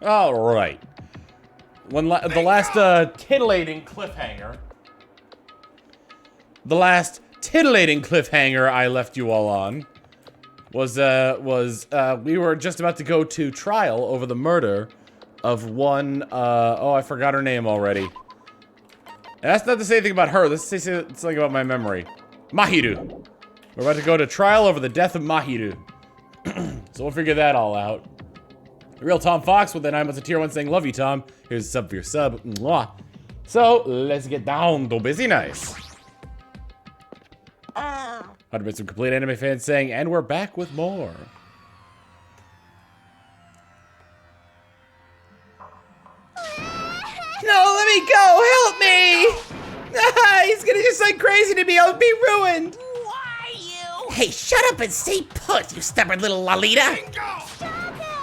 Alright. The last titillating cliffhanger. The last titillating cliffhanger I left you all on was we were just about to go to trial over the murder of one, oh, I forgot her name already. And that's not to say anything about her, this is something about my memory. Mahiru. We're about to go to trial over the death of Mahiru. So we'll figure that all out. The real Tom Fawkes with the 9 months of tier 1 saying, love you, Tom. Here's a sub for your sub. Mwah. So, let's get down to business. 100 some complete anime fans saying, and we're back with more. No, let me go! Help me! He's gonna just like crazy to me. I'll be ruined. Why you? Hey, shut up and stay put, you stubborn little Lolita!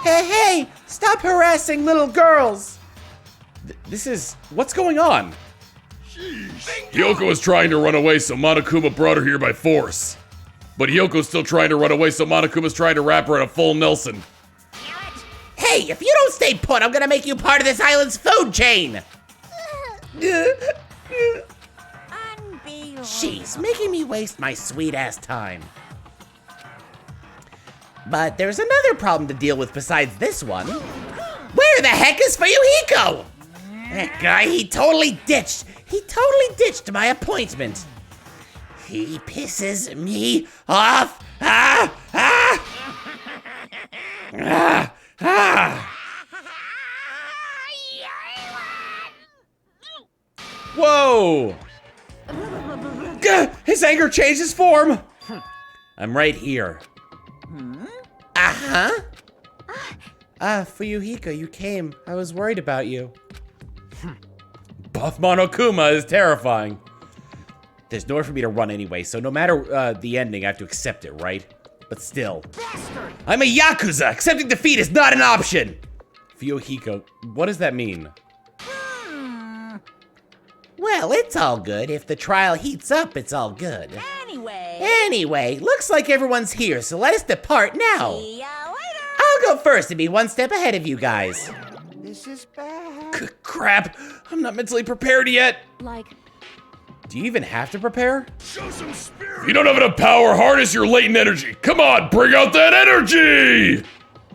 Hey, stop harassing little girls! This is... what's going on? Hyoko was trying to run away, so Monokuma brought her here by force. But Hyoko's still trying to run away, so Monokuma's trying to wrap her in a full Nelson. Hey, if you don't stay put, I'm gonna make you part of this island's food chain! Unbelievable. She's making me waste my sweet-ass time. But there's another problem to deal with besides this one. Where the heck is Fuyuhiko? That guy, he totally ditched my appointment. He pisses me off. Whoa! His anger changed his form! I'm right here. Uh-huh. Fuyuhiko, you came. I was worried about you. Buff Monokuma is terrifying. There's nowhere for me to run anyway, so no matter the ending, I have to accept it, right? But still. Bastard. I'm a Yakuza! Accepting defeat is not an option! Fuyuhiko, what does that mean? Well, it's all good. If the trial heats up, it's all good. Anyway, Looks like everyone's here, so let us depart now. see ya later. I'll go first and be one step ahead of you guys. This is bad. Crap! I'm not mentally prepared yet! Like, Do you even have to prepare? Show some spirit. If you don't have enough power, harness your latent energy. Come on, bring out that energy!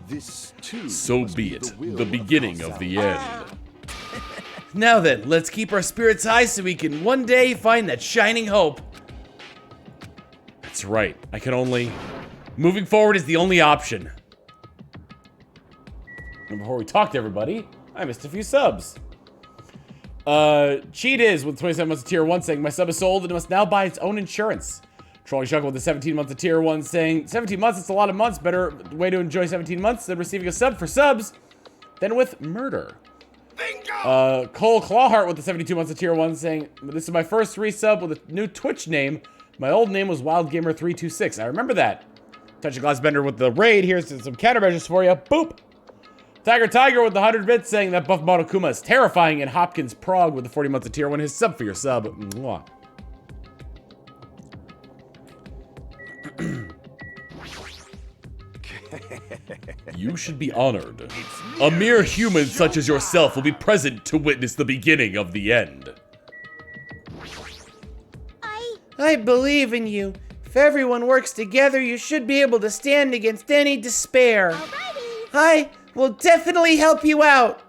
This too. So be it. The beginning of the end. Now then, let's keep our spirits high so we can one day find that shining hope. That's right. I can only... Moving forward is the only option. And before we talk to everybody, I missed a few subs. Cheat is with 27 months of tier 1 saying, my sub is sold and it must now buy its own insurance. Trolling Shuckle with the 17 months of tier 1 saying, 17 months, it's a lot of months. Better way to enjoy 17 months than receiving a sub for subs than with murder. Cole Clawheart with the 72 months of tier 1 saying, this is my first resub with a new Twitch name. My old name was WildGamer326. I remember that. Touch a Glass Bender with the raid. Here's some countermeasures for you. Boop. Tiger with the 100 bits saying that Buff Monokuma is terrifying. And Hopkins Prague with the 40 months of tier 1. His sub for your sub. Mwah. You should be honored. A mere human such as yourself will be present to witness the beginning of the end. I believe in you. If everyone works together, you should be able to stand against any despair. I will definitely help you out.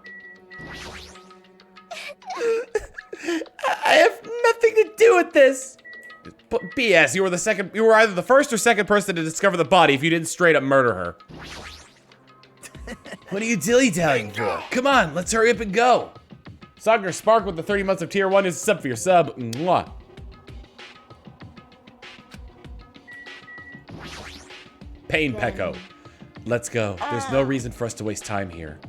I have nothing to do with this. BS, you were either the first or second person to discover the body if you didn't straight up murder her. What are you dilly-dallying for? Come on, let's hurry up and go. Sogner Spark with the 30 months of tier 1 is a sub for your sub. Mwah. Pain Peko. Let's go. There's no reason for us to waste time here.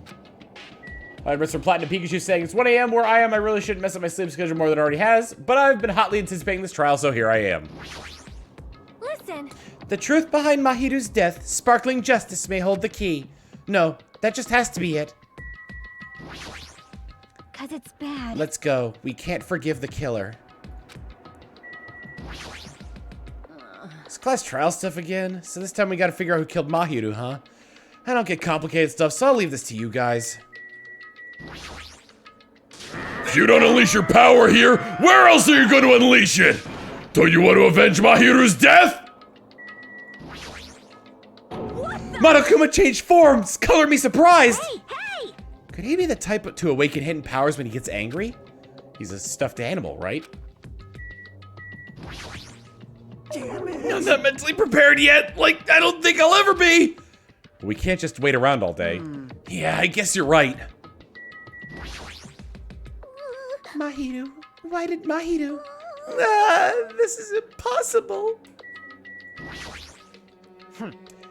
Alright, Mr. Platinum Pikachu saying, it's 1 a.m. where I am. I really shouldn't mess up my sleep schedule more than it already has, but I've been hotly anticipating this trial, so here I am. listen. The truth behind Mahiru's death, sparkling justice may hold the key. No, that just has to be it. 'Cause it's bad. Let's go. We can't forgive the killer. Is class trial stuff again? So this time we gotta figure out who killed Mahiru, huh? I don't get complicated stuff, so I'll leave this to you guys. If you don't unleash your power here, where else are you going to unleash it? Don't you want to avenge Mahiru's death? Monokuma changed forms! Color me surprised! Hey! Could he be the type to awaken hidden powers when he gets angry? He's a stuffed animal, right? Damn it. I'm not mentally prepared yet. Like, I don't think I'll ever be. We can't just wait around all day. Yeah, I guess you're right. Mahiru. Why did Mahiru? This is impossible.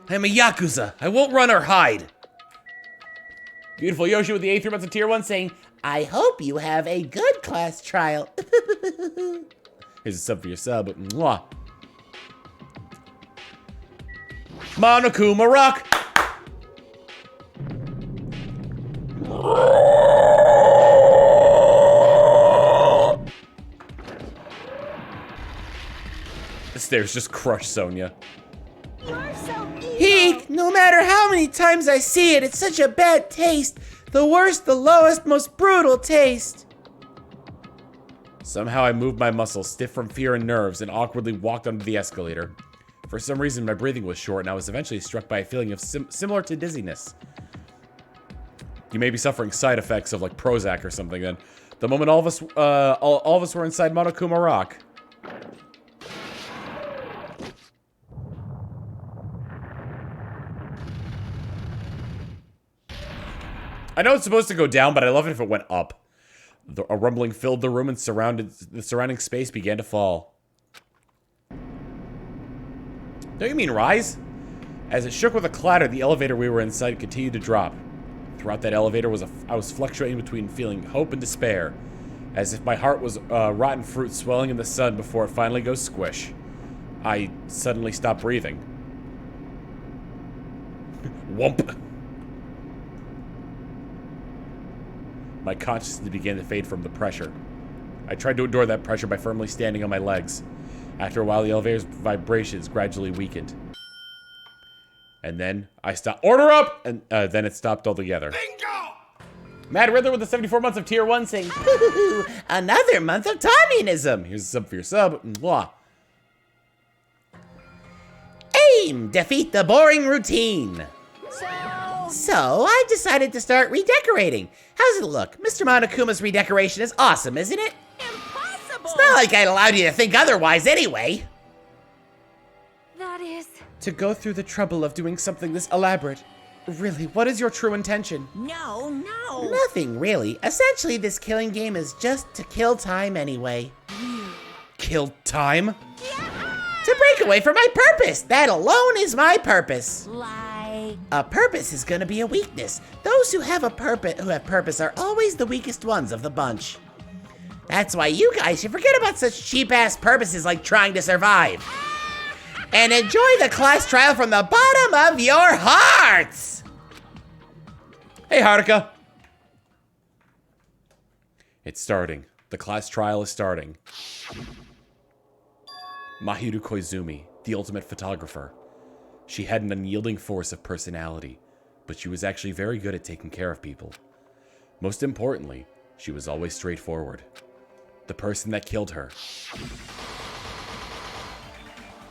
I'm a Yakuza. I won't run or hide. Beautiful Yoshi with the 83 months of tier 1 saying, I hope you have a good class trial. here's a sub for your sub. Mwah. Monokuma rock. The stairs just crush Sonya. You're so evil. Eek, no matter how many times I see it, it's such a bad taste. The worst, the lowest, most brutal taste. Somehow I moved my muscles, stiff from fear and nerves, and awkwardly walked onto the escalator. For some reason, my breathing was short, and I was eventually struck by a feeling of similar to dizziness. You may be suffering side effects of like Prozac or something. Then, the moment all of us were inside Monokuma Rock. I know it's supposed to go down, but I love it if it went up. A rumbling filled the room and the surrounding space began to fall. Don't you mean rise? As it shook with a clatter, the elevator we were inside continued to drop. Throughout that elevator I was fluctuating between feeling hope and despair, as if my heart was rotten fruit swelling in the sun before it finally goes squish. I suddenly stopped breathing. Whump. My consciousness began to fade from the pressure. I tried to endure that pressure by firmly standing on my legs. After a while, the elevator's vibrations gradually weakened. And then I stopped. Order up! And then it stopped altogether. Bingo! Mad Riddler with the 74 months of tier 1 saying, Another month of communism. here's a sub for your sub. Mwah. Aim, defeat the boring routine. So I decided to start redecorating. How's it look? Mr. Monokuma's redecoration is awesome, isn't it? Impossible. It's not like I allowed you to think otherwise anyway. That is. To go through the trouble of doing something this elaborate. Really, what is your true intention? No. Nothing really. Essentially, this killing game is just to kill time anyway. Kill time? To break away from my purpose. That alone is my purpose. Like. A purpose is gonna be a weakness. Those who have purpose are always the weakest ones of the bunch. That's why you guys should forget about such cheap-ass purposes like trying to survive. And enjoy the class trial from the bottom of your hearts! Hey, Haruka. It's starting. The class trial is starting. Mahiru Koizumi, the ultimate photographer. She had an unyielding force of personality, but she was actually very good at taking care of people. Most importantly, she was always straightforward. The person that killed her.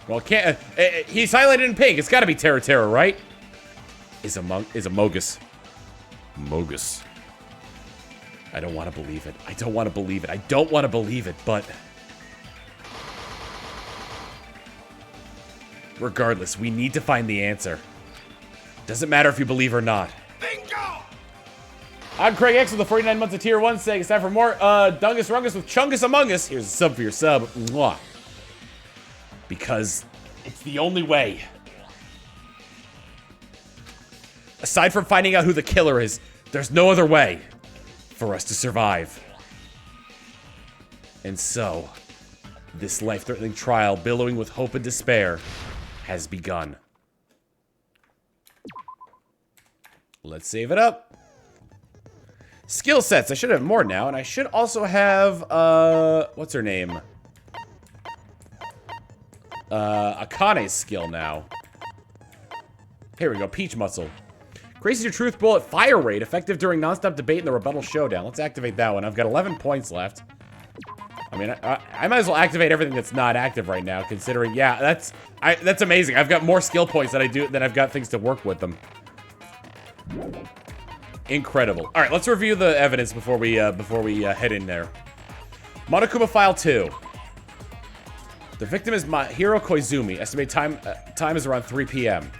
Well, he's highlighted in pink. It's got to be Terra, right? Is a Mogus. Mogus. I don't want to believe it. I don't want to believe it. I don't want to believe it, but... Regardless, we need to find the answer. Doesn't matter if you believe or not. Bingo! I'm Craig X with the 49 months of tier 1 saying it's time for more Dungus Rungus with Chungus Among Us. Here's a sub for your sub. Mwah. Because it's the only way. Aside from finding out who the killer is, there's no other way for us to survive. And so, this life-threatening trial, billowing with hope and despair, has begun. Let's save it up. Skill sets. I should have more now, and I should also have, what's her name? Akane's skill now. Here we go, Peach Muscle. Increases your truth bullet fire rate, effective during non-stop debate in the rebuttal showdown. Let's activate that one. I've got 11 points left. I mean, I might as well activate everything that's not active right now, considering, yeah, that's amazing. I've got more skill points than I've got things to work with them. Incredible. All right, let's review the evidence before we head in there. Monokuma File 2. The victim is Mahiru Koizumi. Estimated time is around 3 p.m.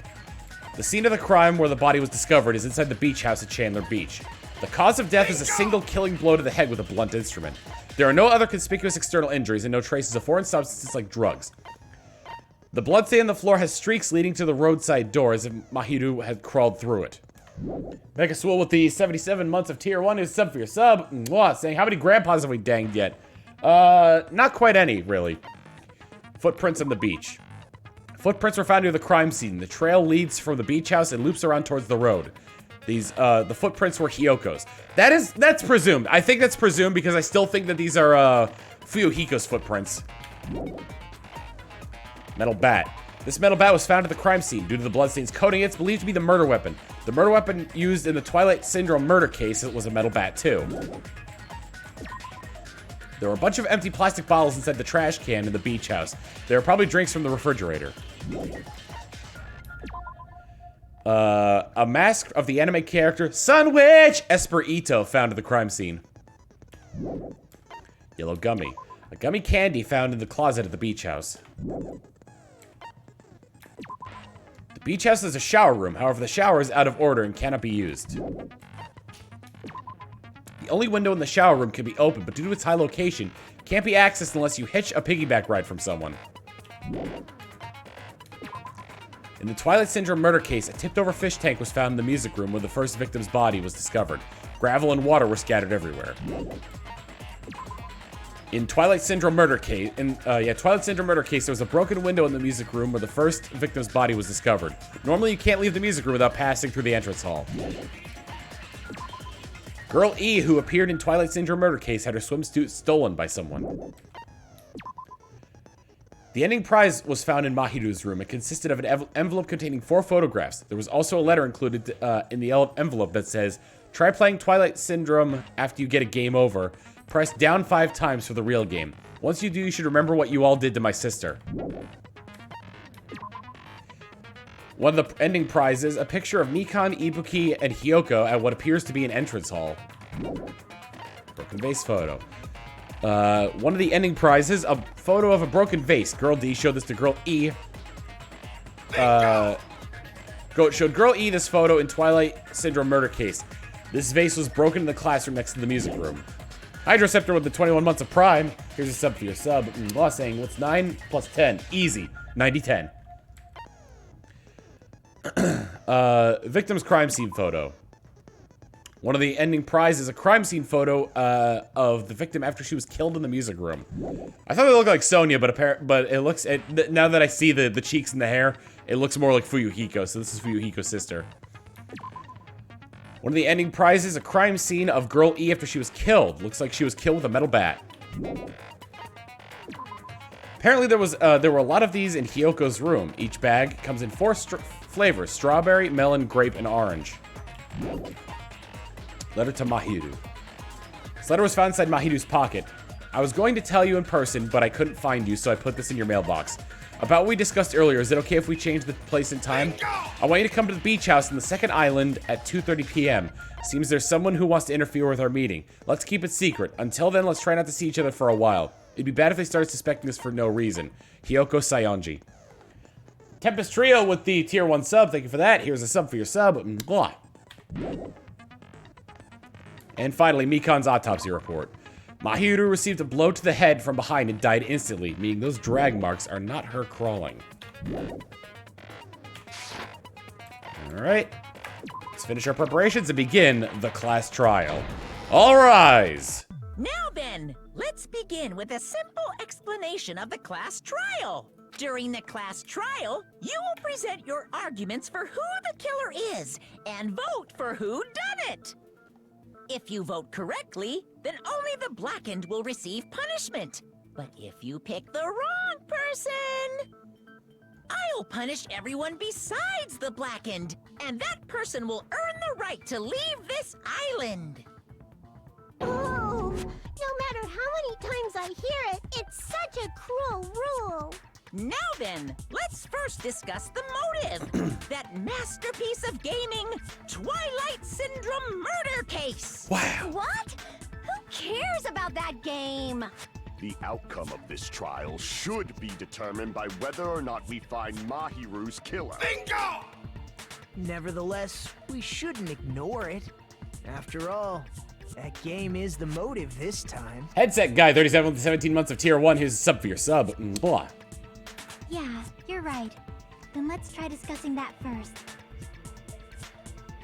The scene of the crime where the body was discovered is inside the beach house at Chandler Beach. The cause of death is a single killing blow to the head with a blunt instrument. There are no other conspicuous external injuries and no traces of foreign substances like drugs. The blood stain on the floor has streaks leading to the roadside door as if Mahiru had crawled through it. Mega Swool with the 77 months of tier 1 is sub for your sub. Mwah, saying, how many grandpas have we danged yet? Not quite any, really. Footprints on the beach. Footprints were found near the crime scene. The trail leads from the beach house and loops around towards the road. These, the footprints were Hyoko's. That's presumed. I think that's presumed because I still think that these are, Fuyuhiko's footprints. Metal bat. This metal bat was found at the crime scene. Due to the bloodstains coating it, it's believed to be the murder weapon. The murder weapon used in the Twilight Syndrome murder case was a metal bat, too. There were a bunch of empty plastic bottles inside the trash can in the beach house. They were probably drinks from the refrigerator. A mask of the anime character Sun Witch Esper Ito found at the crime scene. Yellow gummy. A gummy candy found in the closet at the beach house. The beach house is a shower room. However, the shower is out of order and cannot be used. The only window in the shower room can be open, but due to its high location, can't be accessed unless you hitch a piggyback ride from someone. In the Twilight Syndrome murder case, a tipped-over fish tank was found in the music room where the first victim's body was discovered. Gravel and water were scattered everywhere. In Twilight Syndrome murder case, Twilight Syndrome murder case, there was a broken window in the music room where the first victim's body was discovered. Normally, you can't leave the music room without passing through the entrance hall. Girl E, who appeared in Twilight Syndrome murder case, had her swimsuit stolen by someone. The ending prize was found in Mahiru's room. It consisted of an envelope containing 4 photographs. There was also a letter included in the envelope that says, try playing Twilight Syndrome after you get a game over. Press down 5 times for the real game. Once you do, you should remember what you all did to my sister. One of the ending prizes, a picture of Mikan, Ibuki, and Hyoko at what appears to be an entrance hall. Broken vase photo. One of the ending prizes, a photo of a broken vase. Girl D showed this to Girl E. Showed Girl E this photo in Twilight Syndrome murder case. This vase was broken in the classroom next to the music room. Hydroceptor with the 21 months of Prime. Here's a sub for your sub. Mwah, saying, what's 9 plus 10? Easy. 90-10. Victim's crime scene photo. One of the ending prizes is a crime scene photo of the victim after she was killed in the music room. I thought they looked like Sonya, but it looks now that I see the cheeks and the hair, it looks more like Fuyuhiko. So this is Fuyuhiko's sister. One of the ending prizes, a crime scene of Girl E after she was killed. Looks like she was killed with a metal bat. Apparently there were a lot of these in Hyoko's room. Each bag comes in 4 flavors: strawberry, melon, grape, and orange. Letter to Mahiru. This letter was found inside Mahiru's pocket. I was going to tell you in person, but I couldn't find you, so I put this in your mailbox. About what we discussed earlier, is it okay if we change the place and time? I want you to come to the beach house in the second island at 2:30 p.m. Seems there's someone who wants to interfere with our meeting. Let's keep it secret. Until then, let's try not to see each other for a while. It'd be bad if they started suspecting us for no reason. Hyoko Sayonji. Tempest Trio with the tier 1 sub. Thank you for that. Here's a sub for your sub. Mwah. And finally, Mikan's autopsy report. Mahiru received a blow to the head from behind and died instantly, meaning those drag marks are not her crawling. Alright. Let's finish our preparations and begin the class trial. All rise! Now then, let's begin with a simple explanation of the class trial. During the class trial, you will present your arguments for who the killer is and vote for who done it. If you vote correctly, then only the blackened will receive punishment. But if you pick the wrong person, I'll punish everyone besides the blackened, and that person will earn the right to leave this island. Oh, no matter how many times I hear it, it's such a cruel rule. Now then, let's first discuss the motive. That masterpiece of gaming, Twilight Syndrome murder case. Wow. What? Who cares about that game? The outcome of this trial should be determined by whether or not we find Mahiru's killer. Bingo! Nevertheless, we shouldn't ignore it. After all, that game is the motive this time. Headset Guy, 37 with 17 months of tier 1. Here's a sub for your sub. Mwah. Yeah, you're right. Then let's try discussing that first.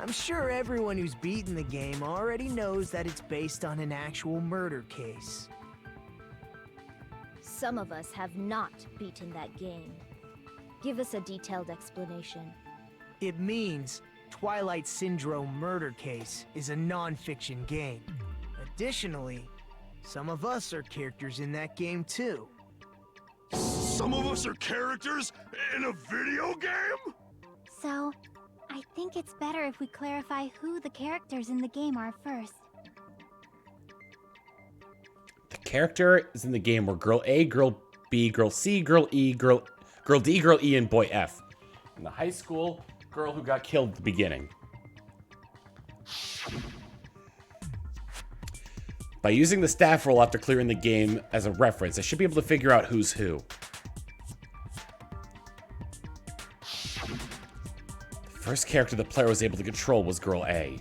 I'm sure everyone who's beaten the game already knows that it's based on an actual murder case. Some of us have not beaten that game. Give us a detailed explanation. It means Twilight Syndrome murder case is a non-fiction game. Additionally, some of us are characters in that game too. Some of us are characters in a video game? So, I think it's better if we clarify who the characters in the game are first. The characters in the game were Girl A, Girl B, Girl C, Girl E, Girl D, Girl E, and Boy F. And the high school girl who got killed at the beginning. By using the staff roll after clearing the game as a reference, I should be able to figure out who's who. The first character the player was able to control was Girl A.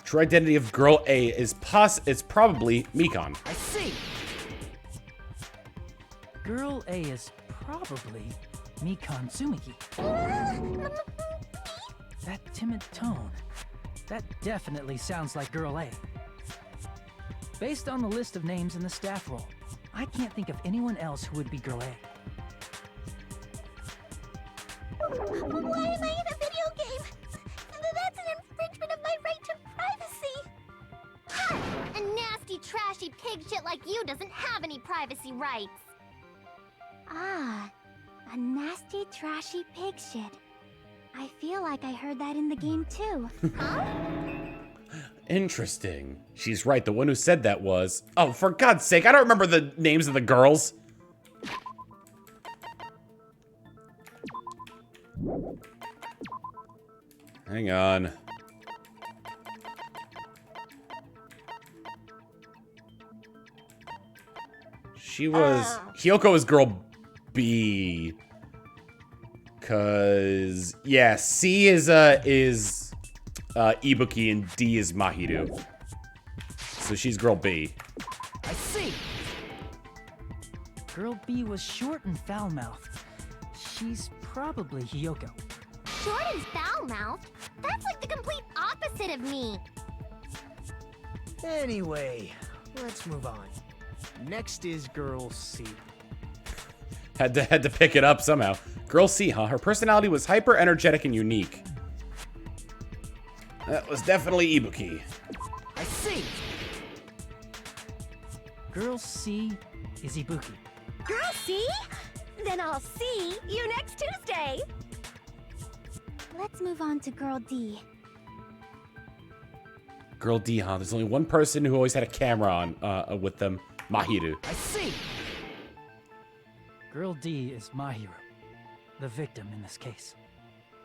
True identity of Girl A is probably Mikon. I see. Girl A is probably Mikon Tsumiki. That timid tone. That definitely sounds like Girl A. Based on the list of names in the staff roll, I can't think of anyone else who would be Girl A. Why am I in a video game? That's an infringement of my right to privacy. Ha! A nasty, trashy pig shit like you doesn't have any privacy rights. Ah, a nasty, trashy pig shit. I feel like I heard that in the game too. Huh? Interesting. She's right. The one who said that was... Oh, for God's sake, I don't remember the names of the girls. Hang on. She was... Hiyoko was girl B. Cause... Yeah, C is Ibuki and D is Mahiru. So she's girl B. I see. Girl B was short and foul-mouthed. She's probably Hiyoko. Short and foul-mouthed? That's like the complete opposite of me. Anyway, let's move on. Next is Girl C. Had to pick it up somehow. Girl C, huh? Her personality was hyper energetic and unique. That was definitely Ibuki. I see. Girl C is Ibuki. Girl C? Then I'll see you next Tuesday. Let's move on to Girl D. Girl D, huh? There's only one person who always had a camera on with them. Mahiru. I see. Girl D is Mahiru, the victim in this case.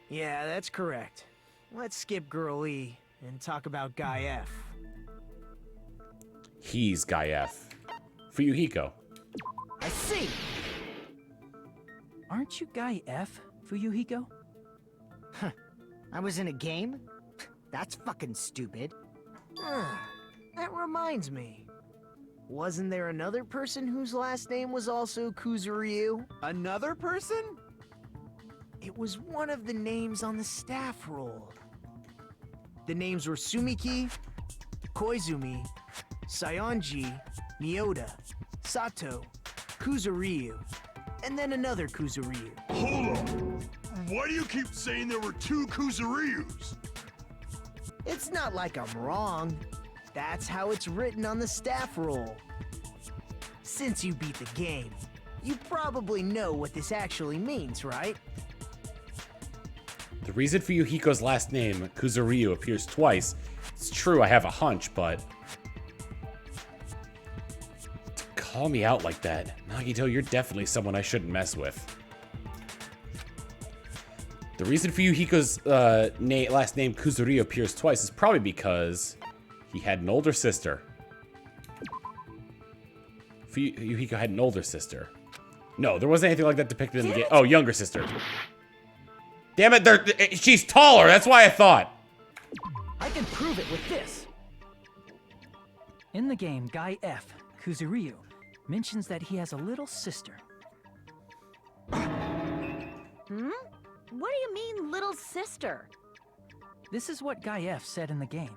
Yeah, that's correct. Let's skip Girl E and talk about Guy F. He's Guy F. Fuyuhiko. I see. Aren't you Guy F, Fuyuhiko? I was in a game? That's fucking stupid. That reminds me. Wasn't there another person whose last name was also Kuzuryu? Another person? It was one of the names on the staff roll. The names were Sumiki, Koizumi, Sayonji, Miyoda, Sato, Kuzuryu, and then another Kuzuryu. Hold on. Why do you keep saying there were two Kuzuryus? It's not like I'm wrong. That's how it's written on the staff roll. Since you beat the game, You probably know what this actually means, right? The reason Fuyuhiko's last name, Kuzuryu, appears twice, it's true I have a hunch, but... to call me out like that, Nagito, you're definitely someone I shouldn't mess with. The reason Fuyuhiko's last name, Kuzuryu, appears twice is probably because he had an older sister. Fuyuhiko had an older sister. No, there wasn't anything like that depicted in the game. Oh, younger sister. Damn it, she's taller. That's why I thought. I can prove it with this. In the game, Guy F, Kuzuryu, mentions that he has a little sister. What do you mean, little sister? This is what Guy F said in the game.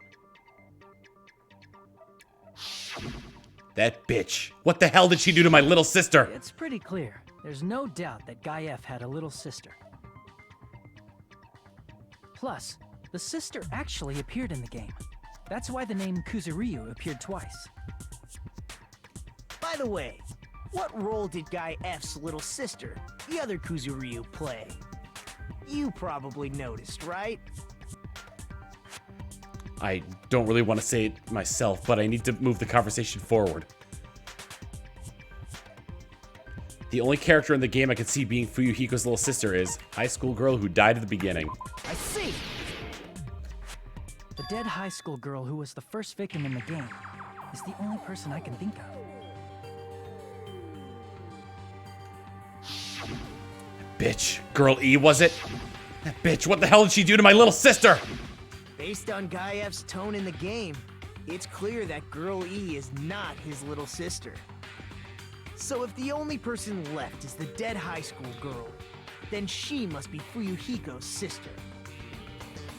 That bitch. What the hell did she do to my little sister? It's pretty clear. There's no doubt that Guy F had a little sister. Plus, the sister actually appeared in the game. That's why the name Kuzuryu appeared twice. By the way, what role did Guy F's little sister, the other Kuzuryu, play? You probably noticed, right? I don't really want to say it myself, but I need to move the conversation forward. The only character in the game I can see being Fuyuhiko's little sister is high school girl who died at the beginning. I see! The dead high school girl who was the first victim in the game is the only person I can think of. Bitch. Girl E, was it? That bitch, what the hell did she do to my little sister? Based on Guy F's tone in the game, it's clear that Girl E is not his little sister. So if the only person left is the dead high school girl, then she must be Fuyuhiko's sister.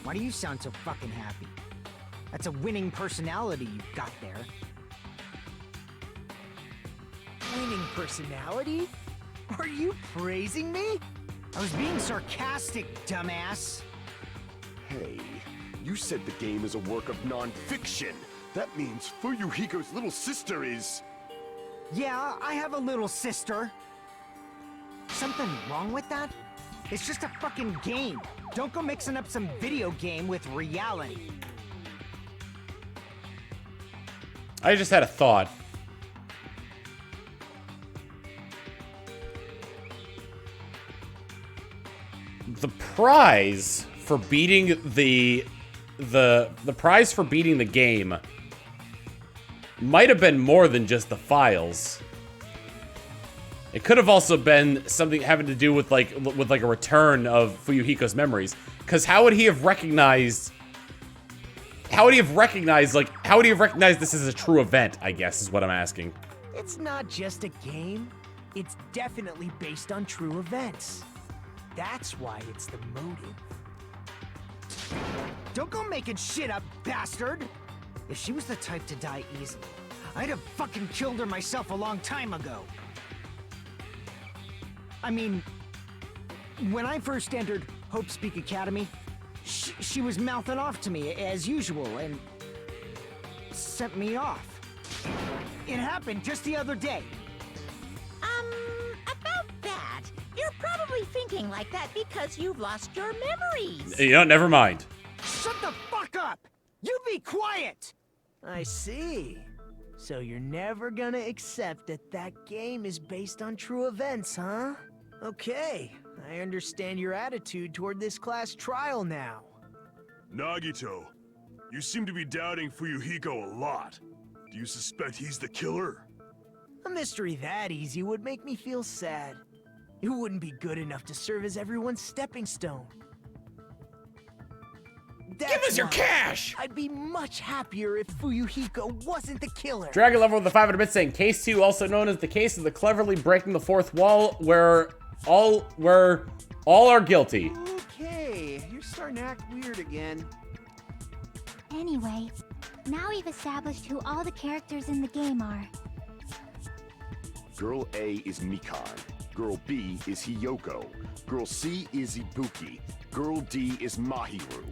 Why do you sound so fucking happy? That's a winning personality you've got there. Winning personality? Are you praising me? I was being sarcastic, dumbass. Hey, you said the game is a work of non-fiction. That means Fuyuhiko's little sister is... Yeah, I have a little sister. Something wrong with that? It's just a fucking game. Don't go mixing up some video game with reality. I just had a thought. The prize for beating the prize for beating the game might have been more than just the files. It could have also been something having to do with like a return of Fuyuhiko's memories. Because how would he have recognized this as a true event, I guess, is what I'm asking. It's not just a game. It's definitely based on true events. That's why it's the motive. Don't go making shit up, bastard! If she was the type to die easily, I'd have fucking killed her myself a long time ago. I mean, when I first entered Hope Speak Academy, she was mouthing off to me as usual and sent me off. It happened just the other day. About that, you're probably thinking like that because you've lost your memories. You know, never mind. Shut the fuck up! You be quiet! I see. So you're never gonna accept that that game is based on true events, huh? Okay, I understand your attitude toward this class trial now. Nagito, you seem to be doubting Fuyuhiko a lot. Do you suspect he's the killer? A mystery that easy would make me feel sad. It wouldn't be good enough to serve as everyone's stepping stone. Give us your cash! I'd be much happier if Fuyuhiko wasn't the killer. Dragon Level with the 500 bits saying, Case 2, also known as the case of the cleverly breaking the fourth wall, where all are guilty. Okay, you're starting to act weird again. Anyway, now we've established who all the characters in the game are. Girl A is Mikan. Girl B is Hiyoko. Girl C is Ibuki. Girl D is Mahiru.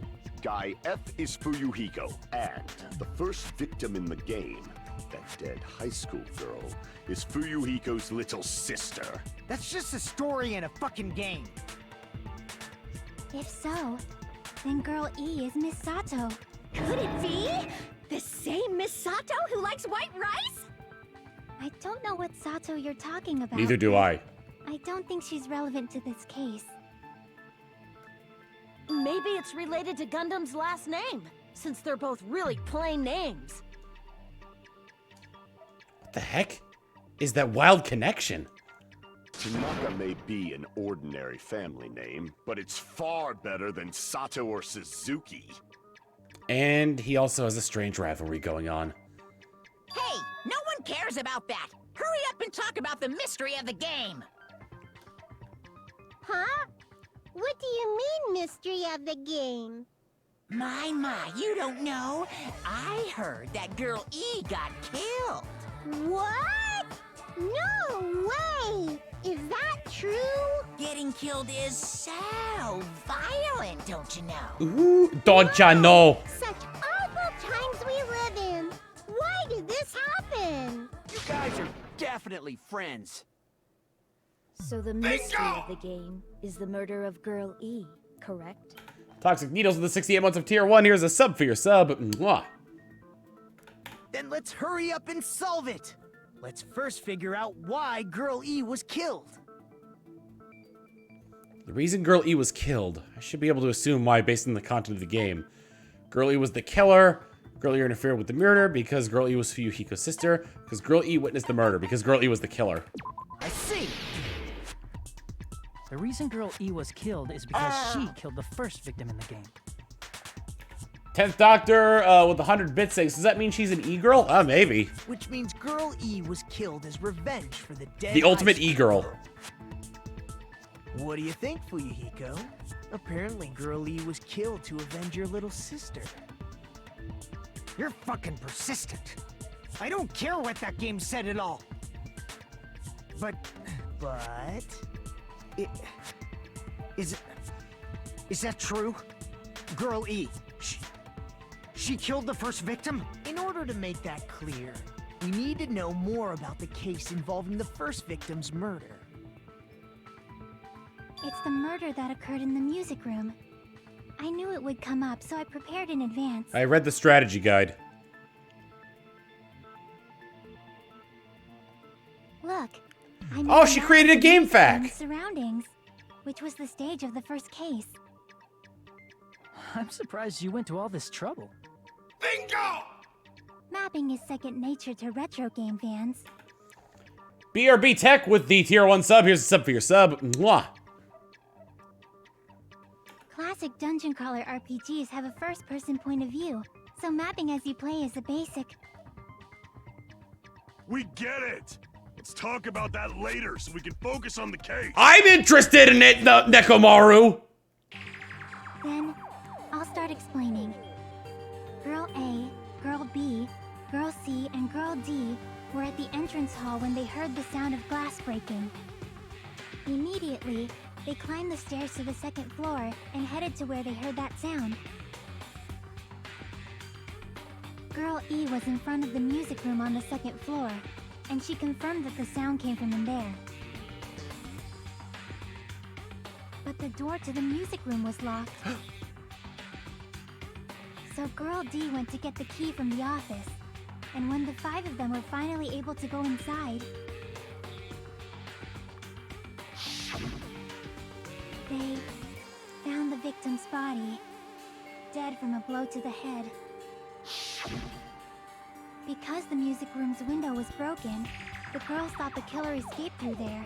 Guy F is Fuyuhiko. And the first victim in the game That dead high school girl is Fuyuhiko's little sister. That's just a story in a fucking game. If so, then Girl E is Miss Sato. Could it be? The same Miss Sato who likes white rice? I don't know what Sato you're talking about. Neither do I. I don't think she's relevant to this case. Maybe it's related to Gundam's last name, since they're both really plain names. What the heck is that wild connection? Tanaka may be an ordinary family name, but it's far better than Sato or Suzuki. And he also has a strange rivalry going on. Hey, no one cares about that. Hurry up and talk about the mystery of the game. Huh? What do you mean, mystery of the game? My, you don't know. I heard that Girl E got killed. What? No way! Is that true? Getting killed is so violent, don't you know? Ooh, don't ya know? Such awful times we live in. Why did this happen? You guys are definitely friends. So the mystery of the game is the murder of Girl E, correct? Toxic Needles with the 68 months of tier 1. Here's a sub for your sub. Mwah. Then let's hurry up and solve it. Let's first figure out why Girl E was killed. The reason Girl E was killed, I should be able to assume why based on the content of the game. Girl E was the killer. Girl E interfered with the murder because Girl E was Fuyuhiko's sister. Because Girl E witnessed the murder because Girl E was the killer. I see. The reason Girl E was killed is because she killed the first victim in the game. 10th Doctor with 100 bits saying, does that mean she's an E-girl? Maybe. Which means Girl E was killed as revenge for the dead. The ultimate high school E-girl. girl. What do you think, Fuyuhiko? Apparently Girl E was killed to avenge your little sister. You're fucking persistent. I don't care what that game said at all. But... Is that true? Girl E, she killed the first victim? In order to make that clear, we need to know more about the case involving the first victim's murder. It's the murder that occurred in the music room. I knew it would come up, so I prepared in advance. I read the strategy guide. Look. Oh, she created a game fact! Surroundings, which was the stage of the first case. I'm surprised you went to all this trouble. Bingo! Mapping is second nature to retro game fans. BRB Tech with the tier 1 sub. Here's a sub for your sub. Mwah. Classic dungeon crawler RPGs have a first-person point of view, so mapping as you play is a basic. We get it! Let's talk about that later so we can focus on the case. I'm interested in it, Nekomaru! Then, I'll start explaining. Girl A, Girl B, Girl C, and Girl D were at the entrance hall when they heard the sound of glass breaking. Immediately, they climbed the stairs to the second floor and headed to where they heard that sound. Girl E was in front of the music room on the second floor, and she confirmed that the sound came from in there. But the door to the music room was locked. So Girl D went to get the key from the office, and when the 5 of them were finally able to go inside, they found the victim's body, dead from a blow to the head. Because the music room's window was broken, the girls thought the killer escaped through there.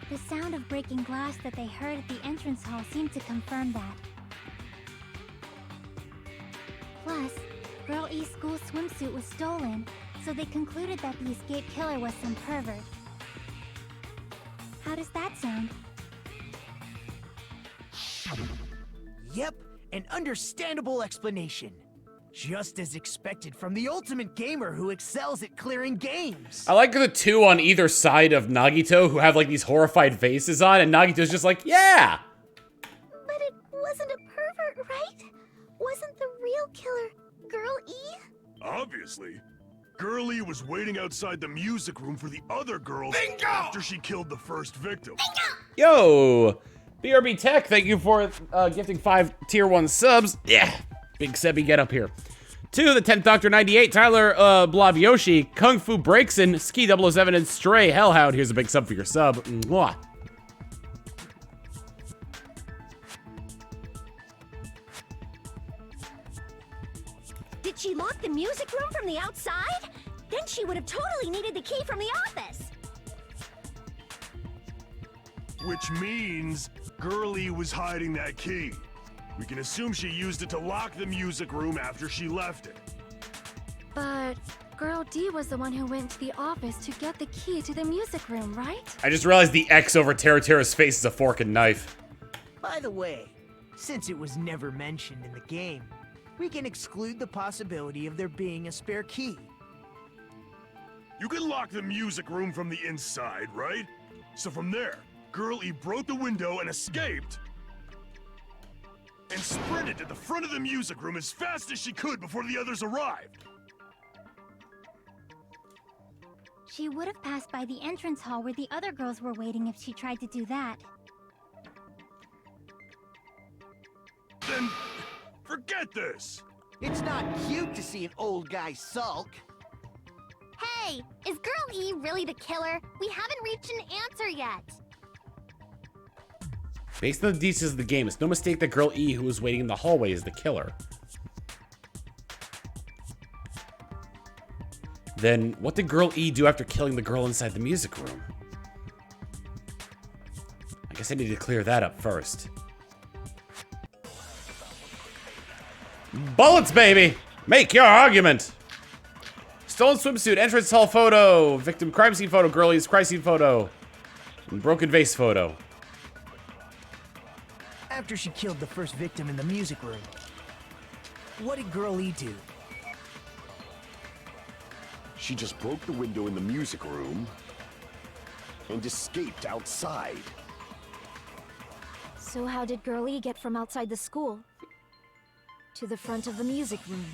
The sound of breaking glass that they heard at the entrance hall seemed to confirm that. Plus, Girl E's school swimsuit was stolen, so they concluded that the escaped killer was some pervert. How does that sound? Yep, an understandable explanation. Just as expected from the ultimate gamer who excels at clearing games. I like the 2 on either side of Nagito who have like these horrified faces on, and Nagito's just like, yeah! But it wasn't a pervert, right? Wasn't the real killer Girl E? obviously. Girlie was waiting outside the music room for the other girls after she killed the first victim. Yo! BRB Tech, thank you for gifting 5 tier 1 subs. Yeah, big Sebby get up here. 2, the 10th Doctor 98, Tyler Blavyoshi, Kung Fu Breakson, Ski 007, and Stray Hellhound. Here's a big sub for your sub. Mwah. Did she lock the music room from the outside? Then she would have totally needed the key from the office. Which means Girlie was hiding that key. We can assume she used it to lock the music room after she left it. But Girl D was the one who went to the office to get the key to the music room, right? I just realized the X over Terra's face is a fork and knife. By the way, since it was never mentioned in the game, we can exclude the possibility of there being a spare key. You can lock the music room from the inside, right? So from there, Girlie broke the window and escaped, and sprinted to the front of the music room as fast as she could before the others arrived. She would have passed by the entrance hall where the other girls were waiting if she tried to do that. Then, forget this! It's not cute to see an old guy sulk. Hey, is Girl E really the killer? We haven't reached an answer yet. Based on the details of the game, it's no mistake that Girl E, who was waiting in the hallway, is the killer. Then, what did Girl E do after killing the girl inside the music room? I guess I need to clear that up first. Bullets, baby! Make your argument! Stolen swimsuit, entrance hall photo, victim crime scene photo, Girl E's crime scene photo, and broken vase photo. After she killed the first victim in the music room, what did Girl E do? She just broke the window in the music room and escaped outside. So how did Girl E get from outside the school to the front of the music room?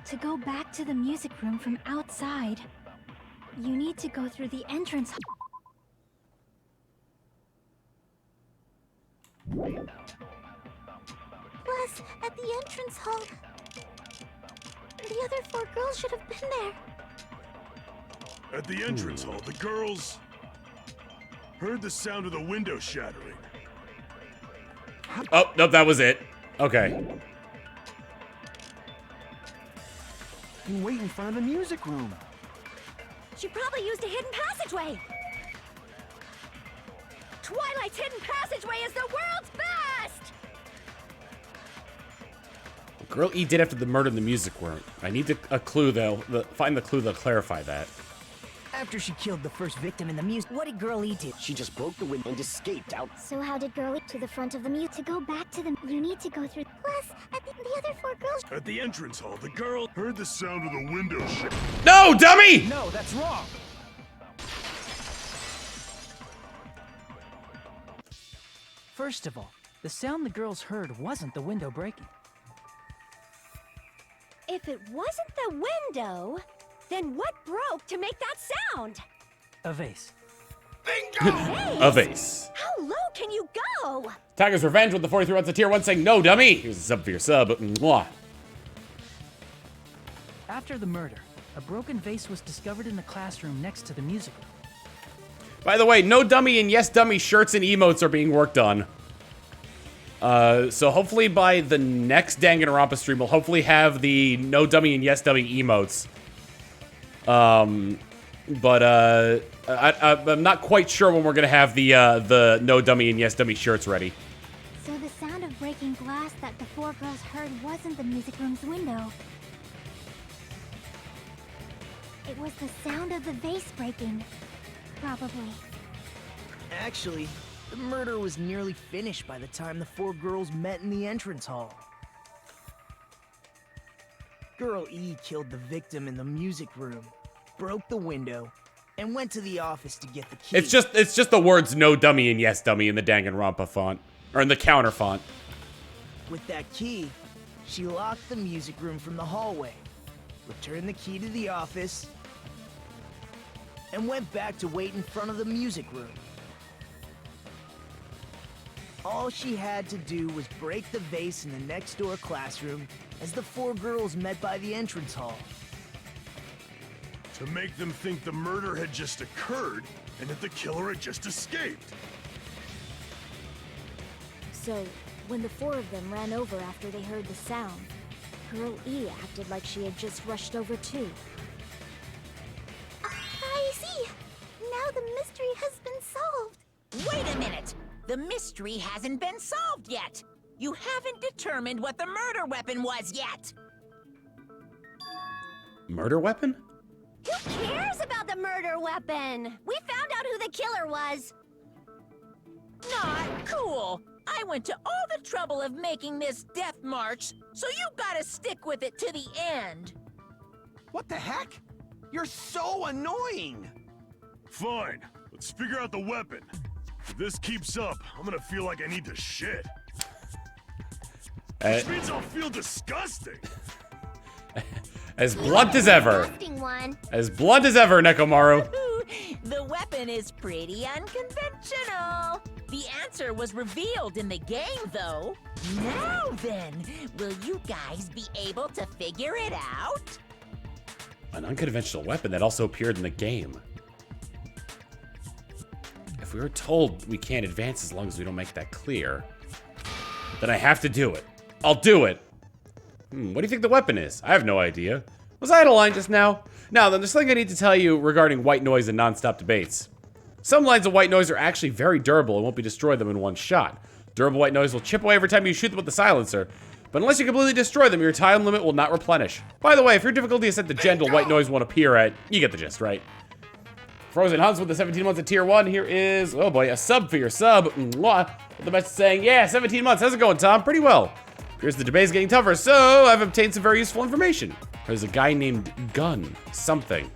To go back to the music room from outside, you need to go through the entrance hall. Plus, at the entrance hall, the other 4 girls should have been there. At the entrance hall, the girls heard the sound of the window shattering. Oh, nope, that was it. Okay. And wait in front of the music room. She probably used a hidden passageway. Twilight's hidden passageway is the world's best! Girl E did after the murder in the music room. I need a clue, though. Find the clue that'll clarify that. After she killed the first victim in the music, what did Girl E do? She just broke the window and escaped out. So how did Girl E to the front of the mute? To go back to them, you need to go through. Plus, at the other 4 girls. At the entrance hall, the girl heard the sound of the window shut. No, dummy! No, that's wrong. First of all, the sound the girls heard wasn't the window breaking. If it wasn't the window, then what broke to make that sound? A vase. A vase. How low can you go? Tiger's Revenge with the 43 months of tier 1 saying, no, dummy! Here's a sub for your sub. Mwah. After the murder, a broken vase was discovered in the classroom next to the music room. By the way, no dummy and yes dummy shirts and emotes are being worked on. So hopefully by the next Danganronpa stream, we'll hopefully have the no dummy and yes dummy emotes. I'm not quite sure when we're gonna have the no dummy and yes dummy shirts ready. So the sound of breaking glass that the 4 girls heard wasn't the music room's window. It was the sound of the vase breaking. Probably. Actually, the murder was nearly finished by the time the 4 girls met in the entrance hall. Girl E killed the victim in the music room, broke the window, and went to the office to get the key. It's just the words no dummy and yes dummy in the Danganronpa font, or in the counter font. With that key, She locked the music room from the hallway, returned the key to the office, and went back to wait in front of the music room. All she had to do was break the vase in the next door classroom as the four girls met by the entrance hall. To make them think the murder had just occurred and that the killer had just escaped. So, when the four of them ran over after they heard the sound, Girl E acted like she had just rushed over too. I see. Now the mystery has been solved. Wait a minute! The mystery hasn't been solved yet! You haven't determined what the murder weapon was yet! Murder weapon? Who cares about the murder weapon? We found out who the killer was. Not cool! I went to all the trouble of making this death march, so you gotta stick with it to the end! What the heck? You're so annoying! Fine, let's figure out the weapon. If this keeps up, I'm gonna feel like I need to shit. Which means I'll feel disgusting. As blunt as ever. Disgusting one. As blunt as ever, Nekomaru. The weapon is pretty unconventional. The answer was revealed in the game, though. Now then, will you guys be able to figure it out? An unconventional weapon that also appeared in the game. If we were told we can't advance as long as we don't make that clear, then I have to do it. I'll do it. What do you think the weapon is? I have no idea. Was I out of line just now? Now then, there's something I need to tell you regarding white noise and non-stop debates. Some lines of white noise are actually very durable and won't be destroyed them in one shot. Durable white noise will chip away every time you shoot them with the silencer, but unless you completely destroy them, your time limit will not replenish. By the way, if your difficulty is set to gentle, white noise won't appear at... You get the gist, right? Frozen Hunts with the 17 months of tier 1. Here is, oh boy, a sub for your sub. Mwah. With the message saying, yeah, 17 months. How's it going, Tom? Pretty well. Here's the debate's getting tougher, so I've obtained some very useful information. There's a guy named Gun something.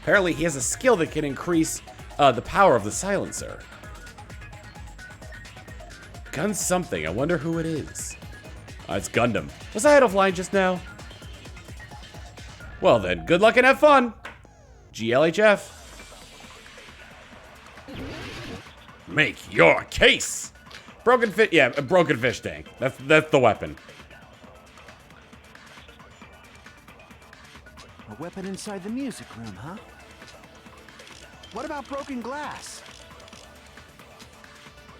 Apparently, he has a skill that can increase the power of the silencer. Gun something. I wonder who it is. It's Gundam. Was I out of line just now? Well then, good luck and have fun. GLHF. Make your case. Broken fish, yeah, a broken fish tank. That's the weapon. A weapon inside the music room, huh? What about broken glass?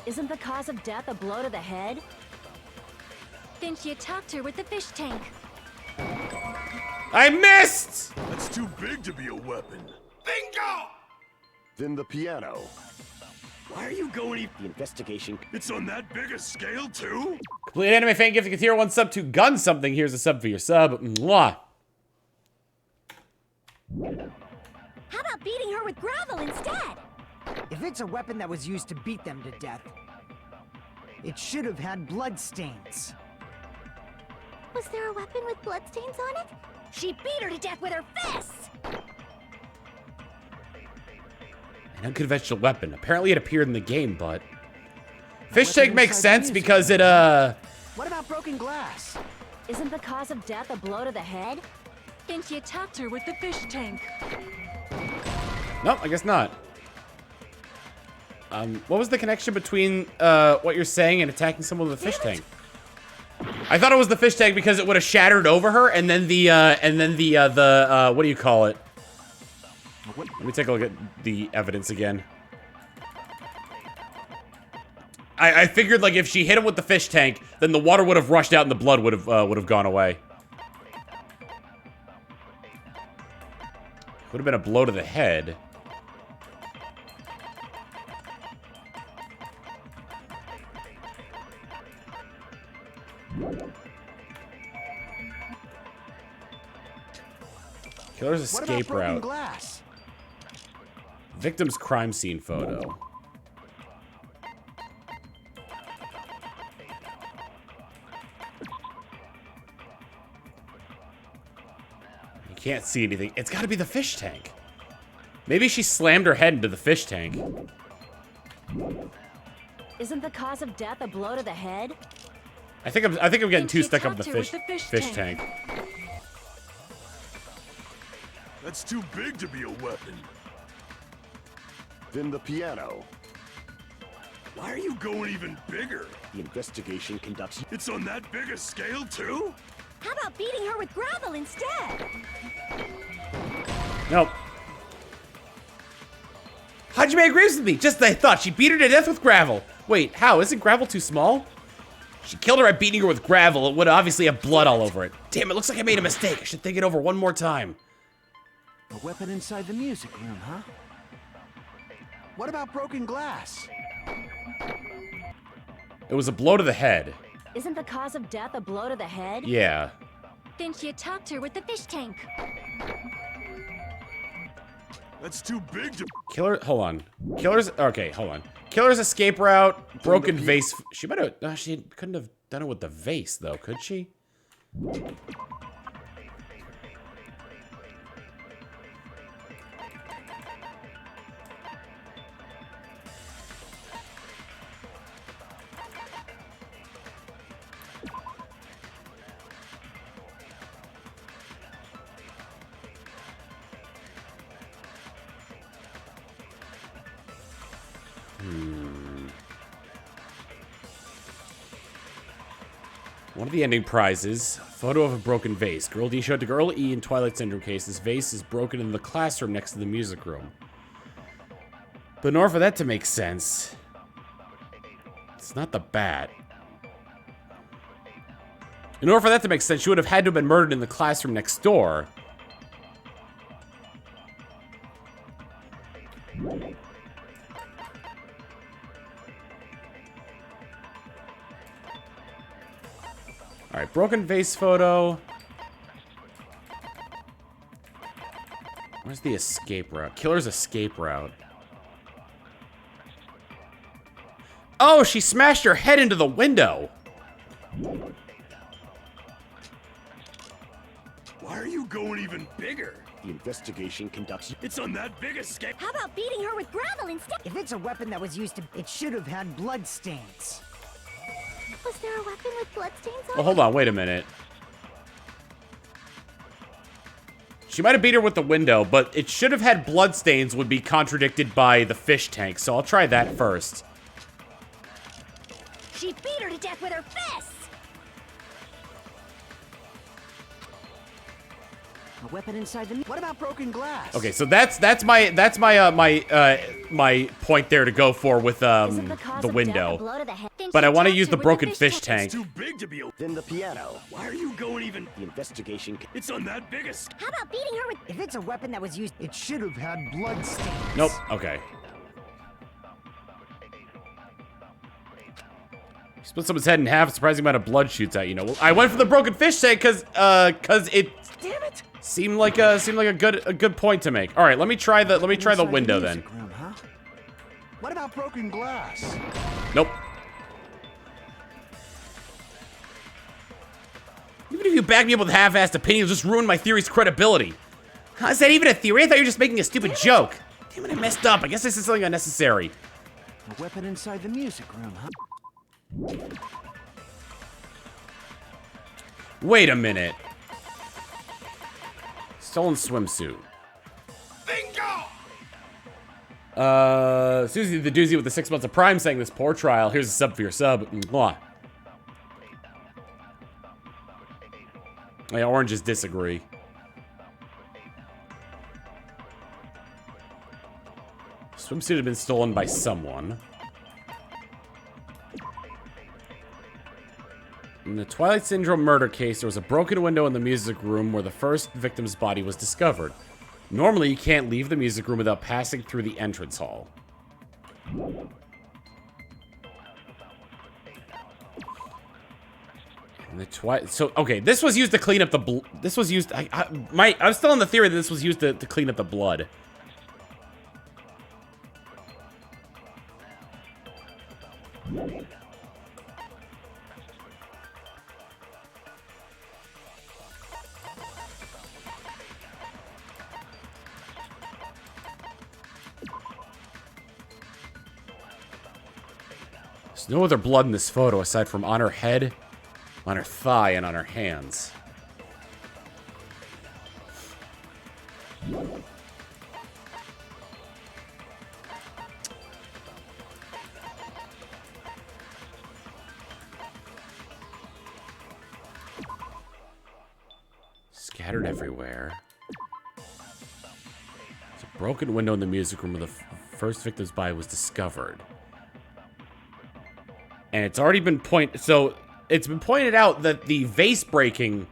Isn't the cause of death a blow to the head? Then she attacked her with the fish tank. I missed! That's too big to be a weapon. Bingo! Then the piano. Why are you going the investigation? It's on that big a scale, too? Complete anime fan gifting a tier 1 sub to Gun something. Here's a sub for your sub. Mwah. How about beating her with gravel instead? If it's a weapon that was used to beat them to death, it should have had blood stains. Was there a weapon with bloodstains on it? She beat her to death with her fists! An unconventional weapon. Apparently it appeared in the game, but... Fish tank makes sense because it, What about broken glass? Isn't the cause of death a blow to the head? Then she attacked her with the fish tank. Nope, I guess not. What was the connection between, what you're saying and attacking someone with a fish tank? I thought it was the fish tank because it would have shattered over her, and then what do you call it? Let me take a look at the evidence again. I figured, like, if she hit him with the fish tank, then the water would have rushed out and the blood would have gone away. Would have been a blow to the head. Killer's escape route. Glass? Victim's crime scene photo. You can't see anything. It's got to be the fish tank. Maybe she slammed her head into the fish tank. Isn't the cause of death a blow to the head? I think I'm getting too she stuck up in attacked the her with fish tank. That's too big to be a weapon. Then the piano. Why are you going even bigger? The investigation conducts. It's on that big a scale, too? How about beating her with gravel instead? Nope. Hajime agrees with me. Just as I thought. She beat her to death with gravel. Wait, how? Isn't gravel too small? She killed her by beating her with gravel. It would obviously have blood all over it. Damn, it looks like I made a mistake. I should think it over one more time. A weapon inside the music room, huh? What about broken glass? It was a blow to the head. Isn't the cause of death a blow to the head? Yeah. Then she attacked her with the fish tank. That's too big to... Killer, hold on. Killer's, okay, hold on. Killer's escape route, broken vase. She might have, no, she couldn't have done it with the vase, though, could she? One of the ending prizes, photo of a broken vase. Girl D showed to Girl E in Twilight Syndrome case. This vase is broken in the classroom next to the music room. But in order for that to make sense, it's not the bat. In order for that to make sense, she would have had to have been murdered in the classroom next door. Alright, broken vase photo. Where's the escape route? Killer's escape route. Oh, she smashed her head into the window. Why are you going even bigger? The investigation conducts. It's on that big a scale. How about beating her with gravel instead? If it's a weapon that was used to, it should have had blood stains. Was there a weapon with bloodstains on Well, hold on, wait a minute. She might have beat her with the window, but it should have had bloodstains would be contradicted by the fish tank, so I'll try that first. She beat her to death with her fists! A weapon inside the. What about broken glass? Okay, so that's my my point there to go for with the window. But I want to use the broken fish tank. It's too big to be a... Then the piano. Why are you going even... The investigation. It's on that big a scale. How about beating her with... If it's a weapon that was used, it should have had blood stains. Nope. Okay. Split someone's head in half. Surprising amount of blood shoots out. You know, I went for the broken fish tank because it. Damn it! Seemed like a good point to make. All right, let me try the window then. Room, huh? What about broken glass? Nope. Even if you back me up with half-assed opinions, just ruin my theory's credibility. How is that even a theory? I thought you were just making a stupid joke. Damn it, I messed up. I guess this is something unnecessary. A weapon inside the music room, huh? Wait a minute. Stolen swimsuit. Bingo! Susie the doozy with the 6 months of Prime saying this poor trial. Here's a sub for your sub. Mwah. Yeah, oranges disagree. Swimsuit had been stolen by someone. In the Twilight Syndrome murder case, there was a broken window in the music room where the first victim's body was discovered. Normally, you can't leave the music room without passing through the entrance hall. And the so okay, this was used to clean up the this was used. I'm still in the theory that this was used to clean up the blood. There's no other blood in this photo aside from on her head On her thigh and on her hands. Scattered everywhere. There's a broken window in the music room where the first victim's body was discovered. And it's already been it's been pointed out that the vase breaking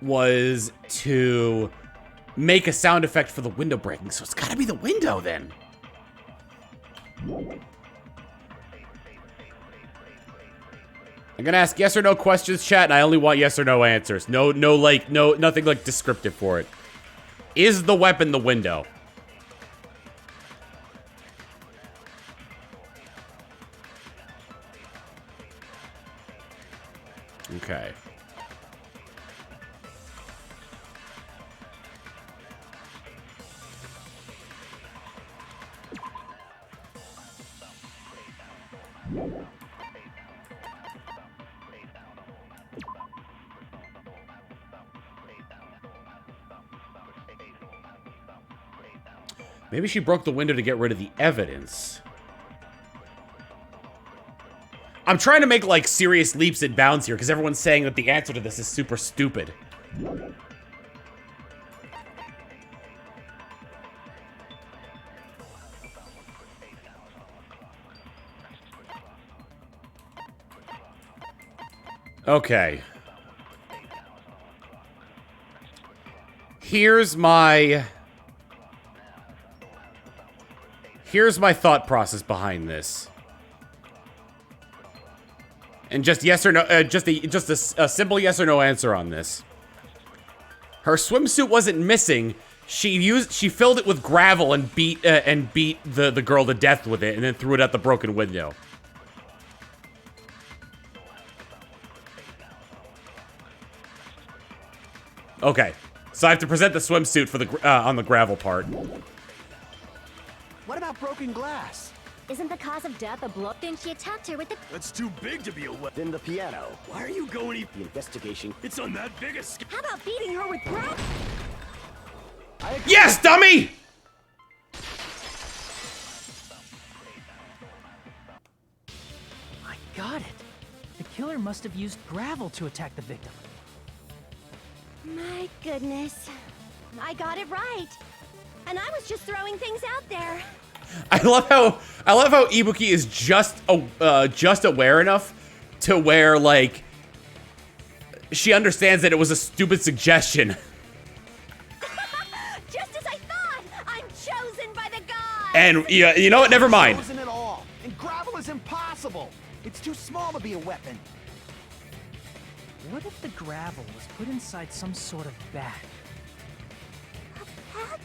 was to make a sound effect for the window breaking, so it's gotta be the window then. I'm gonna ask yes or no questions, chat, and I only want yes or no answers. Nothing like descriptive for it. Is the weapon the window? Okay. Maybe she broke the window to get rid of the evidence. I'm trying to make, like, serious leaps and bounds here, because everyone's saying that the answer to this is super stupid. Okay. Here's my thought process behind this. And just yes or no, just a simple yes or no answer on this. Her swimsuit wasn't missing. She filled it with gravel and beat the girl to death with it, and then threw it out the broken window. Okay, so I have to present the swimsuit for the on the gravel part. What about broken glass? Isn't the cause of death a blow? Then she attacked her with the... That's too big to be a weapon. Then the piano. Why are you going... The investigation. It's on that big a scale. How about beating her with gravel? Yes, dummy! I got it. The killer must have used gravel to attack the victim. My goodness. I got it right. And I was just throwing things out there. I love how Ibuki is just aware enough to where, like, she understands that it was a stupid suggestion. Just as I thought, I'm chosen by the gods. And yeah, you know what? Never mind. Chosen at all. And gravel is impossible. It's too small to be a weapon. What if the gravel was put inside some sort of bag? A bag?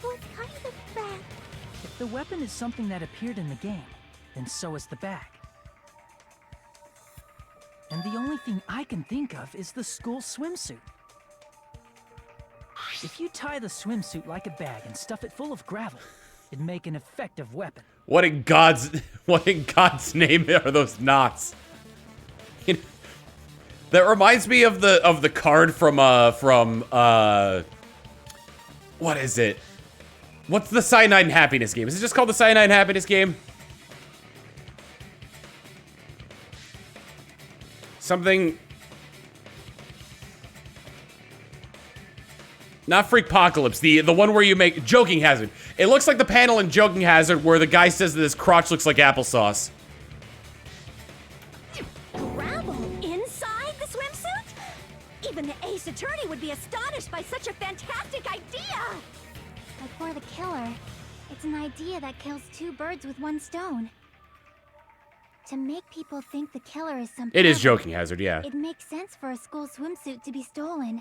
What kind of bag? If the weapon is something that appeared in the game, then so is the bag. And the only thing I can think of is the school swimsuit. If you tie the swimsuit like a bag and stuff it full of gravel, it'd make an effective weapon. What in God's name are those knots? That reminds me of the card from what is it? What's the Cyanide and Happiness game? Is it just called the Cyanide and Happiness game? Something... Not Freakpocalypse, the one where you make... Joking Hazard. It looks like the panel in Joking Hazard where the guy says that his crotch looks like applesauce. Gravel inside the swimsuit? Even the ace attorney would be astonished by such a fantastic idea! But for the killer, it's an idea that kills two birds with one stone. To make people think the killer is some... It is Joking Hazard, yeah. It makes sense for a school swimsuit to be stolen.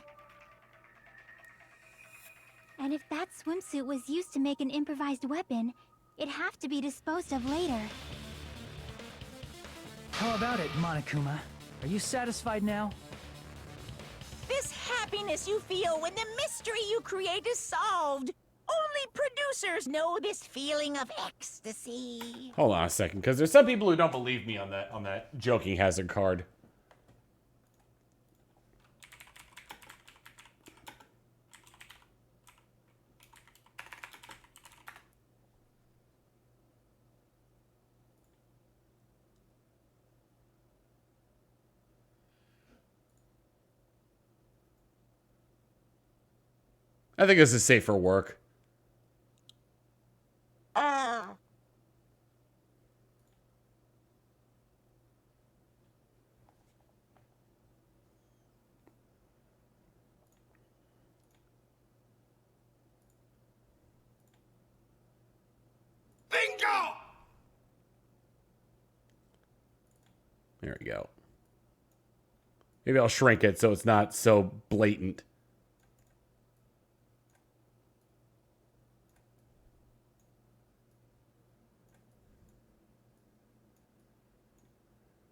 And if that swimsuit was used to make an improvised weapon, it'd have to be disposed of later. How about it, Monokuma? Are you satisfied now? This happiness you feel when the mystery you create is solved. Only producers know this feeling of ecstasy. Hold on a second, because there's some people who don't believe me on that Joking Hazard card. I think this is safe for work. Bingo! There we go. Maybe I'll shrink it so it's not so blatant.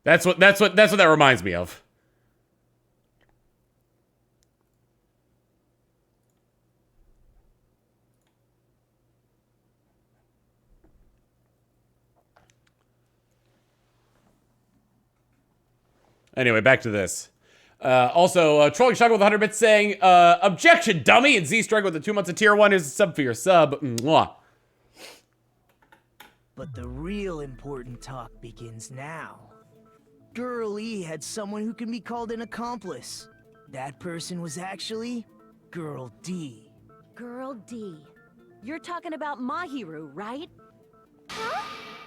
That's what that reminds me of. Anyway, back to this. Also, Trolling Shotgun with 100 bits saying, objection, dummy! And Z-Strike with the 2 months of tier 1 is a sub for your sub. Mwah. But the real important talk begins now. Girl E had someone who can be called an accomplice. That person was actually Girl D. Girl D. You're talking about Mahiru, right? Huh?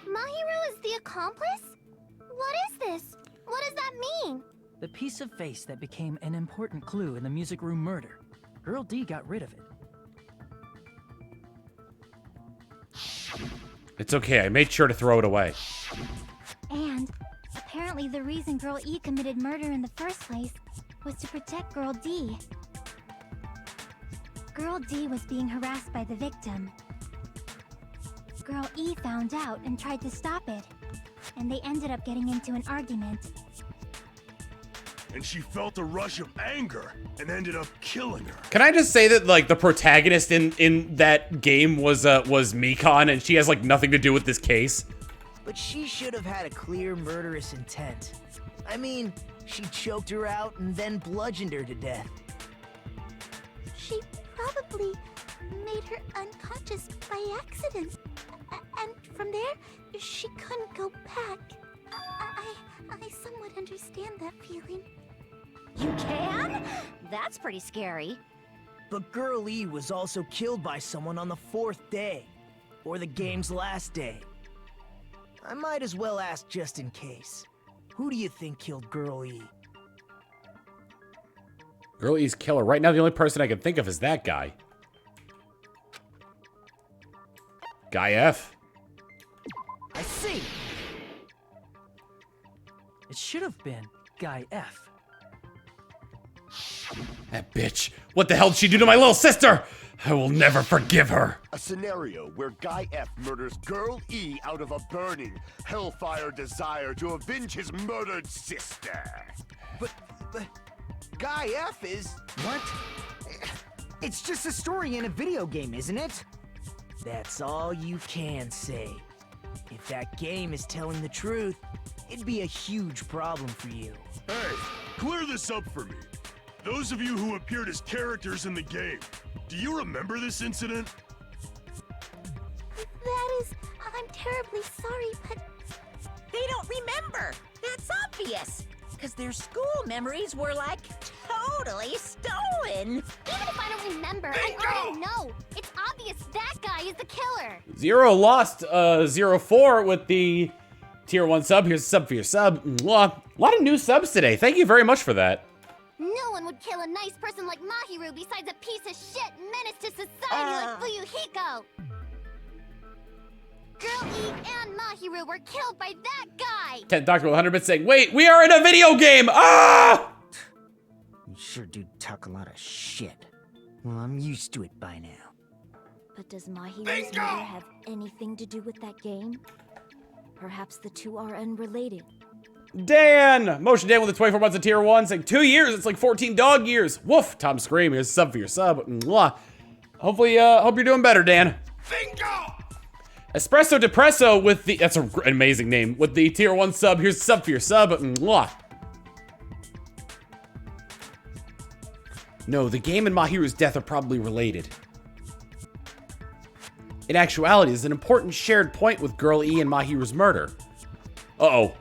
Mahiru is the accomplice? What is this? What does that mean? The piece of face that became an important clue in the music room murder. Girl D got rid of it. It's okay, I made sure to throw it away. And apparently the reason Girl E committed murder in the first place was to protect Girl D. Girl D was being harassed by the victim. Girl E found out and tried to stop it, and they ended up getting into an argument. And she felt a rush of anger and ended up killing her. Can I just say that, like, the protagonist in that game was Mikon, and she has, like, nothing to do with this case? But she should have had a clear murderous intent. I mean, she choked her out and then bludgeoned her to death. She probably made her unconscious by accident. And from there, she couldn't go back. I somewhat understand that feeling. You can? That's pretty scary. But Girl E was also killed by someone on the 4th day, or the game's last day. I might as well ask just in case. Who do you think killed Girl E? Girl E's killer. Right now, the only person I can think of is that guy. Guy F. I see. It should have been Guy F. That bitch. What the hell did she do to my little sister? I will never forgive her. A scenario where Guy F murders Girl E out of a burning, hellfire desire to avenge his murdered sister. But Guy F is... What? It's just a story in a video game, isn't it? That's all you can say. If that game is telling the truth, it'd be a huge problem for you. Hey, clear this up for me. Those of you who appeared as characters in the game, do you remember this incident? That is... I'm terribly sorry, but... They don't remember! That's obvious! Because their school memories were, like, totally stolen! Even if I don't remember, I already know! It's obvious that guy is the killer! Zero lost 0-4 with the tier 1 sub. Here's a sub for your sub. Mwah. A lot of new subs today. Thank you very much for that. No one would kill a nice person like Mahiru besides a piece of shit menace to society like Fuyuhiko! Girl E and Mahiru were killed by that guy! 10 Doctor with 100 bits saying, wait, we are in a video game! Ah! You sure do talk a lot of shit. Well, I'm used to it by now. But does Mahiru's murder have anything to do with that game? Perhaps the two are unrelated. Dan! Motion Dan with the 24 months of tier 1 saying 2 years, it's like 14 dog years. Woof! Tom Scream, here's a sub for your sub. Mwah. Hopefully, hope you're doing better, Dan. Bingo! Espresso Depresso with the, that's an amazing name, with the tier 1 sub. Here's a sub for your sub. Mwah. No, the game and Mahiru's death are probably related. In actuality, there's an important shared point with Girl E and Mahiru's murder. Uh-oh.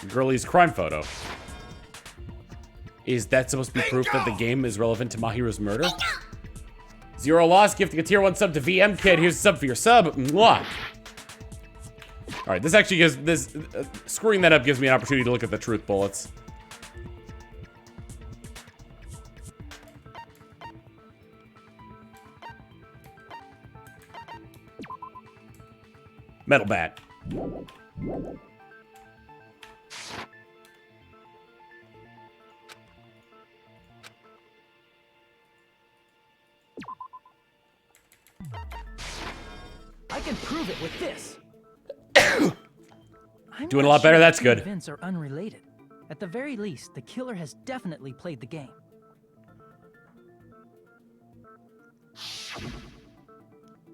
Girl E's crime photo. Is that supposed to be proof that the game is relevant to Mahiru's murder? Zero Loss gifting a tier 1 sub to VM Kid. Here's a sub for your sub. Mwah. Alright, this actually gives this screwing that up gives me an opportunity to look at the truth bullets. Metal bat. I can prove it with this. Doing a lot better, that's good. Events are unrelated. At the very least, the killer has definitely played the game.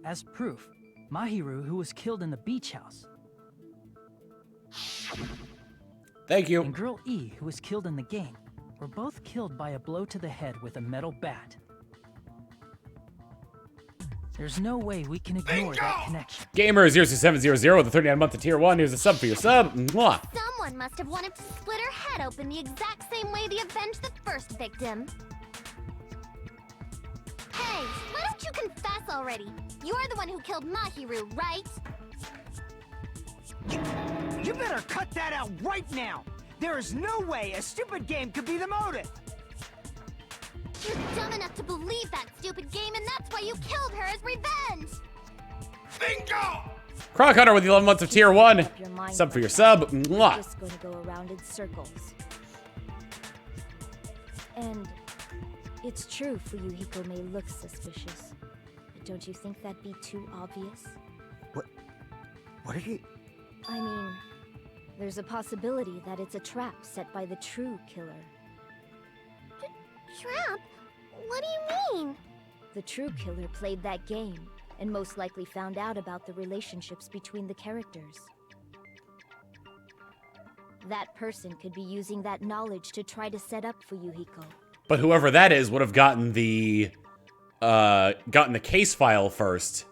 As proof, Mahiru, who was killed in the beach house. Thank you. And Girl E, who was killed in the game, were both killed by a blow to the head with a metal bat. There's no way we can ignore that connection. Gamer06700 with a 39-month to tier 1. Here's a sub for your sub. Mwah. Someone must have wanted to split her head open the exact same way they avenged the first victim. Hey, why don't you confess already? You're the one who killed Mahiru, right? You better cut that out right now! There is no way a stupid game could be the motive! You're dumb enough to believe that stupid game, and that's why you killed her as revenge! Bingo! Croc Hunter with 11 months of tier 1. Sub for your sub. Mwah. Just going to go around in circles. And it's true Fuyuhiko may look suspicious. But don't you think that'd be too obvious? What are you... I mean, there's a possibility that it's a trap set by the true killer. Trap? What do you mean? The true killer played that game, and most likely found out about the relationships between the characters. That person could be using that knowledge to try to set up Fuyuhiko. But whoever that is would have gotten the case file first.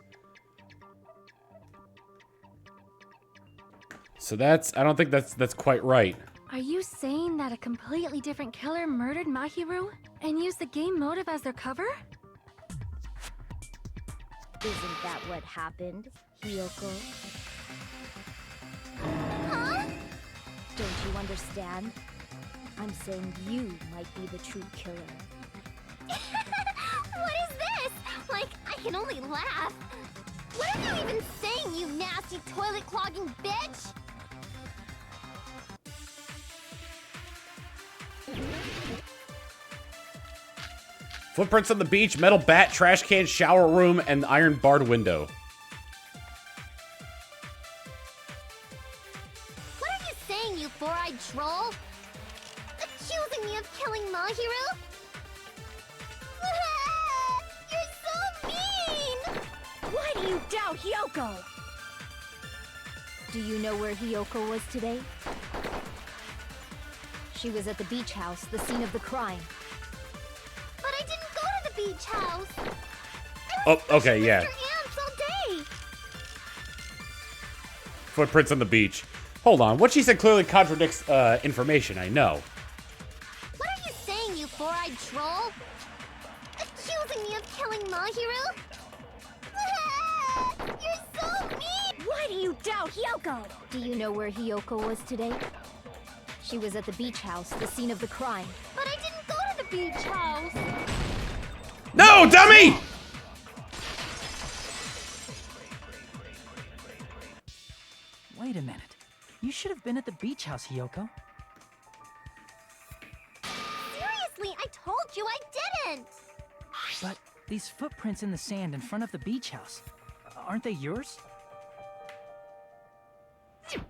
So I don't think that's quite right. Are you saying that a completely different killer murdered Mahiru and used the game motive as their cover? Isn't that what happened, Hiyoko? Huh? Don't you understand? I'm saying you might be the true killer. What is this? Like, I can only laugh. What are you even saying, you nasty toilet-clogging bitch? Footprints on the beach, metal bat, trash can, shower room, and iron barred window. What are you saying, you four-eyed troll? Accusing me of killing Mahiru? You're so mean! Why do you doubt Hiyoko? Do you know where Hiyoko was today? She was at the beach house, the scene of the crime. But I didn't go to the beach house. Oh, okay, yeah. Ants all day. Footprints on the beach. Hold on, what she said clearly contradicts information, I know. What are you saying, you four-eyed troll? Accusing me of killing Mahiru? You're so mean! Why do you doubt Hiyoko? Do you know where Hiyoko was today? She was at the beach house, the scene of the crime. But I didn't go to the beach house. No, dummy! Wait a minute. You should have been at the beach house, Hiyoko. Seriously, I told you I didn't. But these footprints in the sand in front of the beach house, aren't they yours?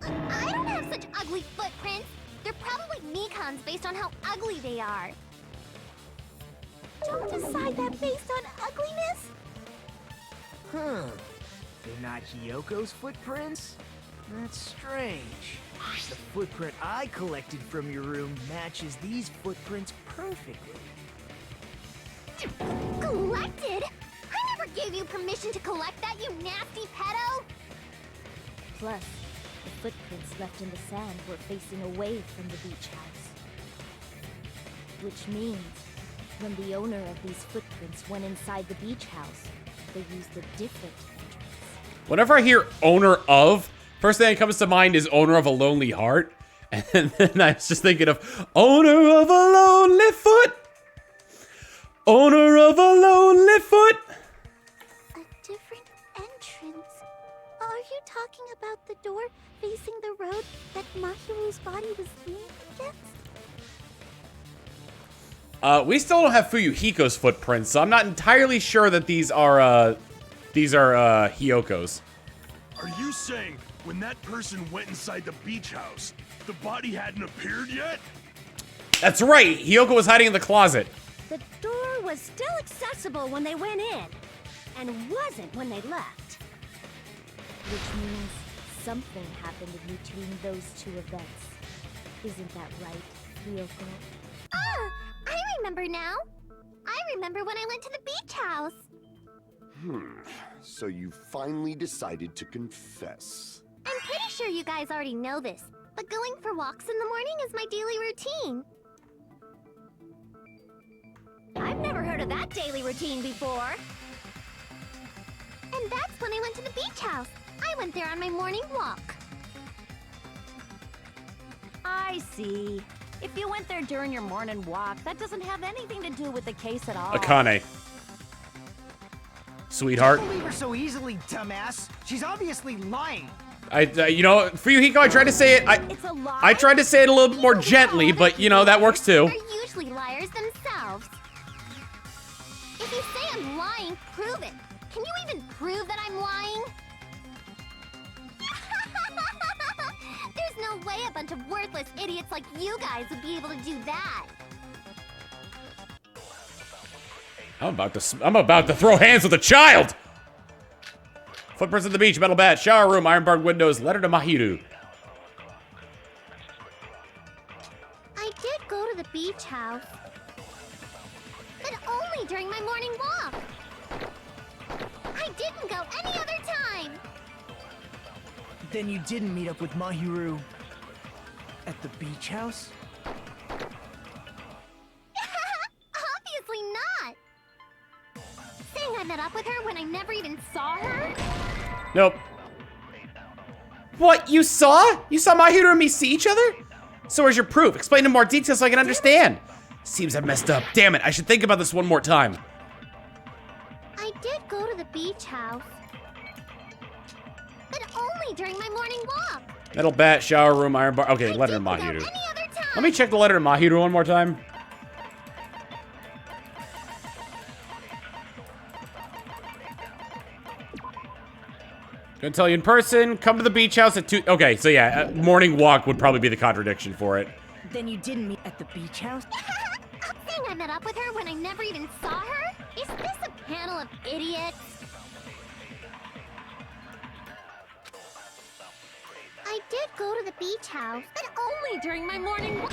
I don't have such ugly footprints. They're probably Mikan's based on how ugly they are. Don't decide that based on ugliness. Huh. They're not Hiyoko's footprints? That's strange. The footprint I collected from your room matches these footprints perfectly. Collected? I never gave you permission to collect that, you nasty pedo! Plus, the footprints left in the sand were facing away from the beach house. Which means, when the owner of these footprints went inside the beach house, they used a different entrance. Whenever I hear owner of, first thing that comes to mind is owner of a lonely heart. And then I was just thinking of owner of a lonely foot. Owner of a lonely foot. A different entrance. Are you talking about the door facing the road that Mahiru's body was leaning against? We still don't have Fuyuhiko's footprints, so I'm not entirely sure that these are Hyoko's. Are you saying when that person went inside the beach house, the body hadn't appeared yet? That's right. Hyoko was hiding in the closet. The door was still accessible when they went in, and wasn't when they left. Which means something happened in between those two events. Isn't that right, Fuyuhiko? Ah! I remember now! I remember when I went to the beach house! So you finally decided to confess. I'm pretty sure you guys already know this, but going for walks in the morning is my daily routine. I've never heard of that daily routine before. And that's when I went to the beach house. I went there on my morning walk. I see. If you went there during your morning walk, that doesn't have anything to do with the case at all. Akane. Sweetheart. Don't believe her so easily, dumbass. She's obviously lying. You know, Fuyuhiko, I tried to say it. It's a lie? I tried to say it a little bit more gently, but you know that works too. Are usually liars themselves. If you say I'm lying, prove it. Can you even prove that I'm lying? There's no way a bunch of worthless idiots like you guys would be able to do that. I'm about to throw hands with a child. Footprints at the beach, metal bat, shower room, iron barred windows, letter to Mahiru. I did go to the beach house, but only during my morning walk. I didn't go any other time. Then you didn't meet up with Mahiru at the beach house? Obviously not. Saying I met up with her when I never even saw her? Nope. What, you saw? You saw Mahiru and me see each other? So where's your proof? Explain in more detail so I can understand. Seems I messed up. Damn it, I should think about this one more time. I did go to the beach house, but only during my morning walk. Metal bat, shower room, iron bar. Okay, letter to Mahiru. Let me check the letter to Mahiru one more time. Gonna tell you in person, come to the beach house at 2. Okay, so yeah, morning walk would probably be the contradiction for it. Then you didn't meet at the beach house? Saying I met up with her when I never even saw her? Is this a panel of idiots? I did go to the beach house, but only during my morning walk.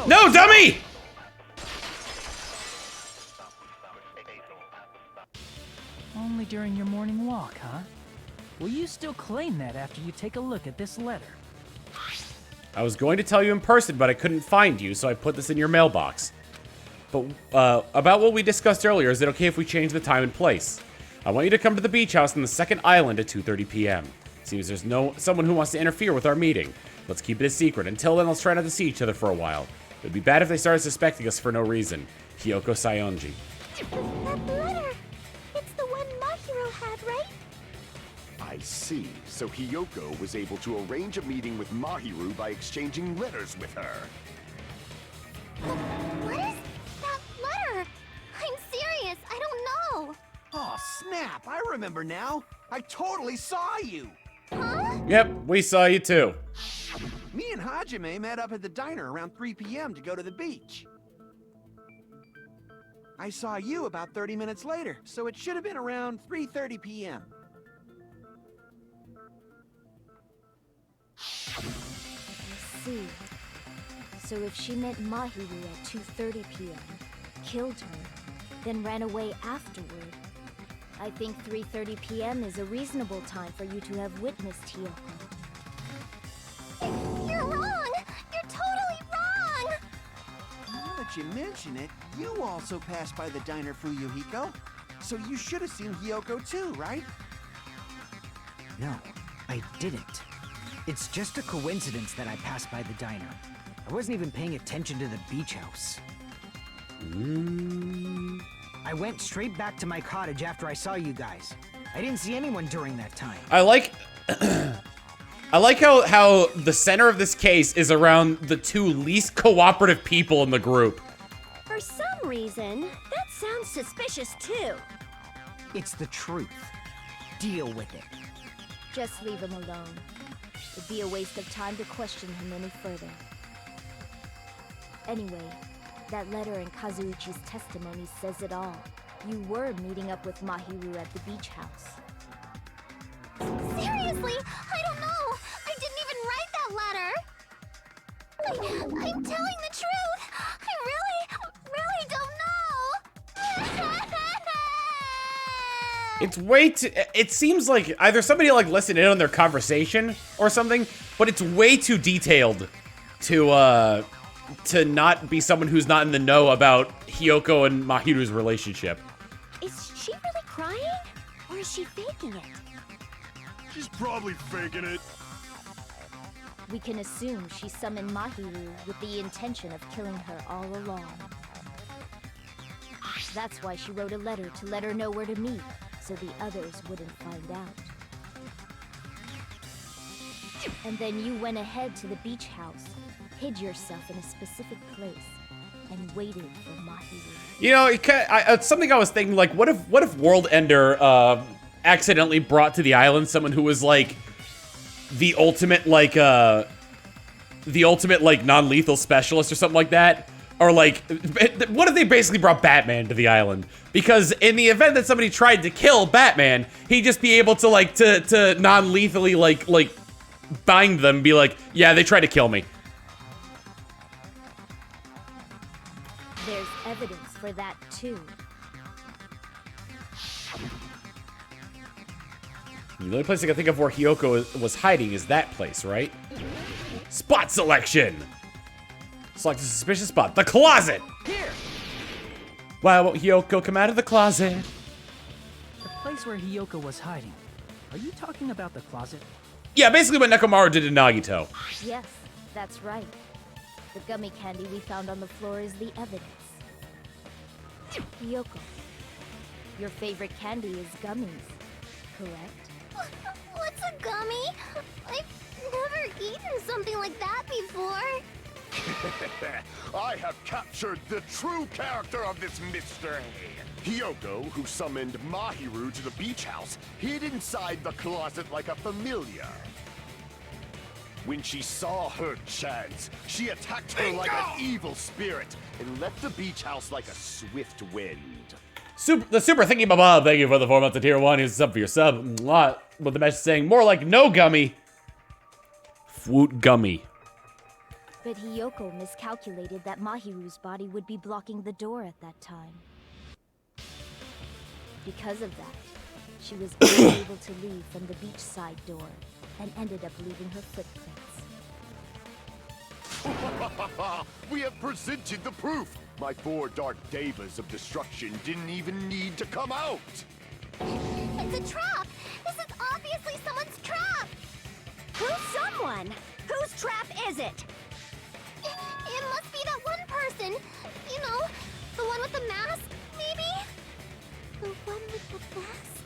No, dummy! Only during your morning walk, huh? Will you still claim that after you take a look at this letter? I was going to tell you in person, but I couldn't find you, so I put this in your mailbox. But about what we discussed earlier, is it okay if we change the time and place? I want you to come to the beach house on the second island at 2:30 p.m. Seems there's someone who wants to interfere with our meeting. Let's keep it a secret. Until then, let's try not to see each other for a while. It would be bad if they started suspecting us for no reason. Hyoko Sayonji. That letter! It's the one Mahiru had, right? I see. So Hiyoko was able to arrange a meeting with Mahiru by exchanging letters with her. What is that letter? I'm serious, I don't know. Oh, snap! I remember now. I totally saw you. Huh? Yep, we saw you too. Me and Hajime met up at the diner around 3 p.m. to go to the beach. I saw you about 30 minutes later, so it should have been around 3:30 p.m. I see. So if she met Mahiru at 2:30 p.m., killed her, then ran away afterward, I think 3:30 p.m. is a reasonable time for you to have witnessed Hyoko. You're wrong! You're totally wrong! that you mention it, you also passed by the diner, Fuyuhiko. So you should have seen Hiyoko too, right? No, I didn't. It's just a coincidence that I passed by the diner. I wasn't even paying attention to the beach house. I went straight back to my cottage after I saw you guys. I didn't see anyone during that time. I like how the center of this case is around the two least cooperative people in the group. For some reason, that sounds suspicious too. It's the truth. Deal with it. Just leave him alone. It'd be a waste of time to question him any further. Anyway, that letter in Kazuichi's testimony says it all. You were meeting up with Mahiru at the beach house. Seriously? I don't know. I didn't even write that letter. I'm telling the truth. I really don't know. It's way too, it seems like either somebody like listened in on their conversation or something, but it's way too detailed to not be someone who's not in the know about Hiyoko and Mahiru's relationship. Is she really crying? Or is she faking it? She's probably faking it. We can assume she summoned Mahiru with the intention of killing her all along. That's why she wrote a letter to let her know where to meet, so the others wouldn't find out. And then you went ahead to the beach house, hid yourself in a specific place, and waited for Mahiru. You know, it's something I was thinking, like, what if World Ender accidentally brought to the island someone who was like the ultimate non-lethal specialist or something like that? Or like, what if they basically brought Batman to the island? Because in the event that somebody tried to kill Batman, he'd just be able to to non-lethally like bind them and be like, yeah, they tried to kill me. There's evidence for that too. The only place I can think of where Hiyoko was hiding is that place, right? Spot selection! Select a suspicious spot. The closet! Here! Why won't Hiyoko come out of the closet? The place where Hiyoko was hiding. Are you talking about the closet? Yeah, basically what Nekomaru did to Nagito. Yes, that's right. The gummy candy we found on the floor is the evidence. Hiyoko, your favorite candy is gummies, correct? What's a gummy? I've never eaten something like that before. I have captured the true character of this mystery. Hiyoko, who summoned Mahiru to the beach house, hid inside the closet like a familiar. When she saw her chance, she attacked her like an evil spirit and left the beach house like a swift wind. The super thingy bob, thank you for the 4 months of tier 1. Here's a sub for your sub. With the message saying more like no gummy. Woot gummy. But Hiyoko miscalculated that Mahiru's body would be blocking the door at that time. Because of that, she was unable to leave from the beachside door and ended up leaving her footprints. We have presented the proof! My 4 dark devas of destruction didn't even need to come out! It's a trap! This is obviously someone's trap! Who's someone? Whose trap is it? It must be that one person. You know, the one with the mask, maybe? The one with the mask?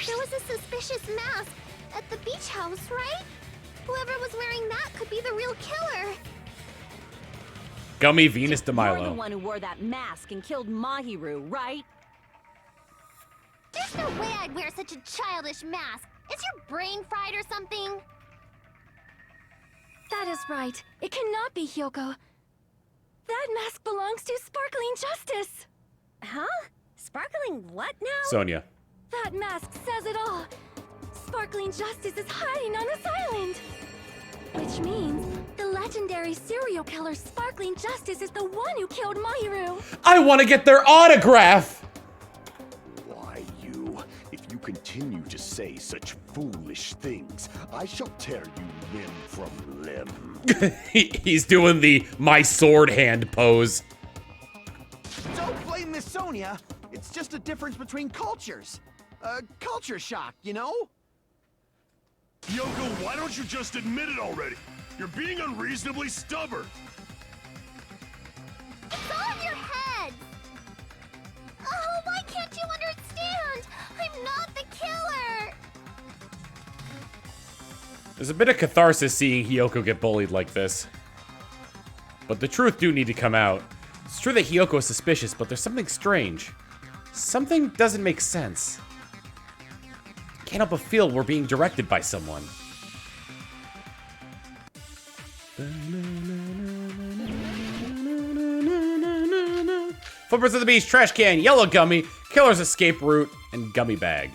There was a suspicious mask at the beach house, right? Whoever was wearing that could be the real killer. Gummy Venus de You're the Milo. one who wore that mask and killed Mahiru, right? There's no way I'd wear such a childish mask. Is your brain fried or something? That is right. It cannot be Hiyoko. That mask belongs to Sparkling Justice. Huh? Sparkling what now? Sonia. That mask says it all. Sparkling Justice is hiding on this island. Which means the legendary serial killer Sparkling Justice is the one who killed Mahiru. I want to get their autograph! Why, you? If you continue continue to say such foolish things, I shall tear you limb from limb. He's doing the my sword hand pose. Don't blame Miss Sonia. It's just a difference between cultures. Culture shock, you know? Yoko, why don't you just admit it already? You're being unreasonably stubborn. It's all in your head! Oh, why can't you understand? I'm not the killer! There's a bit of catharsis seeing Hiyoko get bullied like this. But the truth do need to come out. It's true that Hiyoko is suspicious, but there's something strange. Something doesn't make sense. Can't help but feel we're being directed by someone. Footprints of the beach, trash can, yellow gummy, killer's escape route, and gummy bag.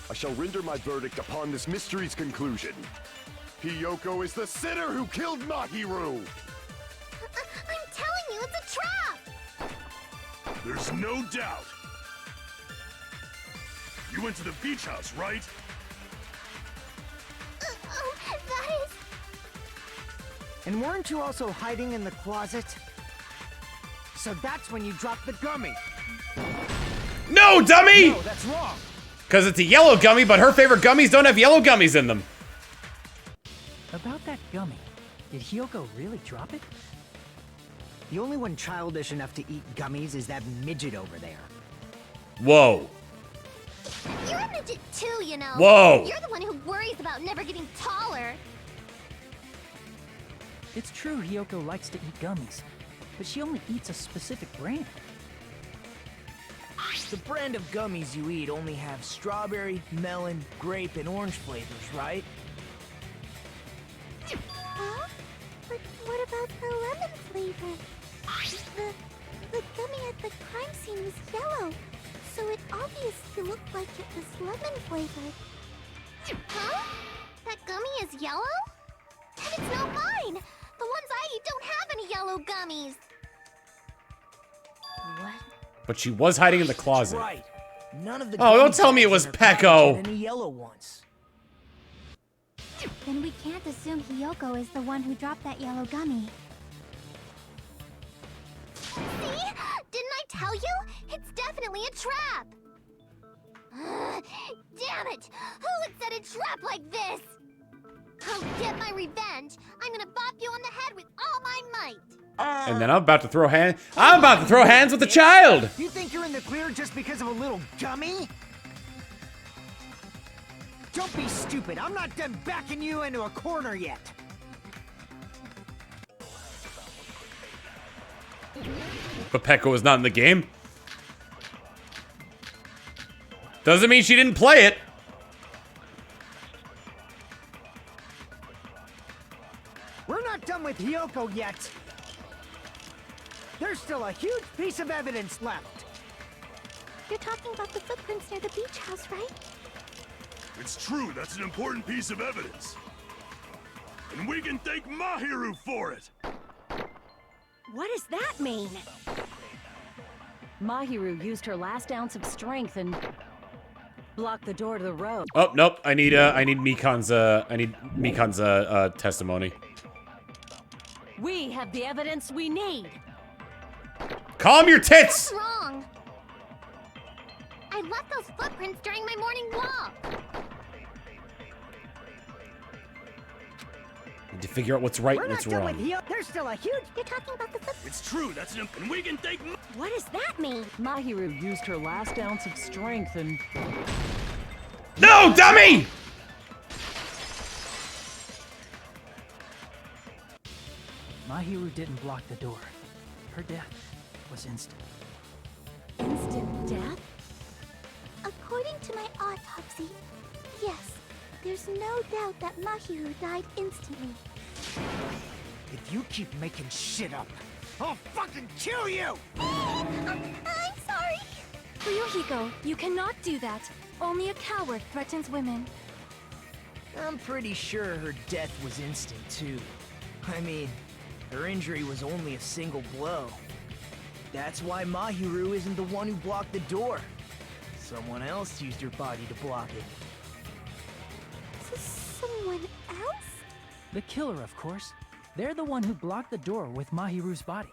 I shall render my verdict upon this mystery's conclusion. Hiyoko is the sinner who killed Mahiru! I'm telling you, it's a trap! There's no doubt. You went to the beach house, right? That is... And weren't you also hiding in the closet? So that's when you dropped the gummy. No, dummy! No, that's wrong. Because it's a yellow gummy, but her favorite gummies don't have yellow gummies in them. About that gummy, did Hiyoko really drop it? The only one childish enough to eat gummies is that midget over there. Whoa. You're a midget too, you know. Whoa. You're the one who worries about never getting taller. It's true Hiyoko likes to eat gummies, but she only eats a specific brand. The brand of gummies you eat only have strawberry, melon, grape, and orange flavors, right? Huh? But what about the lemon flavor? The gummy at the crime scene was yellow, so it obviously looked like it was lemon flavored. Huh? That gummy is yellow? And it's not mine! The ones I eat don't have any yellow gummies! What? But she was hiding in the closet. Right. None of the Oh, don't gummy tell me it bags was in her package Peko. had any yellow ones. Then we can't assume Hiyoko is the one who dropped that yellow gummy. See? Didn't I tell you? It's definitely a trap! Damn it! Who would set a trap like this? I'll get my revenge! I'm gonna bop you on the head with all my might! And then I'm about to throw hands with the child! You think you're in the clear just because of a little gummy? Don't be stupid. I'm not done backing you into a corner yet. But Peko is not in the game. Doesn't mean she didn't play it. We're not done with Hiyoko yet. There's still a huge piece of evidence left. You're talking about the footprints near the beach house, right? It's true, that's an important piece of evidence. And we can thank Mahiru for it! What does that mean? Mahiru used her last ounce of strength and blocked the door to the road. Oh, nope. I need Mikan's testimony. We have the evidence we need. Calm your tits! That's wrong! I left those footprints during my morning walk! Need to figure out what's right We're and what's not done wrong. with Hiyoko. There's still a huge... You're talking about the footprints. It's true, that's an and we can thank What does that mean? Mahiru used her last ounce of strength and... No, dummy! Mahiru didn't block the door. Her death was instant. Instant death? According to my autopsy, yes, there's no doubt that Mahiru died instantly. If you keep making shit up, I'll fucking kill you! I'm sorry. Fuyuhiko, you cannot do that. Only a coward threatens women. I'm pretty sure her death was instant, too. I mean, her injury was only a single blow. That's why Mahiru isn't the one who blocked the door. Someone else used her body to block it. Someone else? The killer, of course. They're the one who blocked the door with Mahiru's body.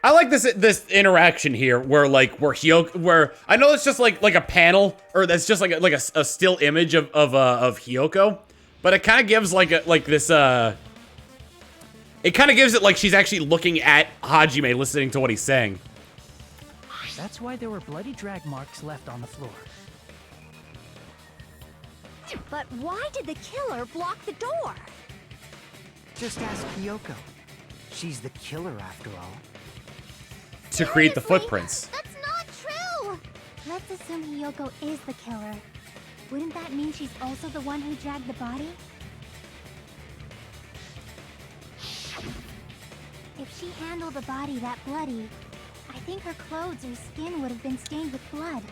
I like this interaction here where Hiyoko, where I know it's just like a panel, or that's just like a still image of Hiyoko, but it kind of gives it kind of gives it like she's actually looking at Hajime, listening to what he's saying. That's why there were bloody drag marks left on the floor. But why did the killer block the door? Just ask Hiyoko. She's the killer after all. To create the footprints. That's not true! Let's assume Hiyoko is the killer. Wouldn't that mean she's also the one who dragged the body? If she handled the body that bloody, I think her clothes or skin would have been stained with blood.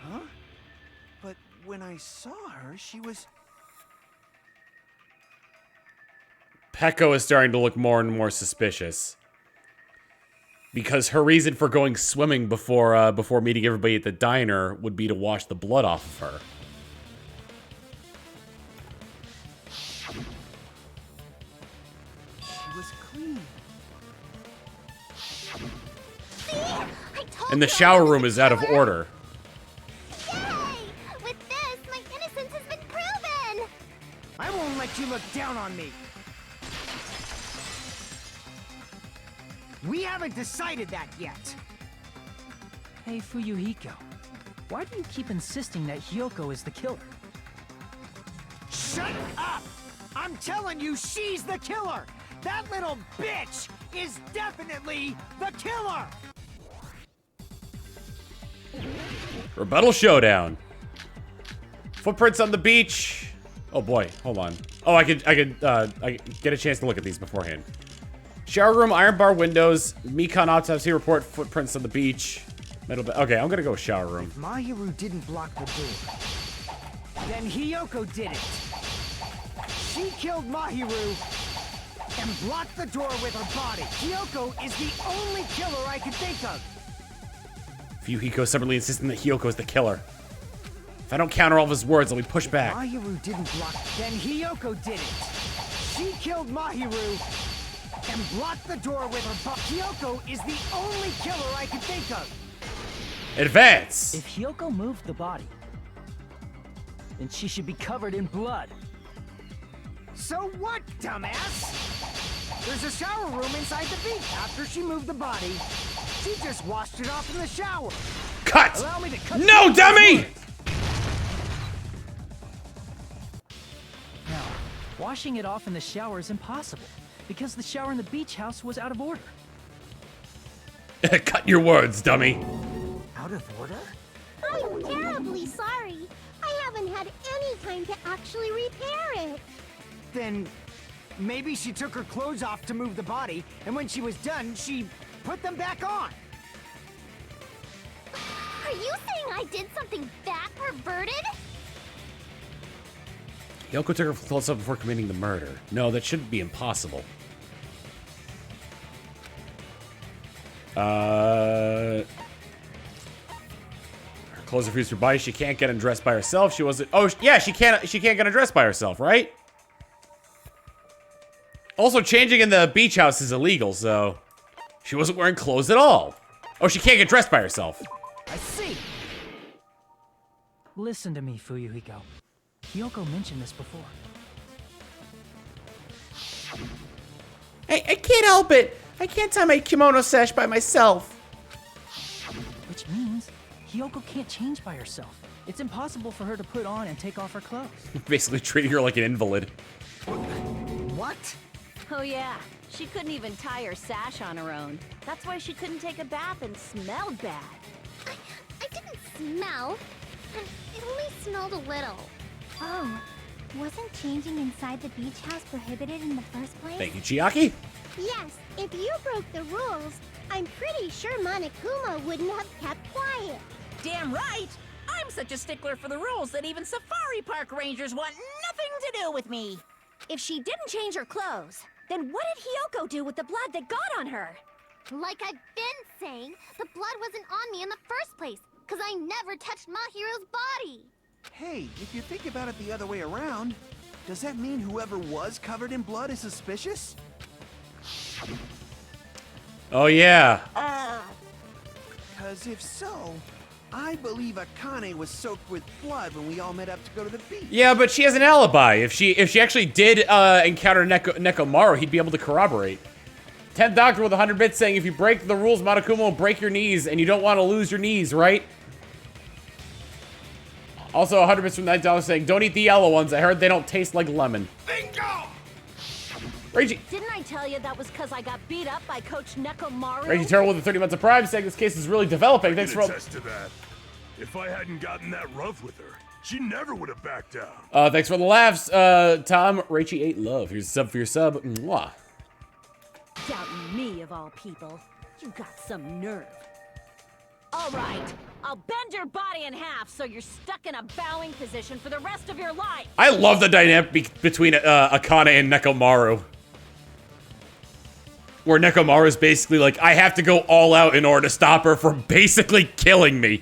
Huh? But when I saw her, she was... Peko is starting to look more and more suspicious. Because her reason for going swimming before meeting everybody at the diner would be to wash the blood off of her. She was clean. And the shower room is out of order. Yay! With this, my innocence has been proven! I won't let you look down on me. We haven't decided that yet. Hey, Fuyuhiko. Why do you keep insisting that Hiyoko is the killer? Shut up! I'm telling you, she's the killer! That little bitch is definitely the killer! Rebuttal showdown. Footprints on the beach. Oh boy, hold on. Oh, I could get a chance to look at these beforehand. Shower room, iron bar windows, Mikan autopsy report, footprints on the beach. Metal okay, I'm gonna go with shower room. If Mahiru didn't block the door, then Hiyoko did it. She killed Mahiru and blocked the door with her body. Hiyoko is the only killer I could think of. Fuyuhiko stubbornly insisting that Hiyoko is the killer. If I don't counter all of his words, I'll be pushed back. Mahiru didn't block, then Hiyoko did it. She killed Mahiru and blocked the door with her body. Hiyoko is the only killer I could think of. Advance! If Hiyoko moved the body, then she should be covered in blood. So what, dumbass? There's a shower room inside the beach. After she moved the body, she just washed it off in the shower. Cut! Allow me to cut No, dummy! Now, washing it off in the shower is impossible, because the shower in the beach house was out of order. Cut your words, dummy. Out of order? I'm terribly sorry. I haven't had any time to actually repair it. Then maybe she took her clothes off to move the body, and when she was done, she put them back on. Are you saying I did something that perverted? Hiyoko took her clothes off before committing the murder. No, that shouldn't be impossible. Her clothes are fused to her body. She can't get undressed by herself. She wasn't. Oh, yeah, she can't get undressed by herself, right? Also, changing in the beach house is illegal, so she wasn't wearing clothes at all. Oh, she can't get dressed by herself. I see. Listen to me, Fuyuhiko. Hiyoko mentioned this before. I can't help it. I can't tie my kimono sash by myself. Which means Hiyoko can't change by herself. It's impossible for her to put on and take off her clothes. Basically treating her like an invalid. What? Oh yeah, she couldn't even tie her sash on her own. That's why she couldn't take a bath and smelled bad. I didn't smell. It only smelled a little. Oh, wasn't changing inside the beach house prohibited in the first place? Thank you, Chiaki. Yes, if you broke the rules, I'm pretty sure Monokuma wouldn't have kept quiet. Damn right! I'm such a stickler for the rules that even safari park rangers want nothing to do with me. If she didn't change her clothes, then what did Hiyoko do with the blood that got on her? Like I've been saying, the blood wasn't on me in the first place, because I never touched Mahiru's body. Hey, if you think about it the other way around, does that mean whoever was covered in blood is suspicious? Oh, yeah. Because if so, I believe Akane was soaked with blood when we all met up to go to the beach. Yeah, but she has an alibi. If she actually did encounter Nekomaru, he'd be able to corroborate. 10th Doctor with 100 bits saying, if you break the rules, Monokuma will break your knees, and you don't want to lose your knees, right? Also, 100 bits from $9 saying, don't eat the yellow ones. I heard they don't taste like lemon. Bingo! Reggie. Didn't I tell you that was because I got beat up by Coach Nekomaru? Reggie Turtle with the 30 months of Prime saying this case is really developing. Thanks for all. Attest to that. If I hadn't gotten that rough with her, she never would have backed down. Thanks for the laughs, Tom. Rachie ate love. Here's a sub for your sub. Mwah. Doubting me, of all people. You got some nerve. All right, I'll bend your body in half so you're stuck in a bowing position for the rest of your life. I love the dynamic between Akane and Nekomaru. Where Nekomaru is basically like, I have to go all out in order to stop her from basically killing me.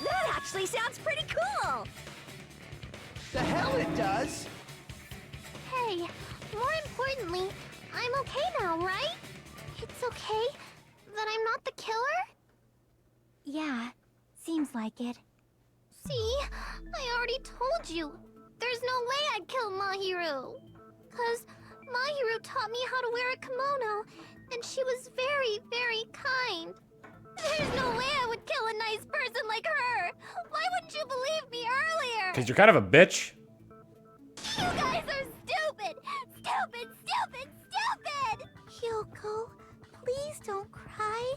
That actually sounds pretty cool. The hell it does! Hey, more importantly, I'm okay now, right? It's okay that I'm not the killer? Yeah, seems like it. See? I already told you. There's no way I'd kill Mahiru. 'Cause Mahiru taught me how to wear a kimono, and she was very, very kind. There's no way I would kill a nice person like her. Why wouldn't you believe me earlier? Because you're kind of a bitch. You guys are stupid! Stupid, stupid, stupid! Hiyoko, please don't cry.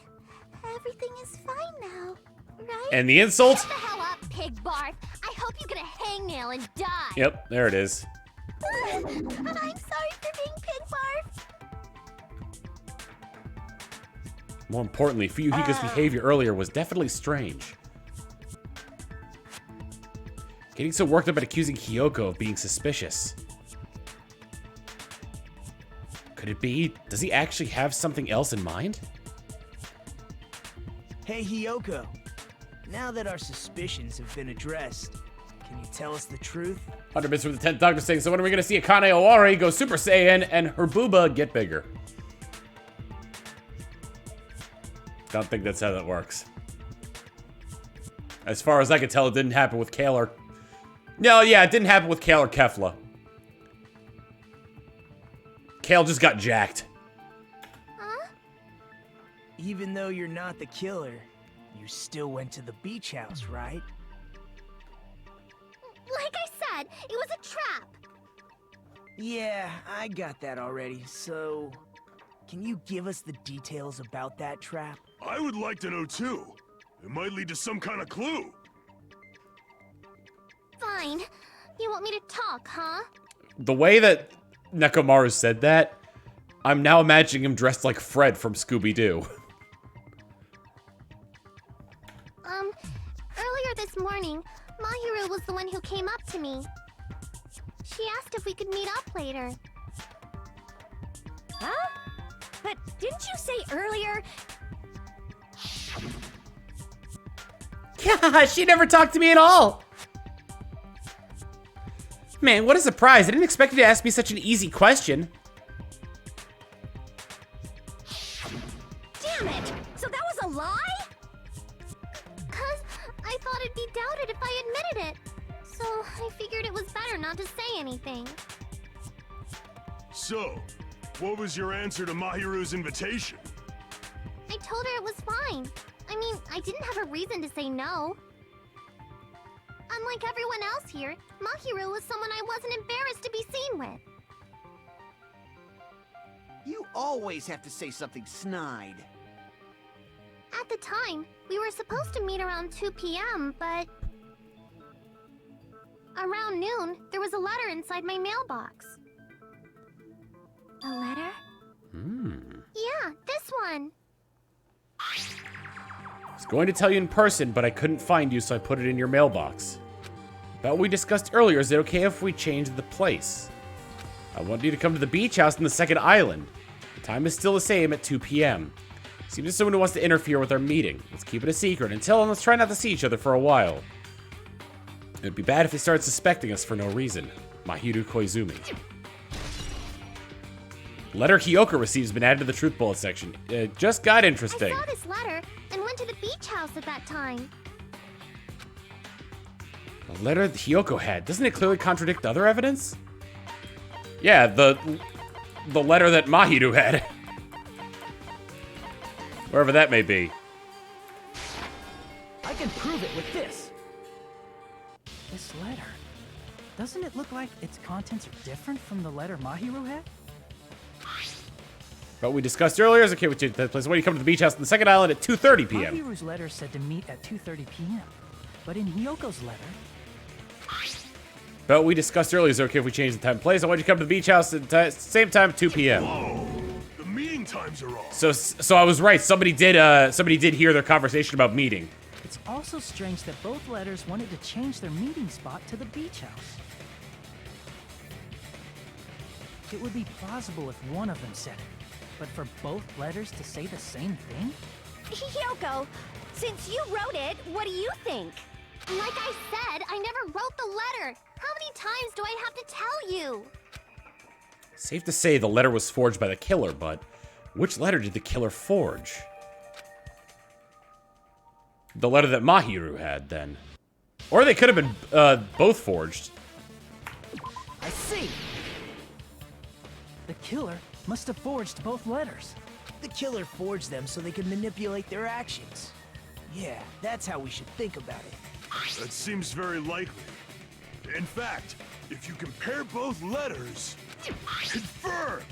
Everything is fine now, right? And the insult? Shut the hell up, pig barf. I hope you get a hangnail and die. Yep, there it is. And I'm sorry for being pig barf. More importantly, Fuyuhiko's behavior earlier was definitely strange. Getting so worked up at accusing Hiyoko of being suspicious. Could it be? Does he actually have something else in mind? Hey, Hiyoko. Now that our suspicions have been addressed, can you tell us the truth? 100 bits from the 10th Doctor saying, so when are we going to see Akane Owari go Super Saiyan and her booba get bigger? Don't think that's how that works. As far as I can tell, it didn't happen with Kaler. No, yeah, it didn't happen with Kaler Kefla. Kale just got jacked. Huh? Even though you're not the killer, you still went to the beach house, right? Like I said, it was a trap. Yeah, I got that already, so... Can you give us the details about that trap? I would like to know too. It might lead to some kind of clue. Fine. You want me to talk, huh? The way that Nekomaru said that, I'm now imagining him dressed like Fred from Scooby-Doo. Earlier this morning, Mahiru was the one who came up to me. She asked if we could meet up later. Huh? But didn't you say earlier? Yeah, she never talked to me at all. Man, what a surprise. I didn't expect you to ask me such an easy question. Damn it! So that was a lie? 'Cause I thought it'd be doubted if I admitted it. So I figured it was better not to say anything. So, what was your answer to Mahiru's invitation? I told her it was fine. I mean, I didn't have a reason to say no. Unlike everyone else here, Mahiru was someone I wasn't embarrassed to be seen with. You always have to say something snide. At the time, we were supposed to meet around 2 p.m., but... Around noon, there was a letter inside my mailbox. A letter? Yeah, this one. I was going to tell you in person, but I couldn't find you, so I put it in your mailbox. About what we discussed earlier, is it okay if we change the place? I want you to come to the beach house in the second island. The time is still the same at 2 p.m. Seems as someone who wants to interfere with our meeting. Let's keep it a secret until and let's try not to see each other for a while. It'd be bad if they started suspecting us for no reason. Mahiru Koizumi. Letter Hiyoko receives has been added to the truth bullet section. It just got interesting. I saw this letter and went to the beach house at that time. The letter that Hiyoko had, doesn't it clearly contradict other evidence? Yeah, the letter that Mahiru had. Wherever that may be. I can prove it with this. This letter. Doesn't it look like its contents are different from the letter Mahiru had? But we discussed earlier is okay with you that place. When you come to the beach house in the second island at 2:30 p.m. Mahiru's letter said to meet at 2:30 p.m. But in Hiyoko's letter... But we discussed earlier is okay if we change the time and place. I want you to come to the beach house at the same time at 2 p.m. Whoa! The meeting times are off. So I was right. Somebody did hear their conversation about meeting. It's also strange that both letters wanted to change their meeting spot to the beach house. It would be plausible if one of them said it, but for both letters to say the same thing? Hiyoko, since you wrote it, what do you think? Like I said, I never wrote the letter. How many times do I have to tell you? Safe to say the letter was forged by the killer, but which letter did the killer forge? The letter that Mahiru had, then. Or they could have been both forged. I see. The killer must have forged both letters. The killer forged them so they could manipulate their actions. Yeah, that's how we should think about it. That seems very likely. In fact, if you compare both letters... Confirmed!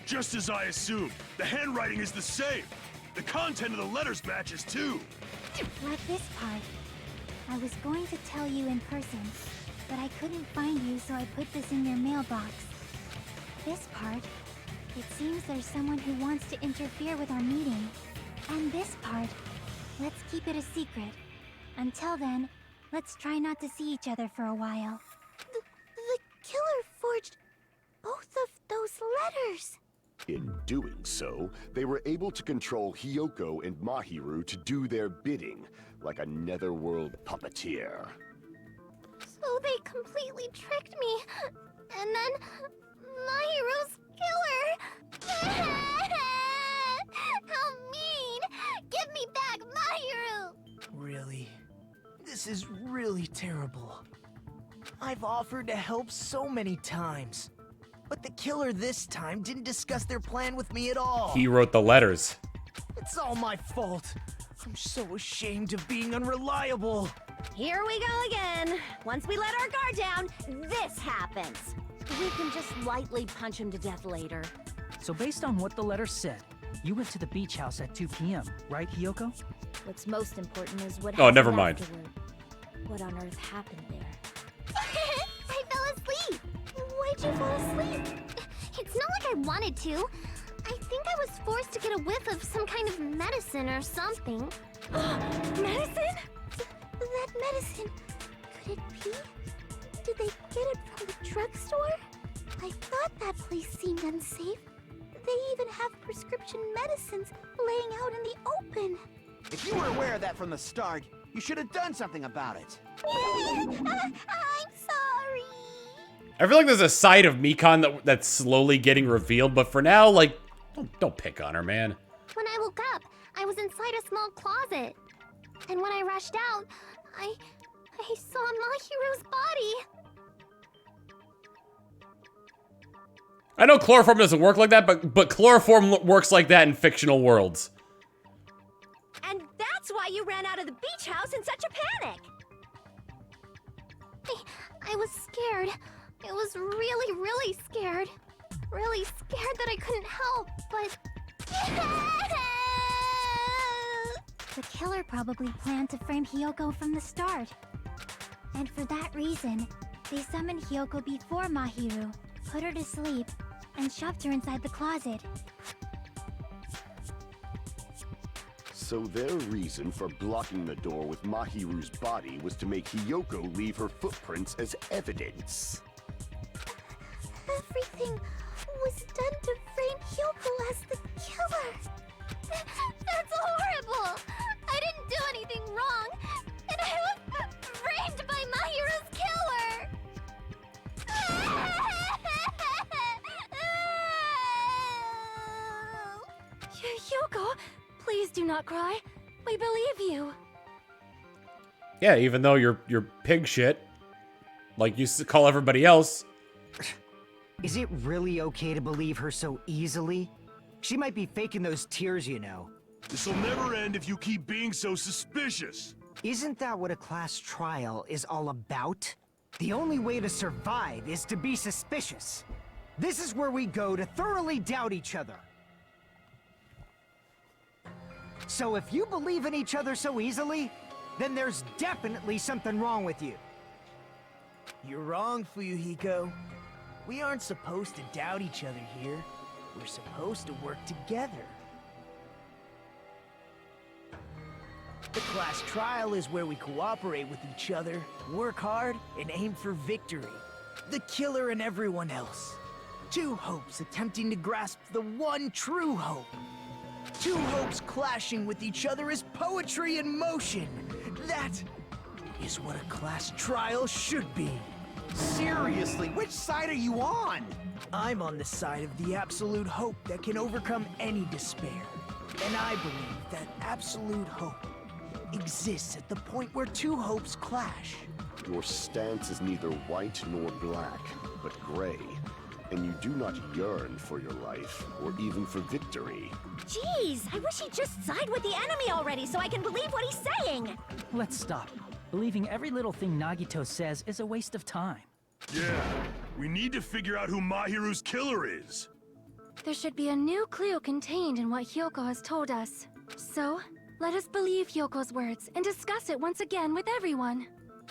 Just as I assumed, the handwriting is the same. The content of the letters matches too. Like this part. I was going to tell you in person, but I couldn't find you, so I put this in your mailbox. This part. It seems there's someone who wants to interfere with our meeting. And this part. Let's keep it a secret. Until then, let's try not to see each other for a while. The killer forged both of those letters. In doing so, they were able to control Hiyoko and Mahiru to do their bidding, like a netherworld puppeteer. So they completely tricked me. And then Mahiru's killer. How mean! Give me back Mahiru! Really? This is really terrible. I've offered to help so many times. But the killer this time didn't discuss their plan with me at all. He wrote the letters. It's all my fault. I'm so ashamed of being unreliable. Here we go again. Once we let our guard down, this happens. We can just lightly punch him to death later. So based on what the letter said, you went to the beach house at 2 p.m., right, Hiyoko? What's most important is what Oh, happened never mind. afterward. What on earth happened there? I fell asleep. Why'd you fall asleep? It's not like I wanted to. I think I was forced to get a whiff of some kind of medicine or something. Medicine? That medicine. Could it be? Did they get it from the drugstore? I thought that place seemed unsafe. They even have prescription medicines laying out in the open. If you were aware of that from the start, you should have done something about it. I'm sorry. I feel like there's a side of Mikan that's slowly getting revealed, but for now, like, don't pick on her, man. When I woke up, I was inside a small closet. And when I rushed out, I saw Mahiru's body. I know chloroform doesn't work like that, but chloroform works like that in fictional worlds. And that's why you ran out of the beach house in such a panic. I was scared. I was really, really scared. Really scared that I couldn't help, but... The killer probably planned to frame Hiyoko from the start. And for that reason, they summoned Hiyoko before Mahiru, put her to sleep, and shoved her inside the closet. So their reason for blocking the door with Mahiru's body was to make Hiyoko leave her footprints as evidence. everything was done to frame Hyoko as the killer. That's horrible! I didn't do anything wrong, and I was framed by Mahiru's killer! Hyoko, please do not cry. We believe you. Yeah, even though you're pig shit, like you call everybody else. Is it really okay to believe her so easily? She might be faking those tears, you know. This'll never end if you keep being so suspicious. Isn't that what a class trial is all about? The only way to survive is to be suspicious. This is where we go to thoroughly doubt each other. So if you believe in each other so easily, then there's definitely something wrong with you. You're wrong, Fuyuhiko. We aren't supposed to doubt each other here. We're supposed to work together. The class trial is where we cooperate with each other, work hard, and aim for victory. The killer and everyone else. Two hopes attempting to grasp the one true hope. Two hopes clashing with each other is poetry in motion. That is what a class trial should be. Seriously, which side are you on? I'm on the side of the absolute hope that can overcome any despair. And I believe that absolute hope exists at the point where two hopes clash. Your stance is neither white nor black, but gray. And you do not yearn for your life, or even for victory. Jeez, I wish he'd just side with the enemy already so I can believe what he's saying! Let's stop. Believing every little thing Nagito says is a waste of time. Yeah, we need to figure out who Mahiru's killer is. There should be a new clue contained in what Hyoko has told us. So, let us believe Hyoko's words and discuss it once again with everyone.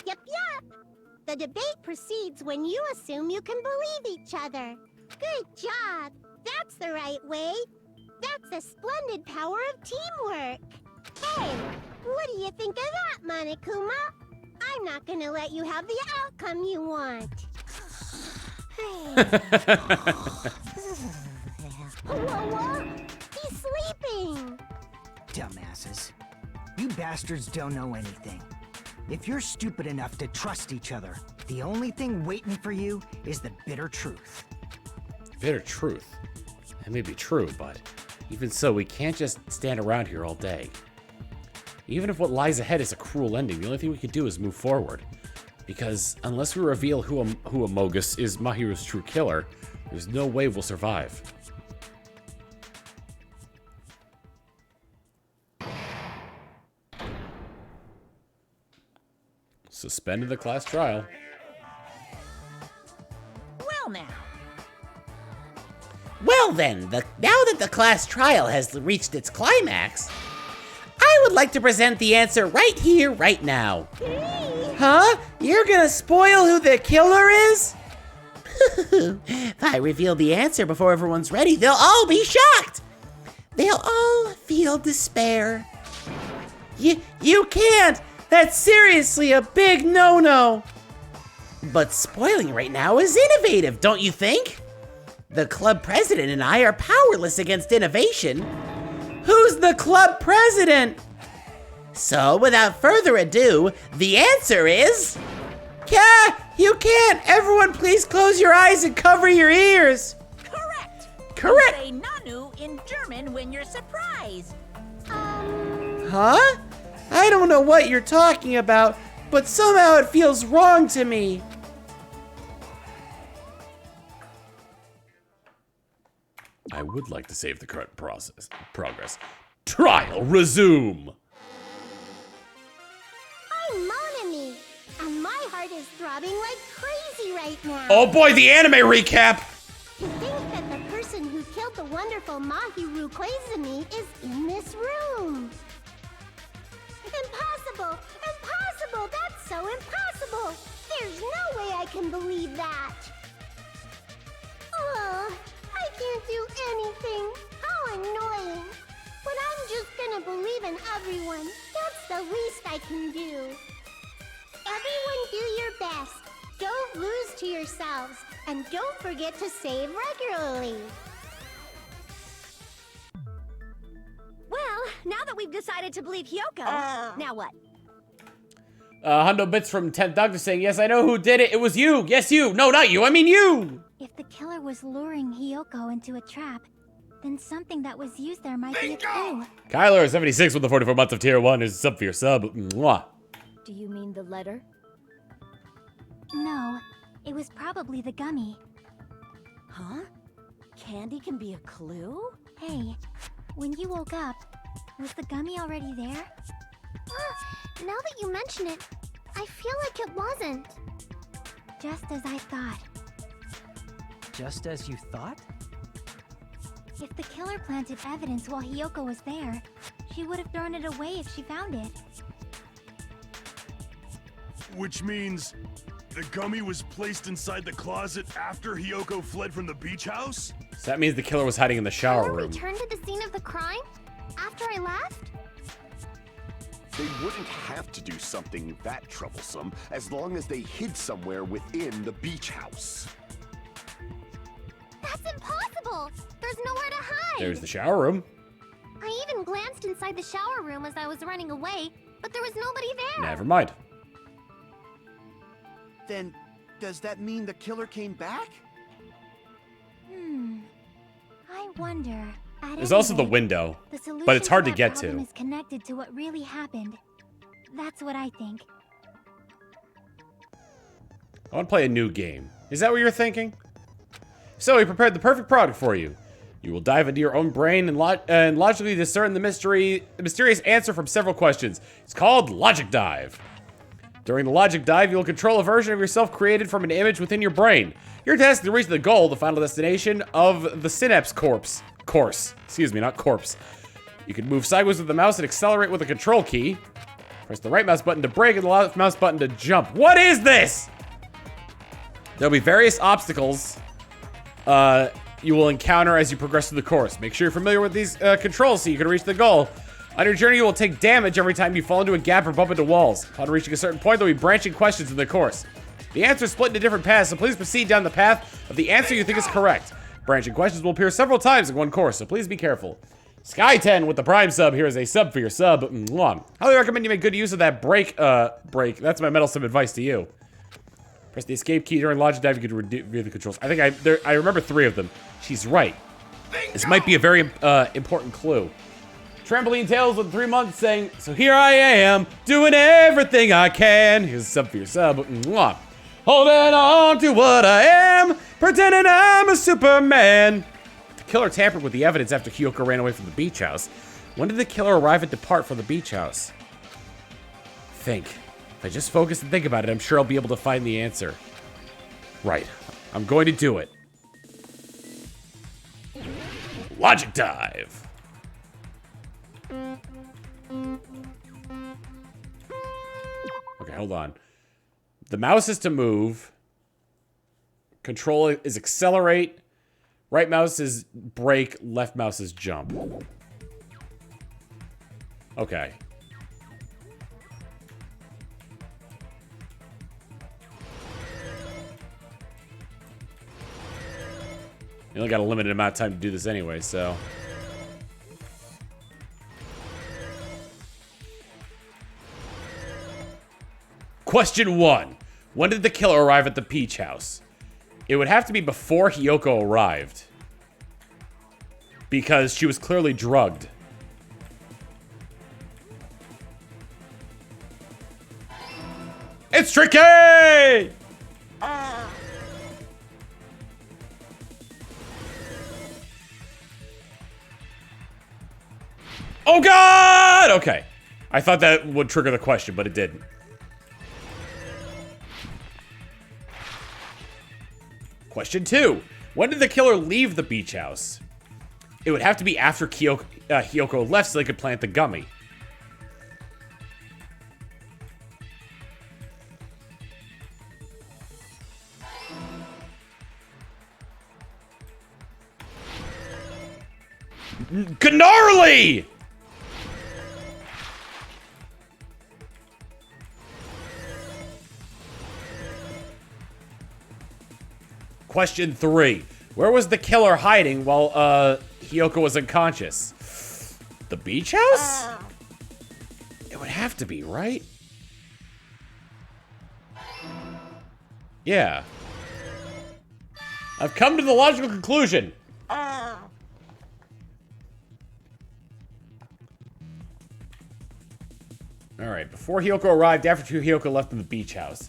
Yep. The debate proceeds when you assume you can believe each other. Good job. That's the right way. That's the splendid power of teamwork. Hey, what do you think of that, Monokuma? I'm not gonna let you have the outcome you want. Whoa, he's sleeping. Dumbasses. You bastards don't know anything. If you're stupid enough to trust each other, the only thing waiting for you is the bitter truth. Bitter truth? That may be true, but even so, we can't just stand around here all day. Even if what lies ahead is a cruel ending, the only thing we can do is move forward. Because unless we reveal who Amogus is Mahiru's true killer, there's no way we'll survive. Suspended the class trial. Well now. Well then, now that the class trial has reached its climax, I would like to present the answer right here, right now. Huh? You're gonna spoil who the killer is? If I reveal the answer before everyone's ready, they'll all be shocked. They'll all feel despair. You can't! That's seriously a big no-no. But spoiling right now is innovative, don't you think? The club president and I are powerless against innovation. Who's the club president? So, without further ado, the answer is... You can't! Everyone please close your eyes and cover your ears! Correct! Say Nanu in German when you're surprised. Huh? I don't know what you're talking about, but somehow it feels wrong to me. I would like to save the current progress. Trial resume! I'm Monami, and my heart is throbbing like crazy right now. Oh boy, the anime recap! To think that the person who killed the wonderful Mahiru Koizumi is in this room. Impossible! Impossible! That's so impossible! There's no way I can believe that! Oh, I can't do anything! How annoying! But I'm just gonna believe in everyone. That's the least I can do. Everyone do your best. Don't lose to yourselves. And don't forget to save regularly. Well, now that we've decided to believe Hiyoko, now what? Hundo Bits from 10th Doctor saying, yes, I know who did it. It was you. Yes, you. No, not you. I mean you. If the killer was luring Hiyoko into a trap, then something that was used there might be a clue. Kyler, 76 with the 44 months of tier 1 is sub for your sub. Mwah. Do you mean the letter? No, it was probably the gummy. Huh? Candy can be a clue? Hey, when you woke up, was the gummy already there? Now that you mention it, I feel like it wasn't. Just as I thought. Just as you thought? If the killer planted evidence while Hiyoko was there, she would have thrown it away if she found it. Which means the gummy was placed inside the closet after Hiyoko fled from the beach house? So that means the killer was hiding in the shower Or room. returned to the scene of the crime after I left? They wouldn't have to do something that troublesome as long as they hid somewhere within the beach house. That's impossible! There's nowhere to hide! There's the shower room. I even glanced inside the shower room as I was running away, but there was nobody there! Never mind. Then, does that mean the killer came back? I wonder. There's also the window, but it's hard to get to. Is connected to what really happened. That's what I think. I want to play a new game. Is that what you're thinking? So we prepared the perfect product for you. You will dive into your own brain and logically discern the mysterious answer from several questions. It's called Logic Dive. During the Logic Dive, you'll control a version of yourself created from an image within your brain. Your task is to reach the goal, the final destination of the Synapse course. Excuse me, not corpse. You can move sideways with the mouse and accelerate with a control key. Press the right mouse button to brake and the left mouse button to jump. What is this? There'll be various obstacles you will encounter as you progress through the course. Make sure you're familiar with these controls so you can reach the goal. On your journey, you will take damage every time you fall into a gap or bump into walls. Upon reaching a certain point, there'll be branching questions in the course. The answer is split into different paths, so please proceed down the path of the answer you think is correct. Branching questions will appear several times in one course, so please be careful. Sky10 with the Prime sub. Here is a sub for your sub. Mwah. Highly recommend you make good use of that brake. That's my meddlesome advice to you. Press the escape key during Logic Dive. You can review the controls. I think I remember 3 of them. She's right. This might be a very important clue. Trampoline Tales with 3 months saying, so here I am, doing everything I can. Here's a sub for your sub. Mwah. Holding on to what I am, pretending I'm a Superman. The killer tampered with the evidence after Hiyoko ran away from the beach house. When did the killer arrive and depart from the beach house? Think. If I just focus and think about it, I'm sure I'll be able to find the answer. Right. I'm going to do it. Logic Dive. Okay, hold on. The mouse is to move. Control is accelerate. Right mouse is brake. Left mouse is jump. Okay. You only got a limited amount of time to do this anyway, so. Question 1. When did the killer arrive at the beach house? It would have to be before Hiyoko arrived. Because she was clearly drugged. It's tricky! Oh God! Okay. I thought that would trigger the question, but it didn't. Question 2. When did the killer leave the beach house? It would have to be after Hiyoko left so they could plant the gummy. Gnarly! Question 3. Where was the killer hiding while Hiyoko was unconscious? The beach house? It would have to be, right? Yeah. I've come to the logical conclusion. Alright, before Hiyoko arrived, after Hiyoko left the beach house.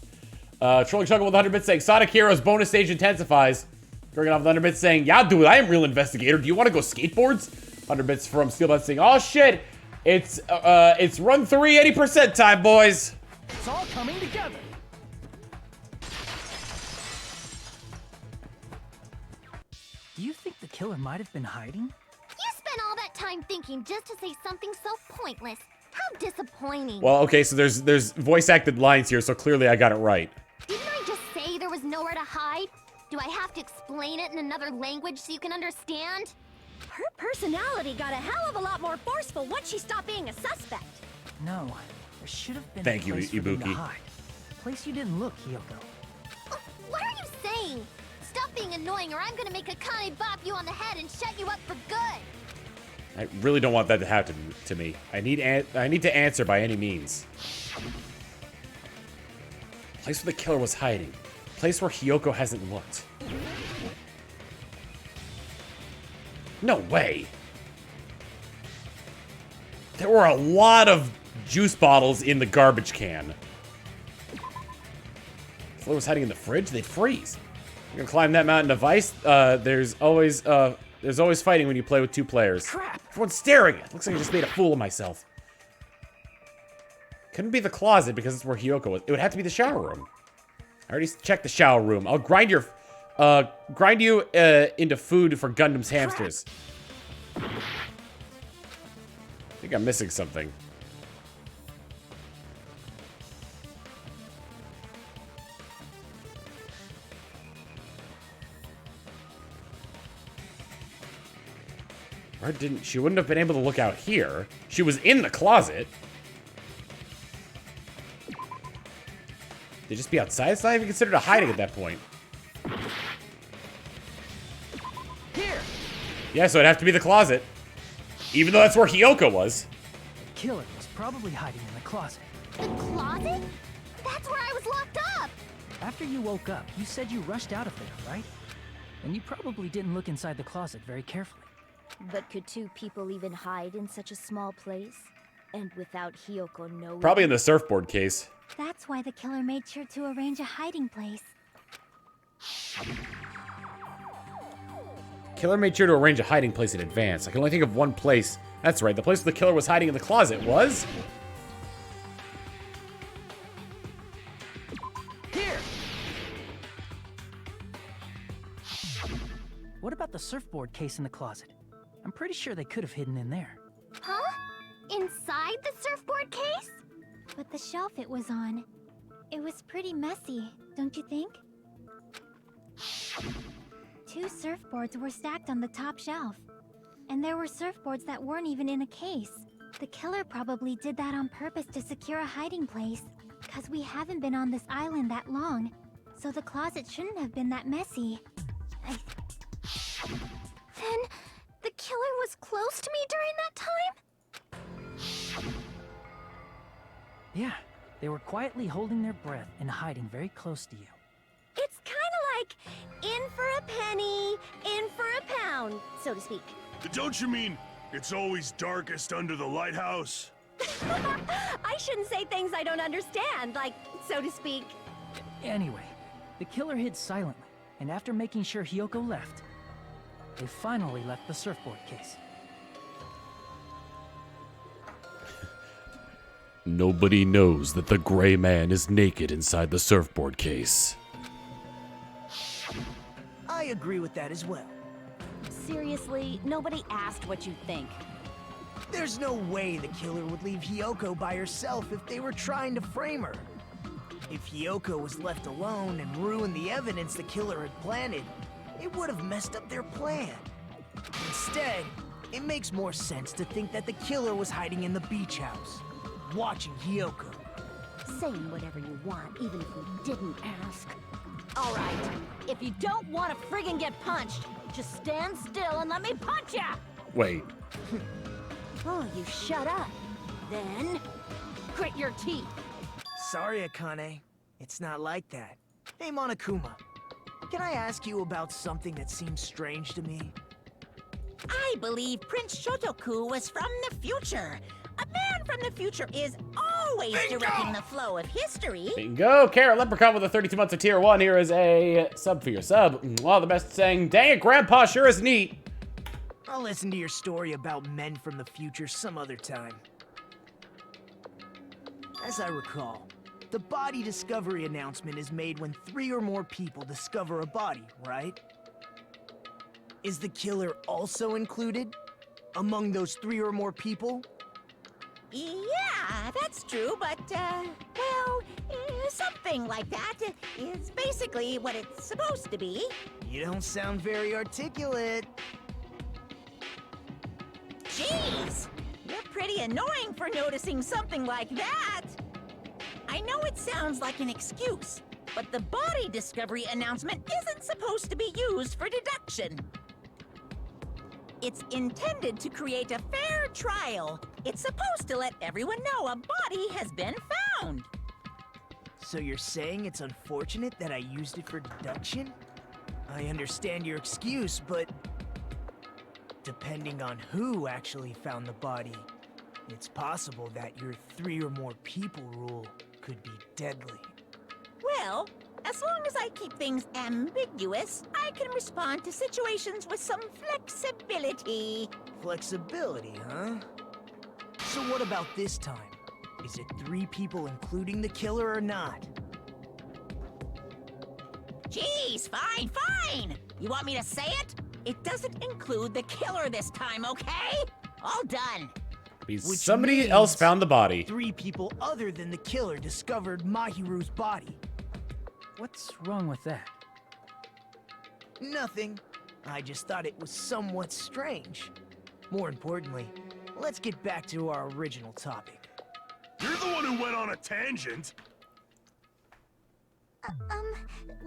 Trolling Chuckle with 100 bits saying, Sonic Heroes bonus stage intensifies. Drinking off with 100 bits saying, yeah, dude, I am real investigator. Do you want to go skateboards? 100 bits from Steelbot saying, oh shit, it's run 3 80% time, boys. It's all coming together. Do you think the killer might have been hiding? You spent all that time thinking just to say something so pointless. How disappointing. Well, okay, so there's voice acted lines here, so clearly I got it right. Didn't I just say there was nowhere to hide? Do I have to explain it in another language so you can understand? Her personality got a hell of a lot more forceful once she stopped being a suspect. No, there should have been Thank a you, place for them to Ibuki. hide. A place you didn't look, Hiyoko. What are you saying? Stop being annoying or I'm gonna make Akane bop you on the head and shut you up for good. I really don't want that to happen to me. I need to answer by any means. Place where the killer was hiding. Place where Hiyoko hasn't looked. No way. There were a lot of juice bottles in the garbage can. The killer was hiding in the fridge? They'd freeze. You're gonna climb that mountain of ice? There's always fighting when you play with 2 players. Crap. Everyone's staring at. Looks like I just made a fool of myself. Couldn't be the closet because it's where Hiyoko was. It would have to be the shower room. I already checked the shower room. I'll grind you into food for Gundam's hamsters. I think I'm missing something. Or she wouldn't have been able to look out here. She was in the closet. They'd just be outside? It's not even considered a hiding at that point. Here. Yeah, so it'd have to be the closet. Even though that's where Hiyoko was. The killer was probably hiding in the closet. The closet? That's where I was locked up. After you woke up, you said you rushed out of there, right? And you probably didn't look inside the closet very carefully. But could 2 people even hide in such a small place? And without Hiyoko knowing? Probably in the surfboard case. That's why the killer made sure to arrange a hiding place. Killer made sure to arrange a hiding place in advance. I can only think of one place. That's right, the place where the killer was hiding in the closet was... Here! What about the surfboard case in the closet? I'm pretty sure they could have hidden in there. Huh? Inside the surfboard case? But the shelf it was on, it was pretty messy, don't you think? 2 surfboards were stacked on the top shelf. And there were surfboards that weren't even in a case. The killer probably did that on purpose to secure a hiding place. Cause we haven't been on this island that long. So the closet shouldn't have been that messy. Then, the killer was close to me during that time? Yeah, they were quietly holding their breath and hiding very close to you. It's kind of like in for a penny, in for a pound, so to speak. Don't you mean it's always darkest under the lighthouse? I shouldn't say things I don't understand, like, so to speak. Anyway, the killer hid silently, and after making sure Hiyoko left, they finally left the surfboard case. Nobody knows that the gray man is naked inside the surfboard case. I agree with that as well. Seriously, nobody asked what you think. There's no way the killer would leave Hiyoko by herself if they were trying to frame her. If Hiyoko was left alone and ruined the evidence the killer had planted, it would have messed up their plan. Instead, it makes more sense to think that the killer was hiding in the beach house, watching Hiyoko. saying whatever you want, even if we didn't ask. All right, if you don't want to friggin' get punched, just stand still and let me punch ya! Wait. Oh, you shut up. Then, grit your teeth. Sorry, Akane. It's not like that. Hey, Monokuma. Can I ask you about something that seems strange to me? I believe Prince Shotoku was from the future. A man from the future is always directing the flow of history. Bingo! Carrot Leprechaun with the 32 months of tier 1. Here is a sub for your sub. All the best saying, dang it, Grandpa sure is neat. I'll listen to your story about men from the future some other time. As I recall, the body discovery announcement is made when 3 or more people discover a body, right? Is the killer also included among those 3 or more people? Yeah, that's true, but, well, something like that is basically what it's supposed to be. You don't sound very articulate. Jeez! You're pretty annoying for noticing something like that! I know it sounds like an excuse, but the body discovery announcement isn't supposed to be used for deduction. It's intended to create a fair trial. It's supposed to let everyone know a body has been found. So you're saying it's unfortunate that I used it for deduction? I understand your excuse, but depending on who actually found the body, it's possible that your 3 or more people rule could be deadly. Well, as long as I keep things ambiguous, I can respond to situations with some flexibility. Flexibility, huh? So what about this time? Is it 3 people including the killer or not? Jeez, fine! You want me to say it? It doesn't include the killer this time, okay? All done. Which Somebody means else found the body. 3 people other than the killer discovered Mahiru's body. What's wrong with that? Nothing. I just thought it was somewhat strange. More importantly, let's get back to our original topic. You're the one who went on a tangent.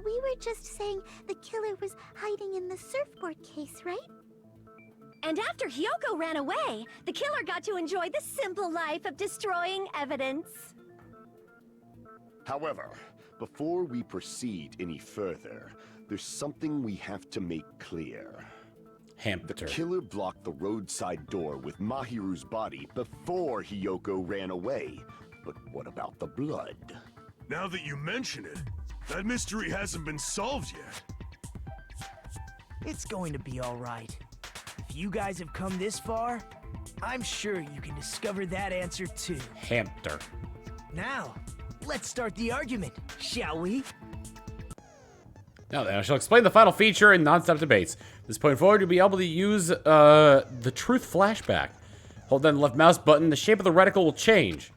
We were just saying the killer was hiding in the surfboard case, right? And after Hiyoko ran away, the killer got to enjoy the simple life of destroying evidence. However, before we proceed any further, there's something we have to make clear. Hamster. The killer blocked the roadside door with Mahiru's body before Hiyoko ran away. But what about the blood? Now that you mention it, that mystery hasn't been solved yet. It's going to be all right. If you guys have come this far, I'm sure you can discover that answer too. Hamster. Now, let's start the argument, shall we? Now then, I shall explain the final feature in non-stop debates. From this point forward, you'll be able to use the truth flashback. Hold down the left mouse button, the shape of the reticle will change.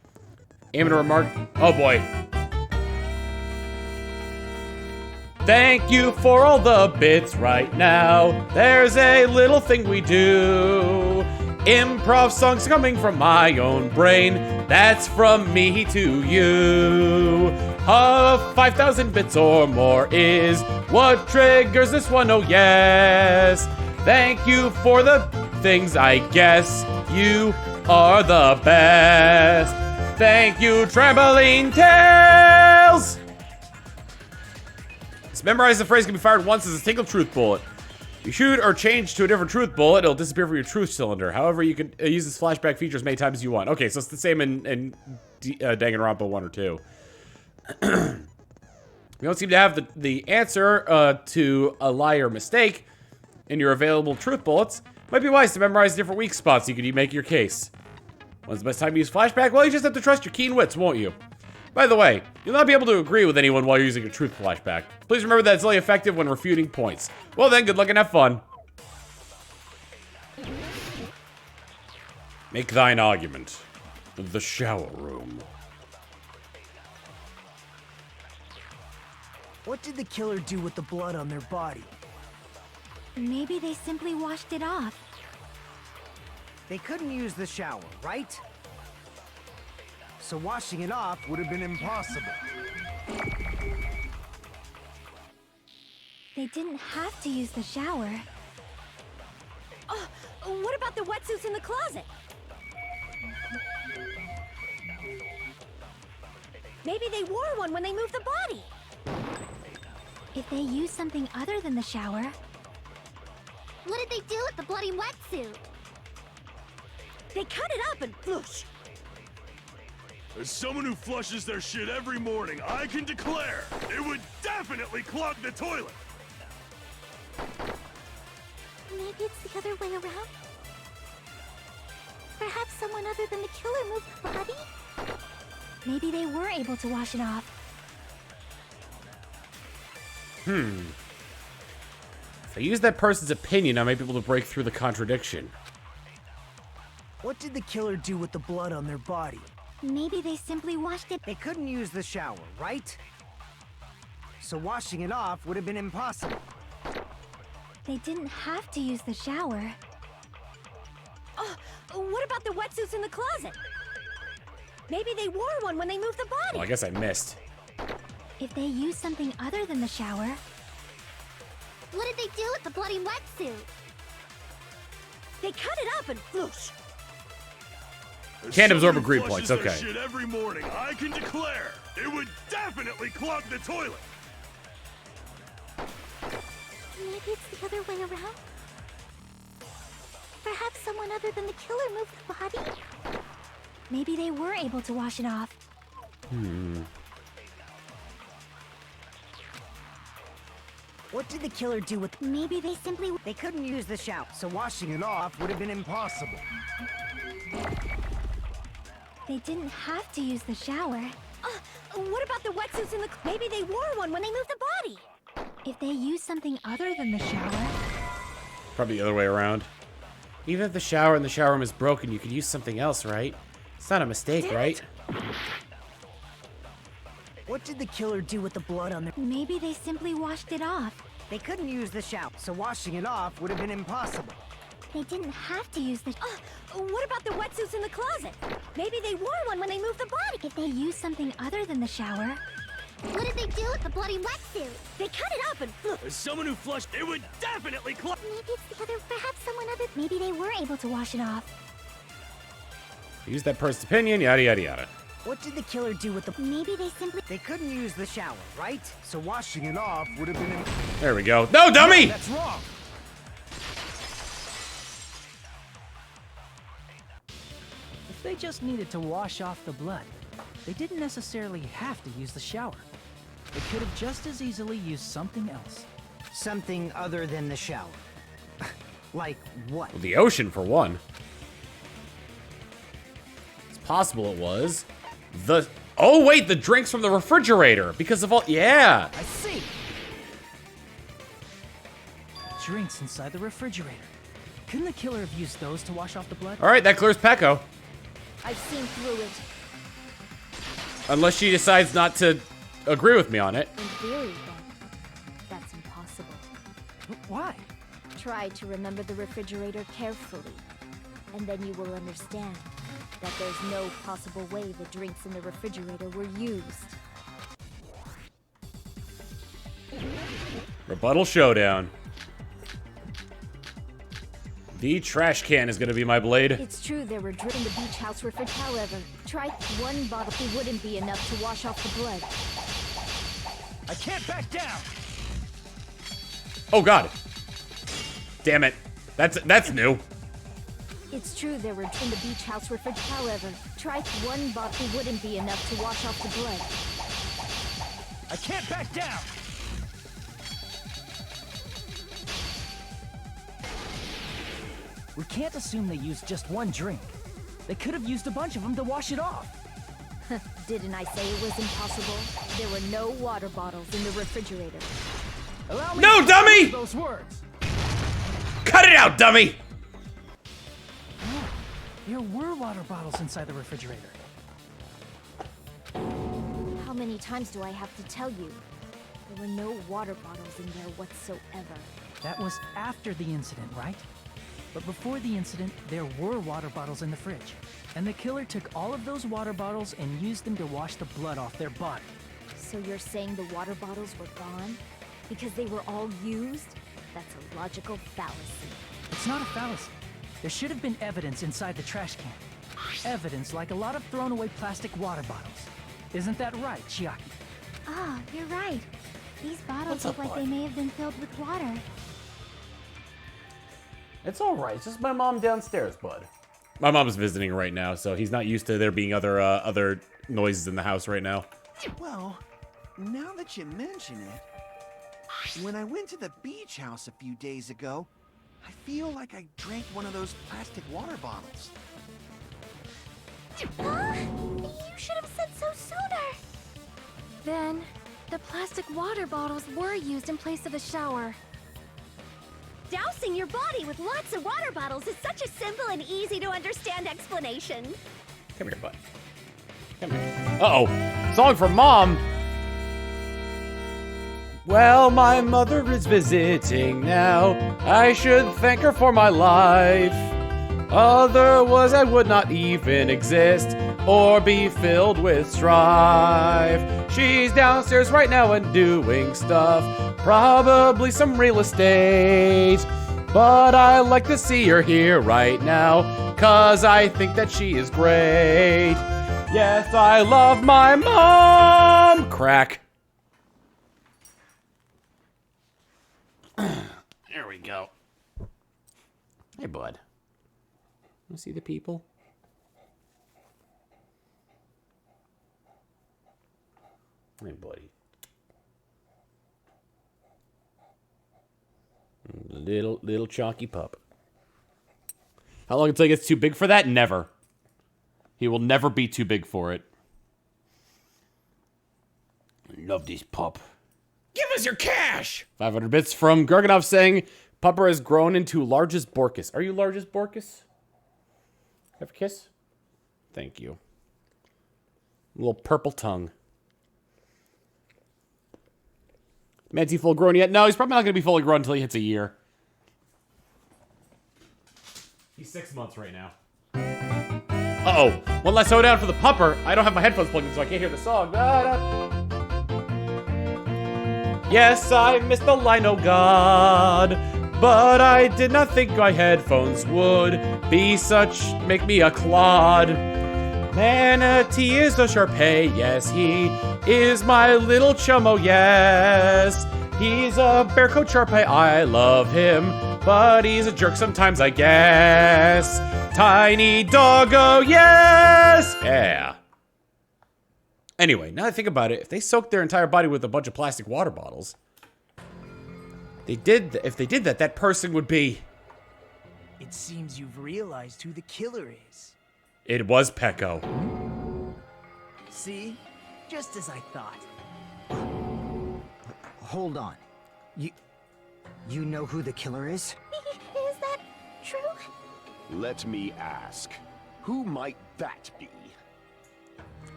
Aim at a remark. Oh boy. Thank you for all the bits right now. There's a little thing we do. Improv songs coming from my own brain. That's from me to you. 5,000 bits or more is what triggers this one, oh yes. Thank you for the things, I guess. You are the best. Thank you, Trampoline Tales! This memorize the phrase can be fired once as a single truth bullet. You shoot or change to a different truth bullet, it'll disappear from your truth cylinder. However, you can use this flashback feature as many times as you want. Okay, so it's the same in Danganronpa 1 or 2. You don't seem to have the answer to a lie or mistake in your available truth bullets. Might be wise to memorize different weak spots so you can make your case. When's the best time to use flashback? Well, you just have to trust your keen wits, won't you? By the way, you'll not be able to agree with anyone while you're using a truth flashback. Please remember that it's only effective when refuting points. Well then, good luck and have fun. Make thine argument. The shower room. What did the killer do with the blood on their body? Maybe they simply washed it off. They couldn't use the shower, right? so washing it off would have been impossible. They didn't have to use the shower. Oh, what about the wetsuits in the closet? Maybe they wore one when they moved the body. If they used something other than the shower... What did they do with the bloody wetsuit? They cut it up and whoosh. As someone who flushes their shit every morning, I can declare it would definitely clog the toilet. Maybe it's the other way around? Perhaps someone other than the killer moved the body? Maybe they were able to wash it off. If I use that person's opinion, I might be able to break through the contradiction. What did the killer do with the blood on their body? Maybe they simply washed it. They couldn't use the shower, right? So washing it off would have been impossible. They didn't have to use the shower. Oh, what about the wetsuits in the closet? Maybe they wore one when they moved the body. Well, I guess I missed. If they used something other than the shower... What did they do with the bloody wetsuit? They cut it up and whoosh. Can't absorb a Someone green flushes points, their okay. shit every morning, I can declare it would definitely clog the toilet. Maybe it's the other way around? Perhaps someone other than the killer moved the body? Maybe they were able to wash it off. What did the killer do with... Maybe they simply... They couldn't use the shower, so washing it off would have been impossible. They didn't have to use the shower. What about the wetsuits in the... Maybe they wore one when they moved the body. If they used something other than the shower... Probably the other way around. Even if the shower in the shower room is broken, you could use something else, right? It's not a mistake, right? What did the killer do with the blood on their... Maybe they simply washed it off. They couldn't use the shower, so washing it off would have been impossible. They didn't have to use the... What about the wetsuits in the closet? Maybe they wore one when they moved the body. If they used something other than the shower... What did they do with the bloody wetsuit? They cut it up and whoosh. As someone who flushed, it would definitely clog. Maybe it's the other... Perhaps someone other... Maybe they were able to wash it off. Use that person's opinion, yada yada yada. What did the killer do with the... Maybe they simply... They couldn't use the shower, right? So washing it off would have been... There we go. No, dummy! No, that's wrong! If they just needed to wash off the blood, they didn't necessarily have to use the shower. They could have just as easily used something else. Something other than the shower. Like what? Well, the ocean, for one. It's possible it was the... Oh, wait, the drinks from the refrigerator. Because of all... Yeah. I see. Drinks inside the refrigerator. Couldn't the killer have used those to wash off the blood? All right, that clears Peko. I've seen through it. Unless she decides not to agree with me on it. In theory, then, that's impossible. Why? Try to remember the refrigerator carefully, and then you will understand that there's no possible way the drinks in the refrigerator were used. Rebuttal showdown. The trash can is going to be my blade. It's true there were drinks in the beach house refrigerator. However, try one bottle. It wouldn't be enough to wash off the blood. I can't back down. Oh, God. Damn it. That's new. It's true there were in the beach house refrigerator. However, try one bottle. It wouldn't be enough to wash off the blood. I can't back down. We can't assume they used just one drink. They could have used a bunch of them to wash it off. Didn't I say it was impossible? There were no water bottles in the refrigerator. Allow me No, to dummy! use those words. Cut it out, dummy! Oh, there were water bottles inside the refrigerator. How many times do I have to tell you? There were no water bottles in there whatsoever. That was after the incident, right? But before the incident, there were water bottles in the fridge. And the killer took all of those water bottles and used them to wash the blood off their body. So you're saying the water bottles were gone? Because they were all used? That's a logical fallacy. It's not a fallacy. There should have been evidence inside the trash can. Evidence like a lot of thrown away plastic water bottles. Isn't that right, Chiaki? Ah, you're right. These bottles What's up, look like bud? they may have been filled with water. It's alright. It's just my mom downstairs, bud. My mom's visiting right now, so he's not used to there being other noises in the house right now. Well, now that you mention it, when I went to the beach house a few days ago, I feel like I drank one of those plastic water bottles. Huh? You should have said so sooner. Then, the plastic water bottles were used in place of a shower. Dousing your body with lots of water bottles is such a simple and easy to understand explanation. Come here, bud. Come here. Uh-oh. Song from Mom. Well, my mother is visiting now. I should thank her for my life. Otherwise, I would not even exist or be filled with strife. She's downstairs right now and doing stuff, probably some real estate. But I like to see her here right now, 'cause I think that she is great. Yes, I love my mom. Crack. There we go. Hey, bud. Want to see the people? Hey, buddy. Little chonky pup. How long until he gets too big for that? Never. He will never be too big for it. I love this pup. Give us your cash! 500 bits from Garganov saying, Pupper has grown into largest Borkus. Are you largest Borkus? Have a kiss? Thank you. Little purple tongue. Man's he full grown yet? No, he's probably not going to be fully grown until he hits a year. He's 6 months right now. Uh-oh. One less hoedown for the pupper. I don't have my headphones plugged in, so I can't hear the song. Yes, I missed the Lino God, but I did not think my headphones would be make me a clod. Manatee is a Sharpay, yes, he is my little chummo, yes. He's a bear coat Sharpay, I love him, but he's a jerk sometimes, I guess. Tiny doggo, yes! Yeah. Anyway, now that I think about it, if they soaked their entire body with a bunch of plastic water bottles, if they did that, that person would be... It seems you've realized who the killer is. It was Peko. See? Just as I thought. Hold on. You know who the killer is? Is that true? Let me ask, who might that be?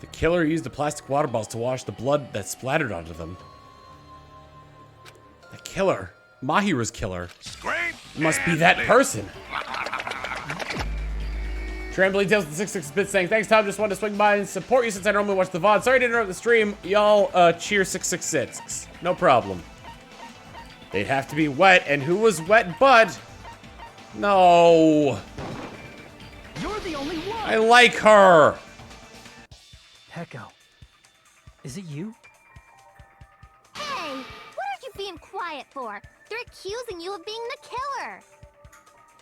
The killer used the plastic water bottles to wash the blood that splattered onto them. The killer, Mahiru's killer, must be that person. Trampoline Tales with 66-bit saying, thanks, Tom. Just wanted to swing by and support you since I normally watch the VOD. Sorry to interrupt the stream. Y'all, cheer 666. No problem. They'd have to be wet, and who was wet but? No. You're the only one. I like her. Peko, is it you? Hey, what are you being quiet for? They're accusing you of being the killer.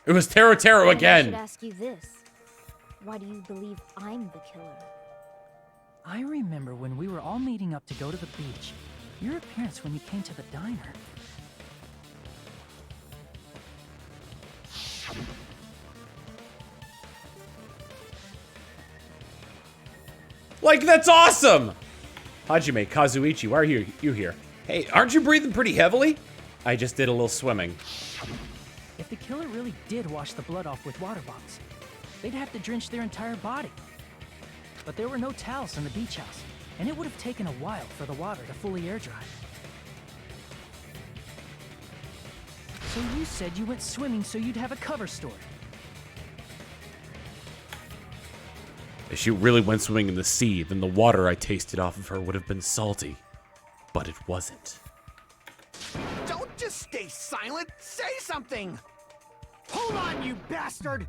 It was Taro Taro I again. should ask you this. Why do you believe I'm the killer? I remember when we were all meeting up to go to the beach. Your appearance when you came to the diner. Like, that's awesome! Hajime, Kazuichi, why are you here? Hey, aren't you breathing pretty heavily? I just did a little swimming. If the killer really did wash the blood off with water bottles, they'd have to drench their entire body. But there were no towels in the beach house, and it would have taken a while for the water to fully air dry. So you said you went swimming so you'd have a cover story. If she really went swimming in the sea, then the water I tasted off of her would have been salty. But it wasn't. Don't just stay silent. Say something. Hold on, you bastard.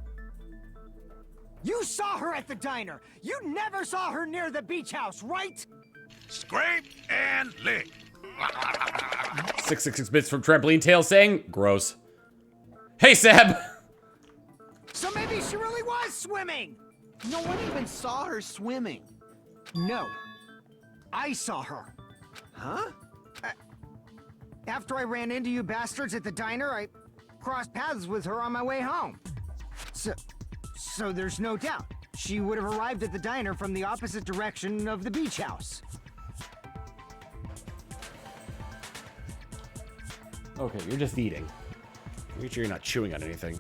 You saw her at the diner. You never saw her near the beach house, right? Scrape and lick. 666 bits from Trampoline Tail saying, gross. Hey, Seb! So maybe she really was swimming. No one even saw her swimming. No. I saw her. Huh? After I ran into you bastards at the diner, I crossed paths with her on my way home. So there's no doubt. She would have arrived at the diner from the opposite direction of the beach house. Okay, you're just eating. Make sure you're not chewing on anything.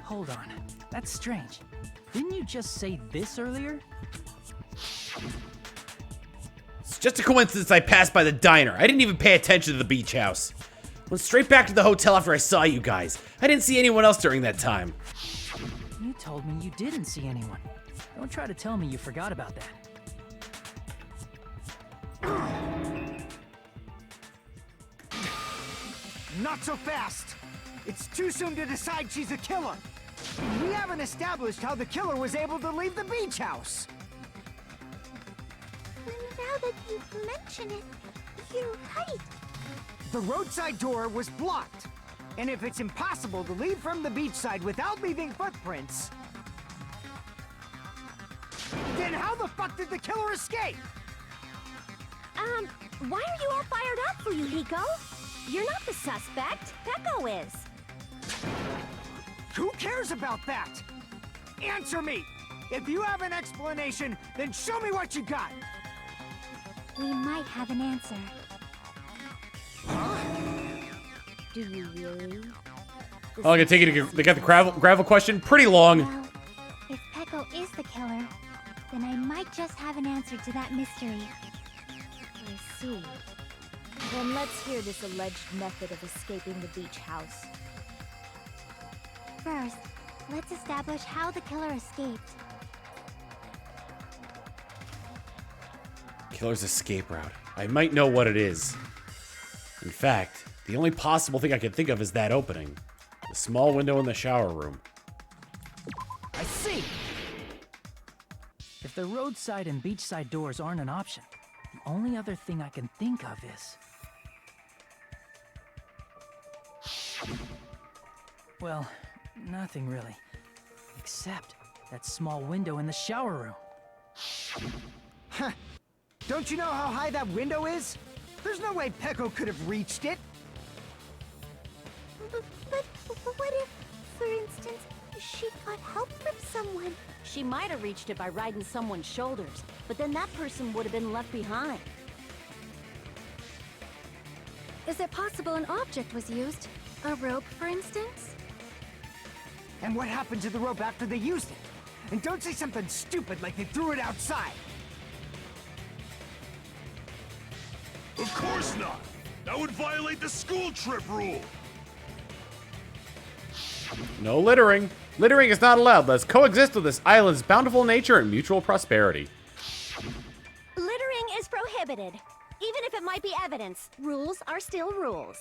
Hold on. That's strange. Didn't you just say this earlier? It's just a coincidence I passed by the diner. I didn't even pay attention to the beach house. Went straight back to the hotel after I saw you guys. I didn't see anyone else during that time. You told me you didn't see anyone. Don't try to tell me you forgot about that. Not so fast! It's too soon to decide she's a killer. We haven't established how the killer was able to leave the beach house. Now that you mention it, you're right. The roadside door was blocked. And if it's impossible to leave from the beachside without leaving footprints, then how the fuck did the killer escape? Why are you all fired up, Fuyuhiko? You're not the suspect. Peko is. Who cares about that? Answer me! If you have an explanation, then show me what you got! We might have an answer. Do you really? Oh, I can take it. They got the gravel question pretty long. Well, if Peko is the killer, then I might just have an answer to that mystery. I see. Then let's hear this alleged method of escaping the beach house. First, let's establish how the killer escaped. Killer's escape route. I might know what it is. In fact, the only possible thing I can think of is that opening. The small window in the shower room. I see! If the roadside and beachside doors aren't an option, the only other thing I can think of is... well, nothing really. Except that small window in the shower room. Huh. Don't you know how high that window is? There's no way Peko could have reached it. But what if, for instance, she got help from someone? She might have reached it by riding someone's shoulders, but then that person would have been left behind. Is it possible an object was used? A rope, for instance? And what happened to the rope after they used it? And don't say something stupid like they threw it outside. Of course not! That would violate the school trip rule! No littering. Littering is not allowed. Let's coexist with this island's bountiful nature and mutual prosperity. Littering is prohibited. Even if it might be evidence, rules are still rules.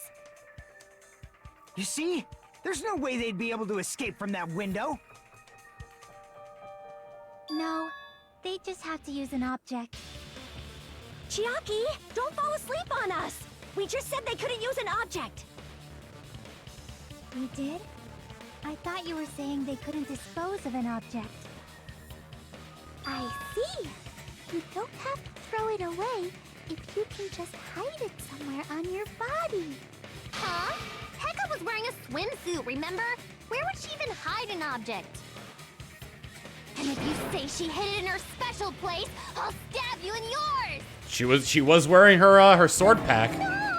You see? There's no way they'd be able to escape from that window. No, they just have to use an object. Chiaki, don't fall asleep on us! We just said they couldn't use an object! We did? I thought you were saying they couldn't dispose of an object. I see. You don't have to throw it away if you can just hide it somewhere on your body. Huh? Peko was wearing a swimsuit, remember? Where would she even hide an object? And if you say she hid it in her special place, I'll stab you in yours! She was wearing her sword pack. No!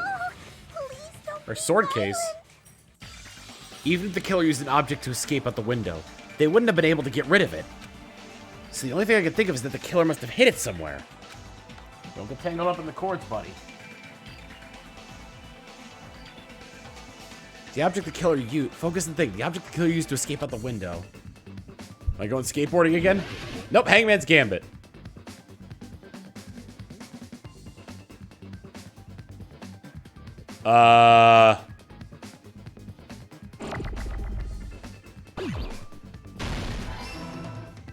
Please don't. Her sword case. Even if the killer used an object to escape out the window, they wouldn't have been able to get rid of it. So the only thing I can think of is that the killer must have hid it somewhere. Don't get tangled up in the cords, buddy. The object the killer used. Focus and think. The object the killer used to escape out the window. Am I going skateboarding again? Nope, Hangman's Gambit.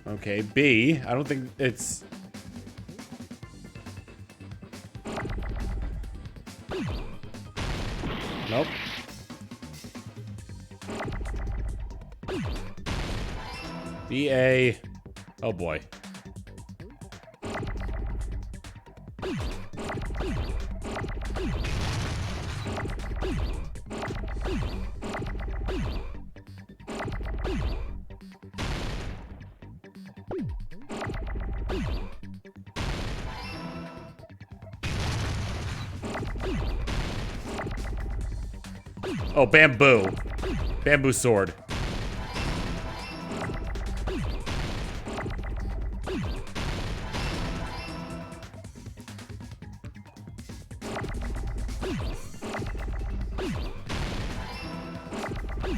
Okay, B. I don't think it's... Nope. B-A... Oh boy. Oh, bamboo. Bamboo sword.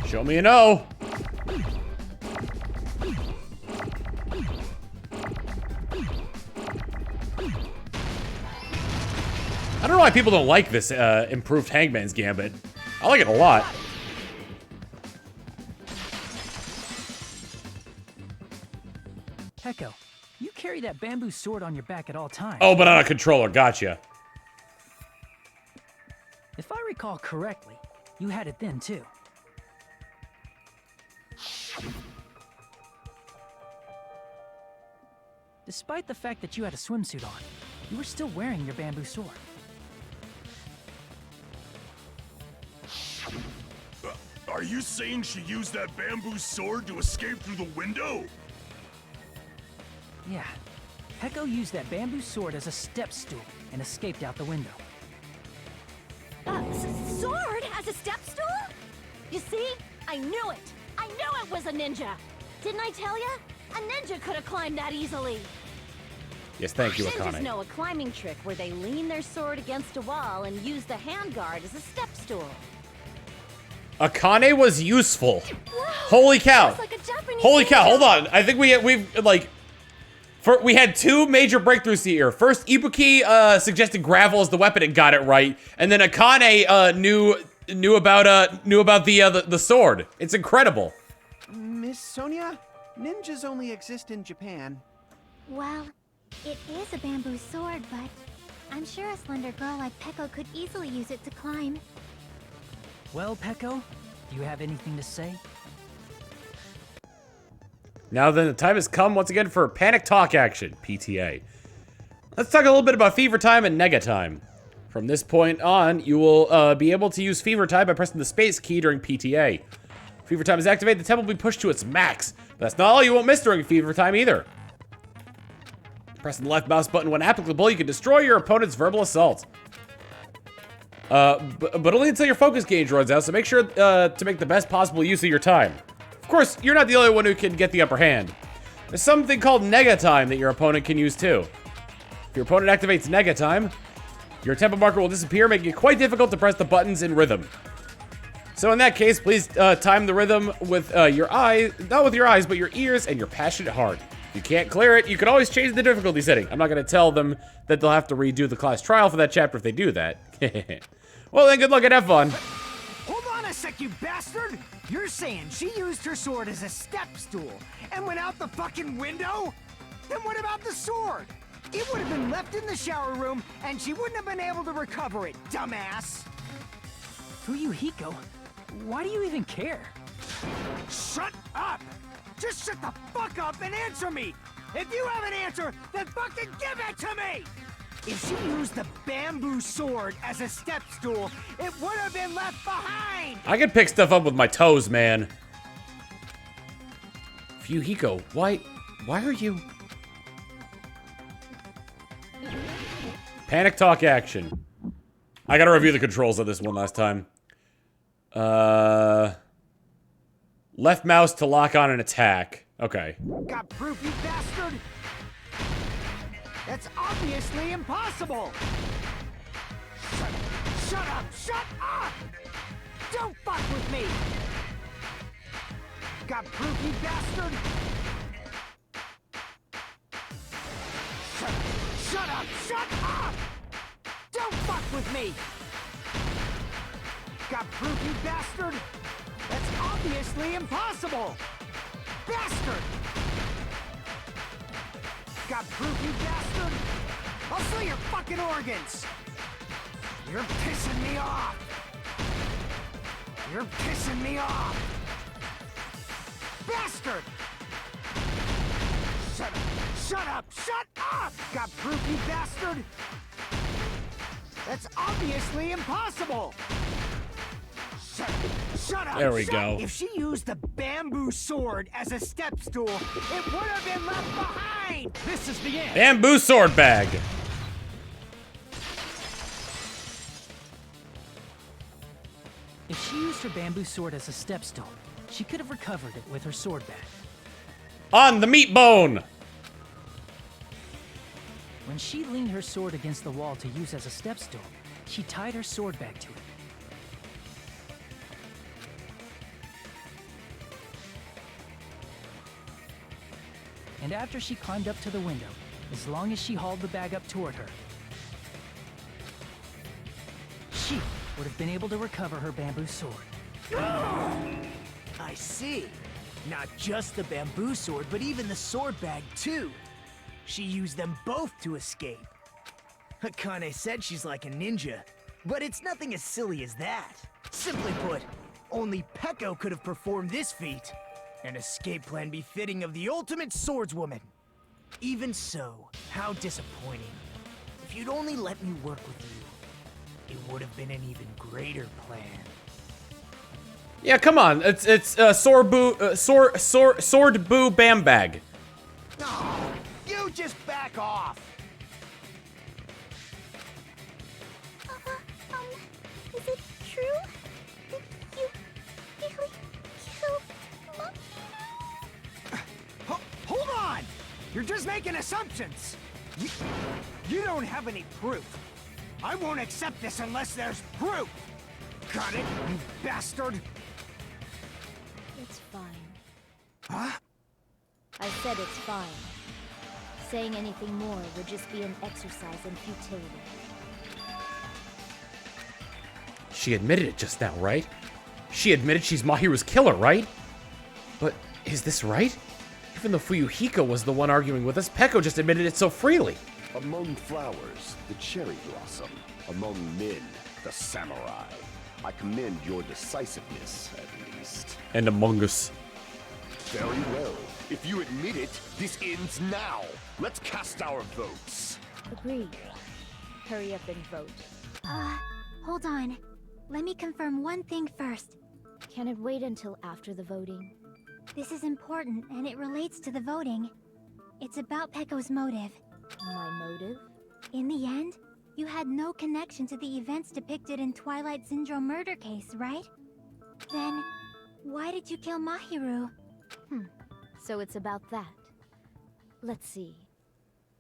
Show me an O. I don't know why people don't like this improved Hangman's Gambit. I like it a lot. Peko, you carry that bamboo sword on your back at all times. Oh, but on a controller. Gotcha. If I recall correctly, you had it then too. Despite the fact that you had a swimsuit on, you were still wearing your bamboo sword. Are you saying she used that bamboo sword to escape through the window? Yeah. Peko used that bamboo sword as a step stool and escaped out the window. Sword as a step stool? You see? I knew it! I knew it was a ninja! Didn't I tell ya? A ninja could have climbed that easily. Yes, thank you, Ninjas Akane. know a climbing trick where they lean their sword against a wall and use the handguard as a step stool. Akane was useful. Holy cow. Like Holy cow, hold on. I think we had two major breakthroughs here. First, Ibuki suggested gravel as the weapon and got it right, and then Akane knew about the sword. It's incredible. Miss Sonia, ninjas only exist in Japan. Well, it is a bamboo sword, but I'm sure a slender girl like Peko could easily use it to climb. Well, Peko, do you have anything to say? Now then, the time has come once again for Panic Talk action, PTA. Let's talk a little bit about Fever Time and Nega Time. From this point on, you will be able to use Fever Time by pressing the space key during PTA. Fever Time is activated, the tempo will be pushed to its max, but that's not all you won't miss during Fever Time either. Pressing the left mouse button when applicable, you can destroy your opponent's verbal assault. But only until your focus gauge runs out, so make sure to make the best possible use of your time. Of course, you're not the only one who can get the upper hand. There's something called Nega Time that your opponent can use too. If your opponent activates Nega Time, your tempo marker will disappear, making it quite difficult to press the buttons in rhythm. So in that case, please time the rhythm with your eyes, not with your eyes, but your ears and your passionate heart. If you can't clear it, you can always change the difficulty setting. I'm not going to tell them that they'll have to redo the class trial for that chapter if they do that. Well then, good luck and have fun. Hold on a sec, you bastard! You're saying she used her sword as a step stool and went out the fucking window? Then what about the sword? It would have been left in the shower room and she wouldn't have been able to recover it, dumbass! Fuyuhiko, why do you even care? Shut up! Just shut the fuck up and answer me! If you have an answer, then fucking give it to me! If she used the bamboo sword as a step stool, it would have been left behind! I can pick stuff up with my toes, man. Fuyuhiko, why are you... Panic Talk action. I gotta review the controls of this one last time. Left mouse to lock on an attack. Okay. Got proof, you bastard? That's obviously impossible! Shut up! Shut up! Don't fuck with me! Got proof, you bastard? Shut up! Shut up! Don't fuck with me! Got proof, you bastard? That's obviously impossible! Bastard! Got proof, you bastard? I'll sell your fucking organs! You're pissing me off! You're pissing me off! Bastard! Shut up! Shut up! Shut up! Got proof, you bastard? That's obviously impossible! Shut up! There we go. If she used the bamboo sword as a step stool, it would have been left behind! This is the end! Bamboo sword bag. If she used her bamboo sword as a step stool, she could have recovered it with her sword bag. On the meat bone. When she leaned her sword against the wall to use as a step stool, she tied her sword bag to it. And after she climbed up to the window, as long as she hauled the bag up toward her, she would have been able to recover her bamboo sword. I see. Not just the bamboo sword, but even the sword bag, too. She used them both to escape. Akane said she's like a ninja, but it's nothing as silly as that. Simply put, only Peko could have performed this feat. An escape plan befitting of the ultimate swordswoman. Even so, how disappointing. If you'd only let me work with you, it would have been an even greater plan. Yeah, come on. It's sword boo bam bag. No, you just back off. Is it true that you really killed Mahiru? Hold on! You're just making assumptions! You don't have any proof. I won't accept this unless there's proof! Got it, you bastard? It's fine. Huh? I said it's fine. Saying anything more would just be an exercise in futility. She admitted it just now, right? She admitted she's Mahiru's killer, right? But is this right? Even though Fuyuhiko was the one arguing with us, Peko just admitted it so freely. Among flowers, the cherry blossom. Among men, the samurai. I commend your decisiveness, at least. And Among Us. Very well. If you admit it, this ends now. Let's cast our votes. Agreed. Hurry up and vote. Hold on. Let me confirm one thing first. Can it wait until after the voting? This is important, and it relates to the voting. It's about Peko's motive. My motive? In the end, you had no connection to the events depicted in Twilight Syndrome murder case, right? Then, why did you kill Mahiru? So it's about that. Let's see.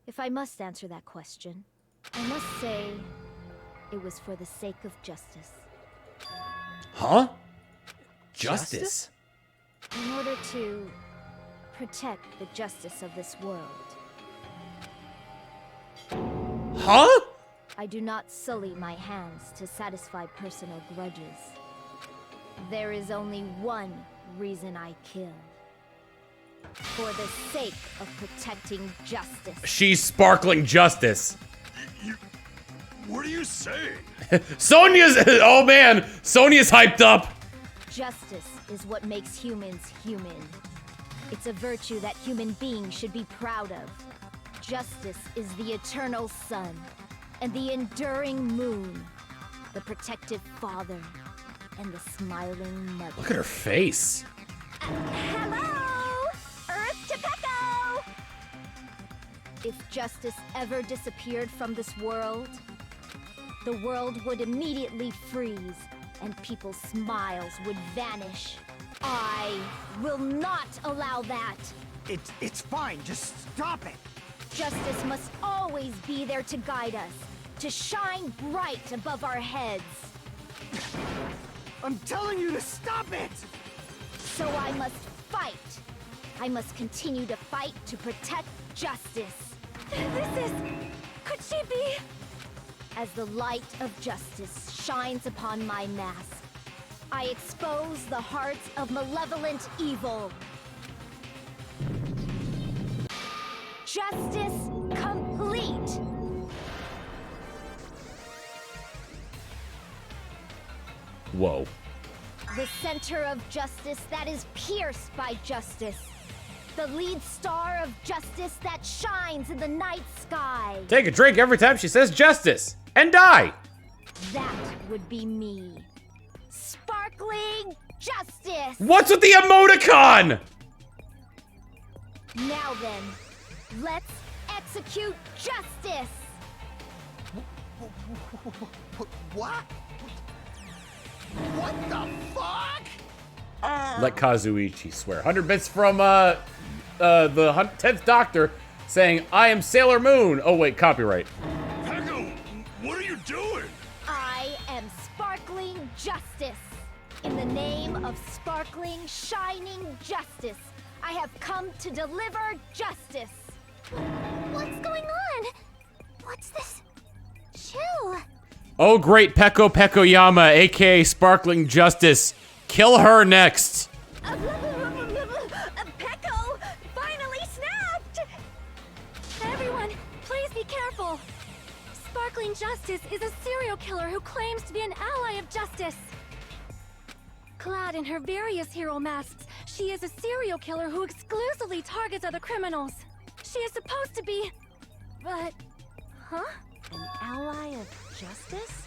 If I must answer that question, I must say it was for the sake of justice. Huh? Justice? In order to protect the justice of this world. Huh? I do not sully my hands to satisfy personal grudges. There is only one reason I kill. For the sake of protecting justice. She's sparkling justice. What are you saying? Sonya's, oh man, Sonya's hyped up. Justice is what makes humans human. It's a virtue that human beings should be proud of. Justice is the eternal sun, and the enduring moon, the protective father, and the smiling mother. Look at her face. Hello! Earth to Peko! If justice ever disappeared from this world, the world would immediately freeze, and people's smiles would vanish. I will not allow that! It's fine, just stop it! Justice must always be there to guide us, to shine bright above our heads. I'm telling you to stop it! So I must fight. I must continue to fight to protect justice. This is... Could she be... As the light of justice shines upon my mask, I expose the hearts of malevolent evil. Justice complete! Whoa. The center of justice that is pierced by justice. The lead star of justice that shines in the night sky. Take a drink every time she says justice. And die! That would be me. Sparkling justice! What's with the emoticon? Now then, let's execute justice! What? What the fuck? Let Kazuichi swear. 100 bits from the 10th Doctor saying, I am Sailor Moon. Oh wait, copyright. Peko, what are you doing? I am sparkling justice. In the name of sparkling, shining justice, I have come to deliver justice. What's going on? What's this? Chill. Oh great, Peko Pekoyama, aka Sparkling Justice. Kill her next. Peko finally snapped! Everyone, please be careful. Sparkling Justice is a serial killer who claims to be an ally of justice. Clad in her various hero masks, she is a serial killer who exclusively targets other criminals. She is supposed to be... but... huh? An ally of justice?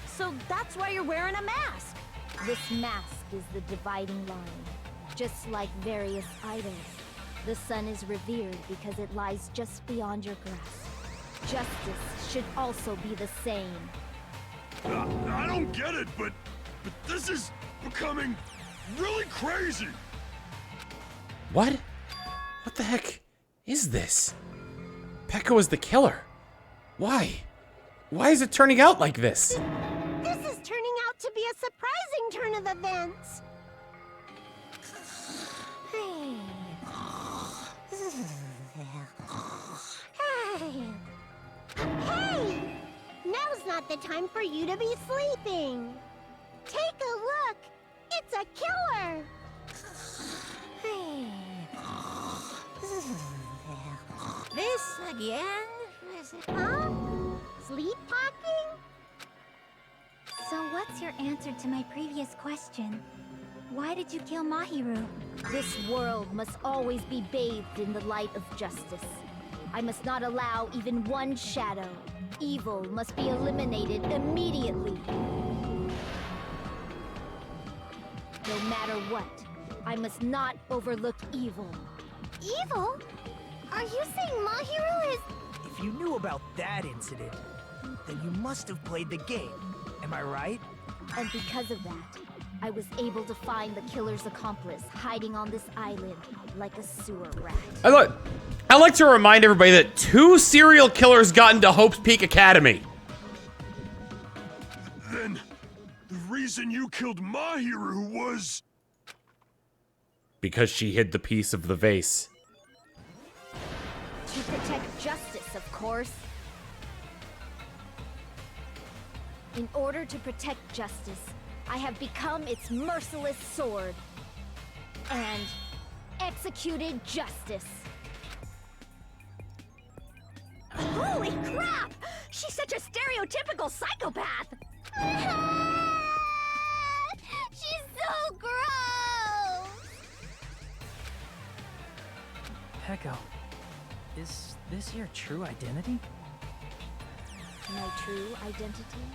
So that's why you're wearing a mask. This mask is the dividing line. Just like various idols, the sun is revered because it lies just beyond your grasp. Justice should also be the same. I don't get it, but this is becoming really crazy. What? What the heck is this? Peko is the killer. Why? Why is it turning out like this? This is turning out to be a surprising turn of events. Hey. Hey! Now's not the time for you to be sleeping. Take a look. It's a killer. This again? Huh? Sleepwalking? So what's your answer to my previous question? Why did you kill Mahiru? This world must always be bathed in the light of justice. I must not allow even one shadow. Evil must be eliminated immediately. No matter what, I must not overlook evil. Evil? Are you saying Mahiru is... If you knew about that incident, then you must have played the game. Am I right? And because of that, I was able to find the killer's accomplice hiding on this island like a sewer rat. I like to remind everybody that 2 serial killers got into Hope's Peak Academy. Then the reason you killed Mahiru was... Because she hid the piece of the vase. To protect justice, of course. In order to protect justice, I have become its merciless sword. And executed justice. Holy crap! She's such a stereotypical psychopath! She's so gross! Peko, is this your true identity? My true identity?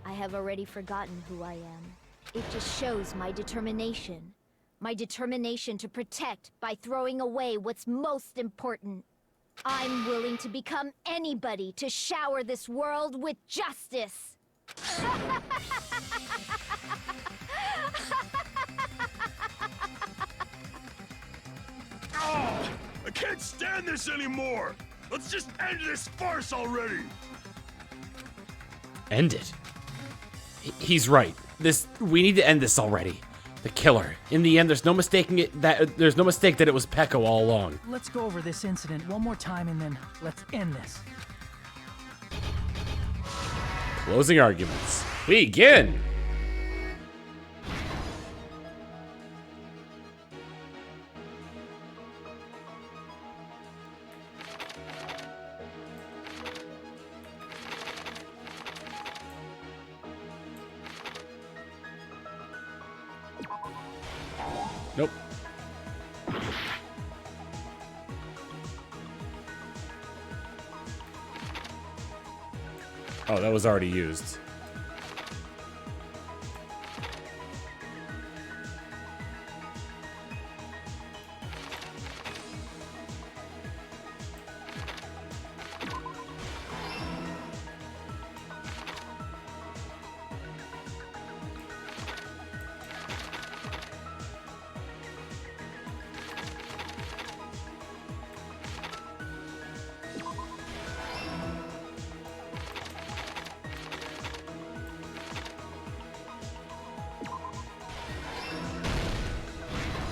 I have already forgotten who I am. It just shows my determination. My determination to protect by throwing away what's most important. I'm willing to become anybody to shower this world with justice. Oh, I can't stand this anymore! Let's just end this farce already! End it. He's right. We need to end this already. The killer. In the end, there's no mistake that it was Peko all along. Let's go over this incident one more time and then let's end this. Closing arguments. Begin! Nope. Oh, that was already used.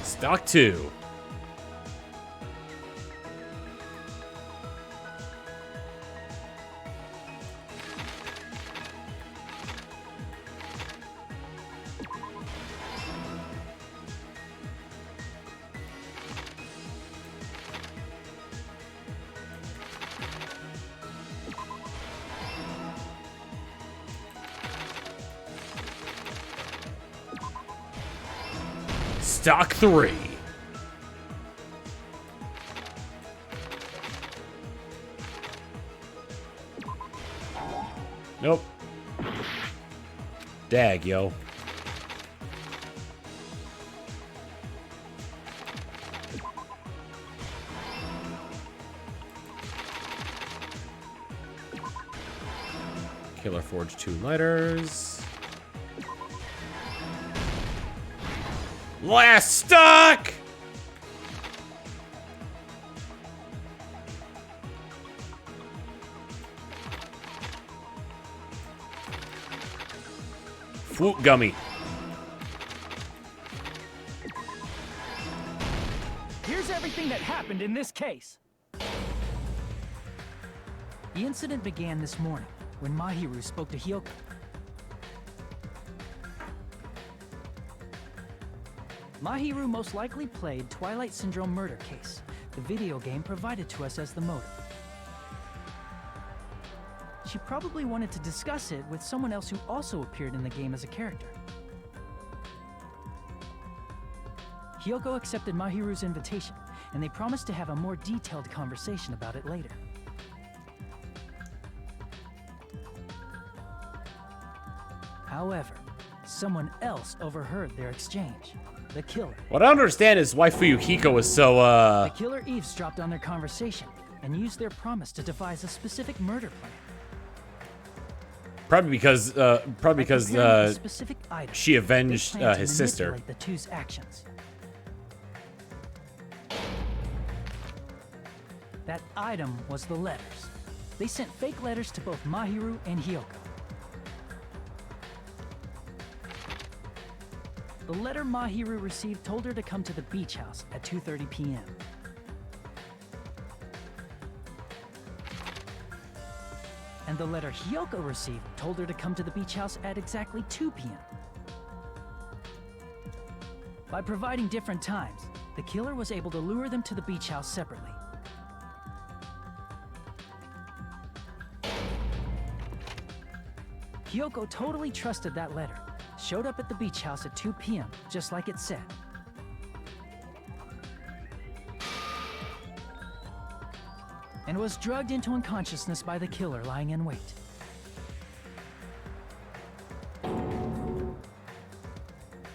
Stock 2. Stock 3. Nope. Dag, yo. Killer forged 2 letters. Last stock! Fruit gummy. Here's everything that happened in this case. The incident began this morning when Mahiru spoke to Hiyoko. Mahiru most likely played Twilight Syndrome murder case, the video game provided to us as the motive. She probably wanted to discuss it with someone else who also appeared in the game as a character. Hiyoko accepted Mahiru's invitation, and they promised to have a more detailed conversation about it later. However, someone else overheard their exchange. The killer. What I don't understand is why Fuyuhiko is so, The killer eavesdropped on their conversation and used their promise to devise a specific murder plan. Probably because she avenged his sister. The two's actions. That item was the letters. They sent fake letters to both Mahiru and Hiyoko. The letter Mahiru received told her to come to the beach house at 2:30 p.m. And the letter Hiyoko received told her to come to the beach house at exactly 2 p.m. By providing different times, the killer was able to lure them to the beach house separately. Hiyoko totally trusted that letter, showed up at the beach house at 2 p.m., just like it said. And was drugged into unconsciousness by the killer lying in wait.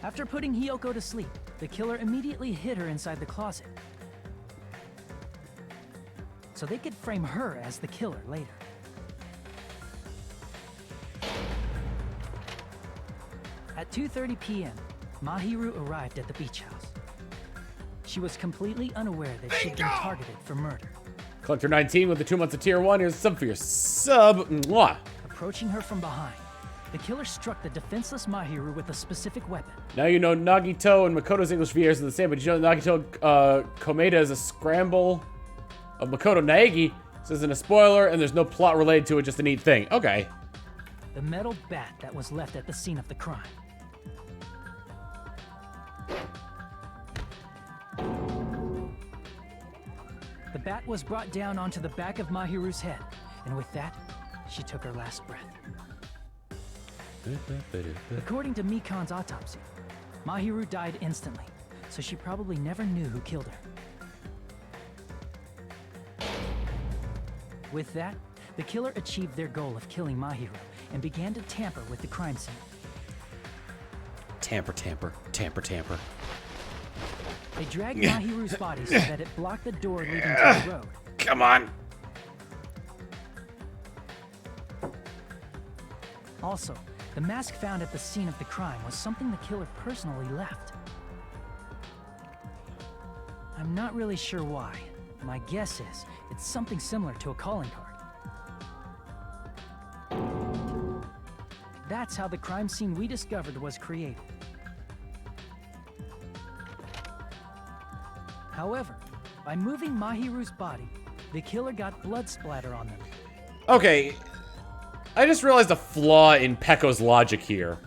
After putting Hiyoko to sleep, the killer immediately hid her inside the closet, so they could frame her as the killer later. At 2:30 p.m., Mahiru arrived at the beach house. She was completely unaware that she'd been targeted for murder. Collector 19 with the 2 months of tier 1. Here's a sub for your sub. Mwah. Approaching her from behind, The killer struck the defenseless Mahiru with a specific weapon. Now you know Nagito and Makoto's English VRs are the same, but you know Nagito Komeda is a scramble of Makoto Naegi. This isn't a spoiler, and there's no plot related to it, just a neat thing. Okay. The metal bat that was left at the scene of the crime. The bat was brought down onto the back of Mahiru's head, and with that, she took her last breath. According to Mikan's autopsy, Mahiru died instantly, so she probably never knew who killed her. With that, the killer achieved their goal of killing Mahiru and began to tamper with the crime scene. Tamper. They dragged Mahiru's body so that it blocked the door leading to the road. Come on! Also, the mask found at the scene of the crime was something the killer personally left. I'm not really sure why. My guess is it's something similar to a calling card. That's how the crime scene we discovered was created. However, by moving Mahiru's body, the killer got blood splatter on them. Okay, I just realized a flaw in Peko's logic here.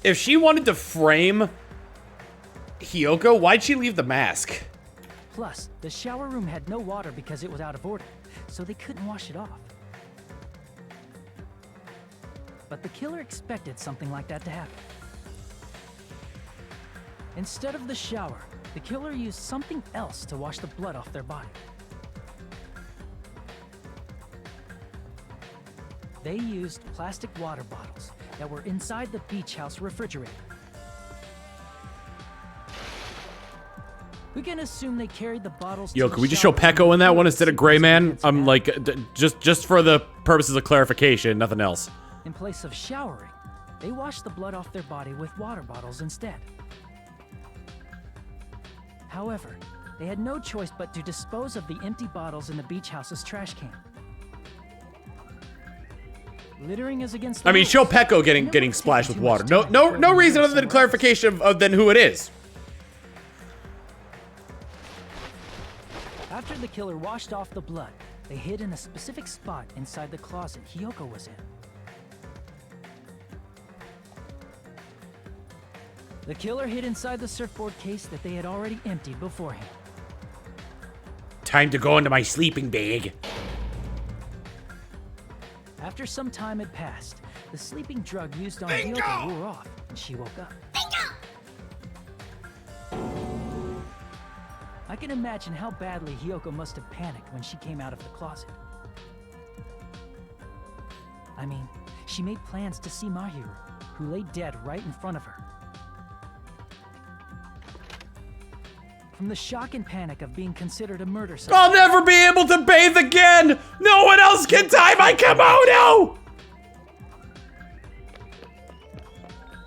If she wanted to frame Hiyoko, why'd she leave the mask? Plus, the shower room had no water because it was out of order, so they couldn't wash it off. But the killer expected something like that to happen. Instead of the shower, the killer used something else to wash the blood off their body. They used plastic water bottles that were inside the beach house refrigerator. We can assume they carried the bottles. Yo, can we just show Peko in that one instead of Gray Man? I'm like, just for the purposes of clarification, nothing else. In place of showering, they washed the blood off their body with water bottles instead. However, they had no choice but to dispose of the empty bottles in the beach house's trash can. Littering is against the I mean, rules. show Peko getting splashed with water. No reason other than clarification of then who it is. After the killer washed off the blood, they hid in a specific spot inside the closet Hiyoko was in. The killer hid inside the surfboard case that they had already emptied beforehand. Time to go into my sleeping bag. After some time had passed, the sleeping drug used on Hiyoko wore off, and she woke up. I can imagine how badly Hiyoko must have panicked when she came out of the closet. I mean, she made plans to see Mahiru, who lay dead right in front of her. From the shock and panic of being considered a murder suspect, I'll never be able to bathe again! No one else can tie my kimono!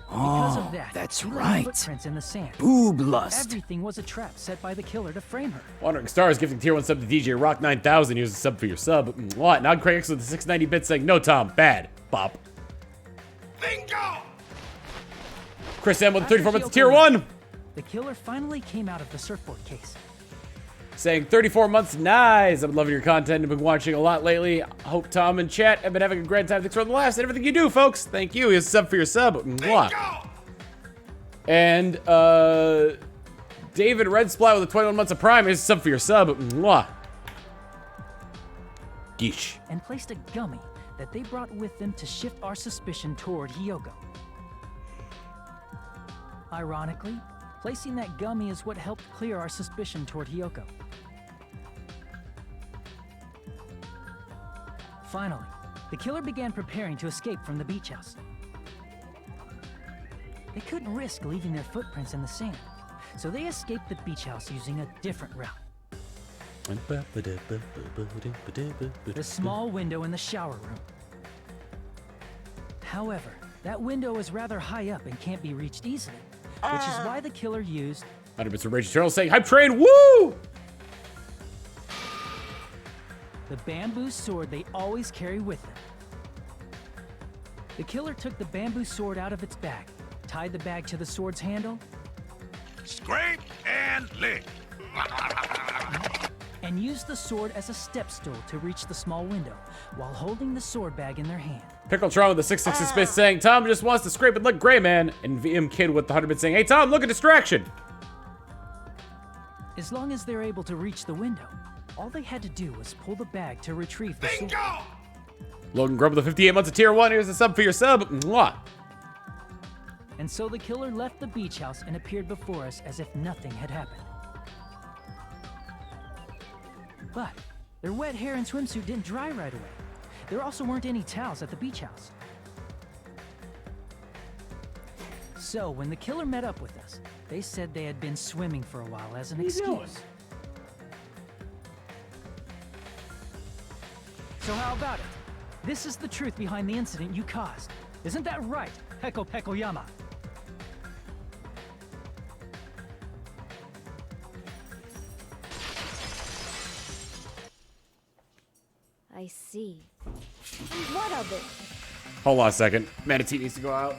Because of that, that's she left right. footprints in the sand. Boob lust. Everything was a trap set by the killer to frame her. Wandering Stars gifting tier 1 sub to DJ Rock 9000. Here's a sub for your sub. What? Now Craig X with the 690 bit saying, no, Tom, bad. Bop. Bingo! Chris M with After 34 months Hiyoko tier left, 1. The killer finally came out of the surfboard case. Saying 34 months, nice. I'm loving your content. I've been watching a lot lately. Hope Tom and chat have been having a great time. Thanks for the laughs and everything you do, folks. Thank you. Here's a sub for your sub. Mwah. And David Redsplat with the 21 months of Prime. Here's a sub for your sub. Mwah. Geesh. And placed a gummy that they brought with them to shift our suspicion toward Hiyoko. Ironically, placing that gummy is what helped clear our suspicion toward Hiyoko. Finally, the killer began preparing to escape from the beach house. They couldn't risk leaving their footprints in the sand, so they escaped the beach house using a different route. The small window in the shower room. However, that window is rather high up and can't be reached easily, which is why the killer used 100% Rage Eternal saying, Hype Train, woo! the bamboo sword they always carry with them. The killer took the bamboo sword out of its bag, tied the bag to the sword's handle, Scrape and lick. and used the sword as a step stool to reach the small window, while holding the sword bag in their hand. Pickletron with the 666 in space saying, Tom just wants to scrape and lick Gray Man. And VM Kid with the 100 saying, hey Tom, look at distraction. As long as they're able to reach the window, all they had to do was pull the bag to retrieve the sword. Logan Grub with the 58 months of tier 1. Here's a sub for your sub. Mwah. And so the killer left the beach house and appeared before us as if nothing had happened. But their wet hair and swimsuit didn't dry right away. There also weren't any towels at the beach house. So when the killer met up with us, they said they had been swimming for a while as an excuse. So how about it? This is the truth behind the incident you caused. Isn't that right, Peko Peko Yama? I see. And what of it? Hold on a second. Manatee needs to go out.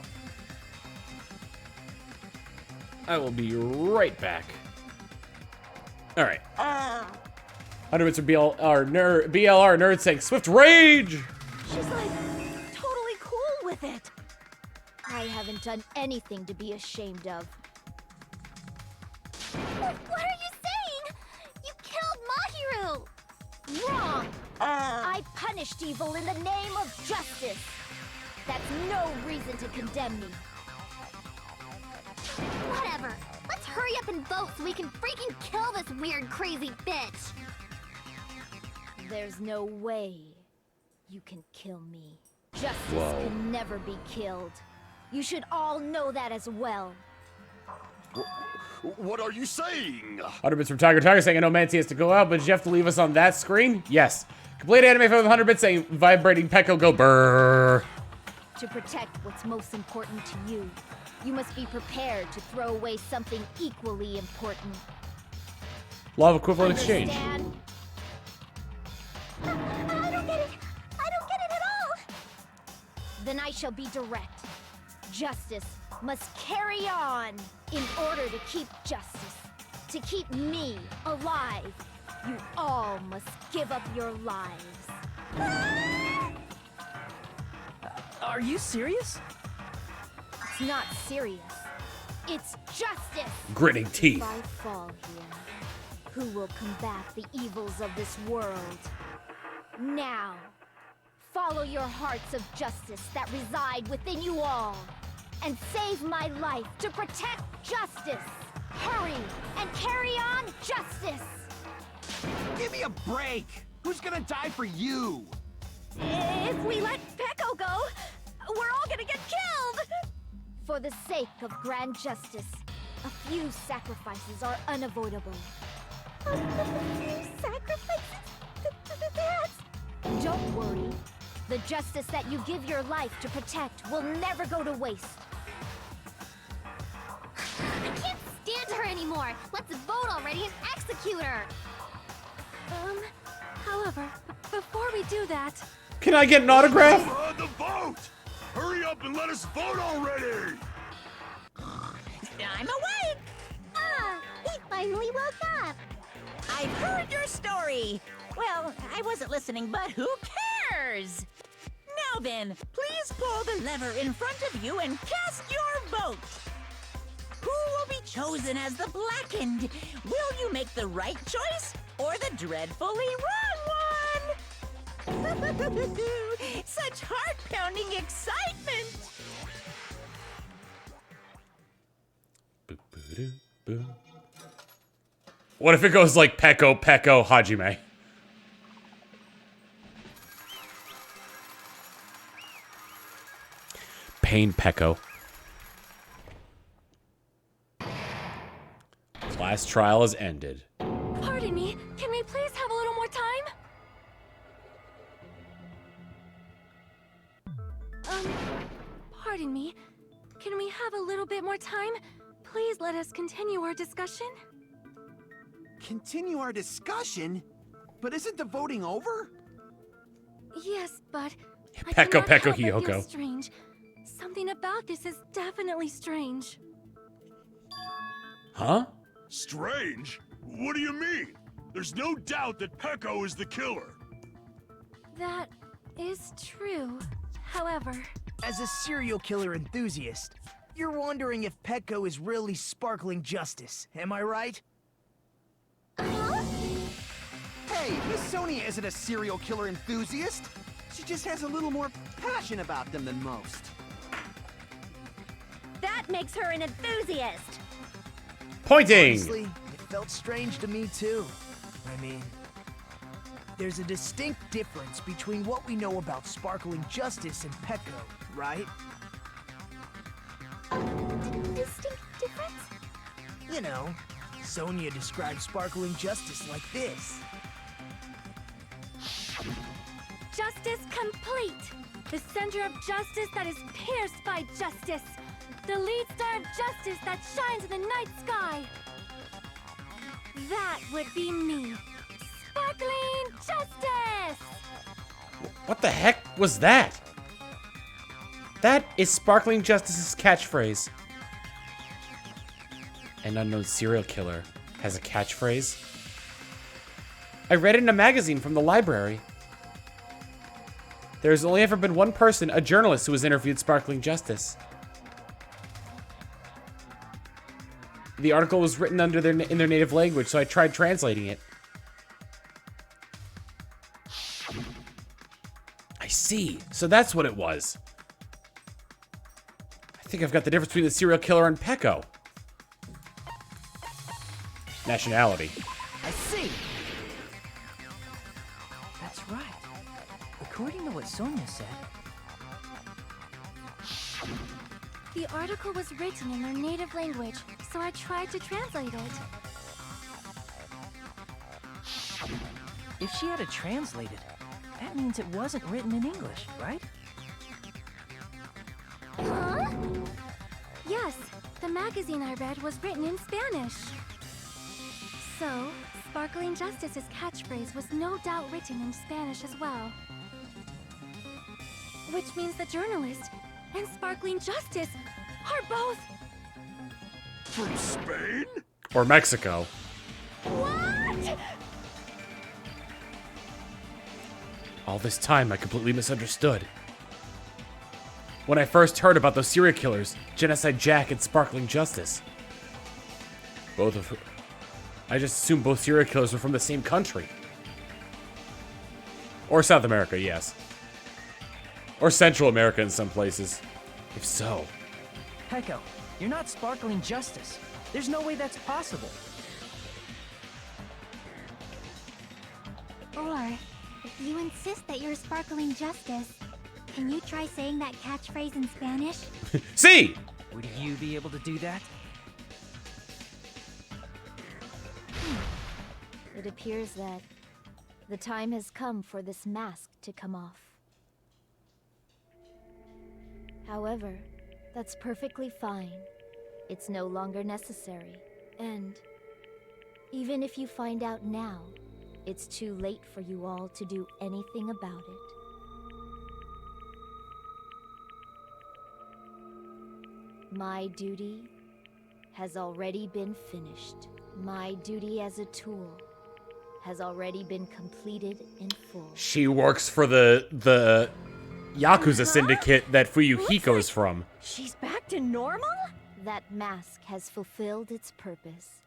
I will be right back. All right. 100 bits for BLR nerd saying Swift Rage. She's like totally cool with it. I haven't done anything to be ashamed of. What are you saying? You killed Mahiru! Wrong! I punished evil in the name of justice. That's no reason to condemn me. Whatever. Let's hurry up and vote so we can freaking kill this weird, crazy bitch. There's no way you can kill me. Justice can never be killed. You should all know that as well. What are you saying? 100 bits from Tiger saying, I know Manatee has to go out, but did you have to leave us on that screen? Yes. Complete anime fan with 100 bits saying, vibrating Peko, go brrrr. To protect what's most important to you, you must be prepared to throw away something equally important. Law of equivalent exchange. Understand? I don't get it. I don't get it at all. Then I shall be direct. Justice must carry on. In order to keep justice, to keep me alive, you all must give up your lives. Are you serious? It's not serious. It's justice. Gritting teeth. If I fall here, who will combat the evils of this world? Now, follow your hearts of justice that reside within you all, and save my life to protect justice. Hurry and carry on justice. Give me a break. Who's gonna die for you? If we let Peko go, we're all gonna get killed! For the sake of grand justice, a few sacrifices are unavoidable. A few sacrifices? That's... Don't worry. The justice that you give your life to protect will never go to waste. I can't stand her anymore. Let's vote already and execute her. However, before we do that... Can I get an autograph? The vote! Hurry up and let us vote already! I'm awake! He finally woke up. I've heard your story. Well, I wasn't listening, but who cares? Now then, please pull the lever in front of you and cast your vote. Who will be chosen as the blackened? Will you make the right choice or the dreadfully wrong one? Such heart-pounding excitement! What if it goes like Peko, Peko, Hajime? Pain Peko. Class trial has ended. Pardon me, can we please have a little more time? Pardon me, can we have a little bit more time? Please let us continue our discussion. Continue our discussion? But isn't the voting over? Yes, but Peko, Peko, I feel Hiyoko. strange. Something about this is definitely strange. Huh? Strange? What do you mean? There's no doubt that Peko is the killer. That is true. However, As a serial killer enthusiast, you're wondering if Peko is really sparkling justice, am I right? Hey, Miss Sonia isn't a serial killer enthusiast. She just has a little more passion about them than most. That makes her an enthusiast. Pointing! Honestly, it felt strange to me too. I mean, there's a distinct difference between what we know about sparkling justice and Peko, right? Distinct difference? You know, Sonia described sparkling justice like this. justice complete. The center of justice that is pierced by justice. The lead star of justice that shines in the night sky. That would be me. Sparkling justice! What the heck was that? That is Sparkling Justice's catchphrase. An unknown serial killer has a catchphrase. I read it in a magazine from the library. There's only ever been one person, a journalist, who has interviewed Sparkling Justice. The article was written in their native language, so I tried translating it. I see. So that's what it was. I think I've got the difference between the serial killer and Peko. Nationality. I see. That's right. According to what Sonia said, The article was written in their native language, so I tried to translate it. if she had it translated, that means it wasn't written in English, right? Huh? Yes, the magazine I read was written in Spanish. So, Sparkling Justice's catchphrase was no doubt written in Spanish as well. Which means the journalist and Sparkling Justice are both... From Spain? Or Mexico. What? All this time, I completely misunderstood. When I first heard about those serial killers, Genocide Jack and Sparkling Justice. Both of whom... I just assumed both serial killers were from the same country. Or South America, yes. Or Central America in some places. If so... Peko, you're not Sparkling Justice. There's no way that's possible. Or, if you insist that you're Sparkling Justice, can you try saying that catchphrase in Spanish? See! Would you be able to do that? It appears that the time has come for this mask to come off. However, that's perfectly fine. It's no longer necessary. And even if you find out now, it's too late for you all to do anything about it. My duty has already been finished. My duty as a tool has already been completed in full. She works for the Yakuza syndicate that Fuyuhiko is from. She's back to normal? That mask has fulfilled its purpose,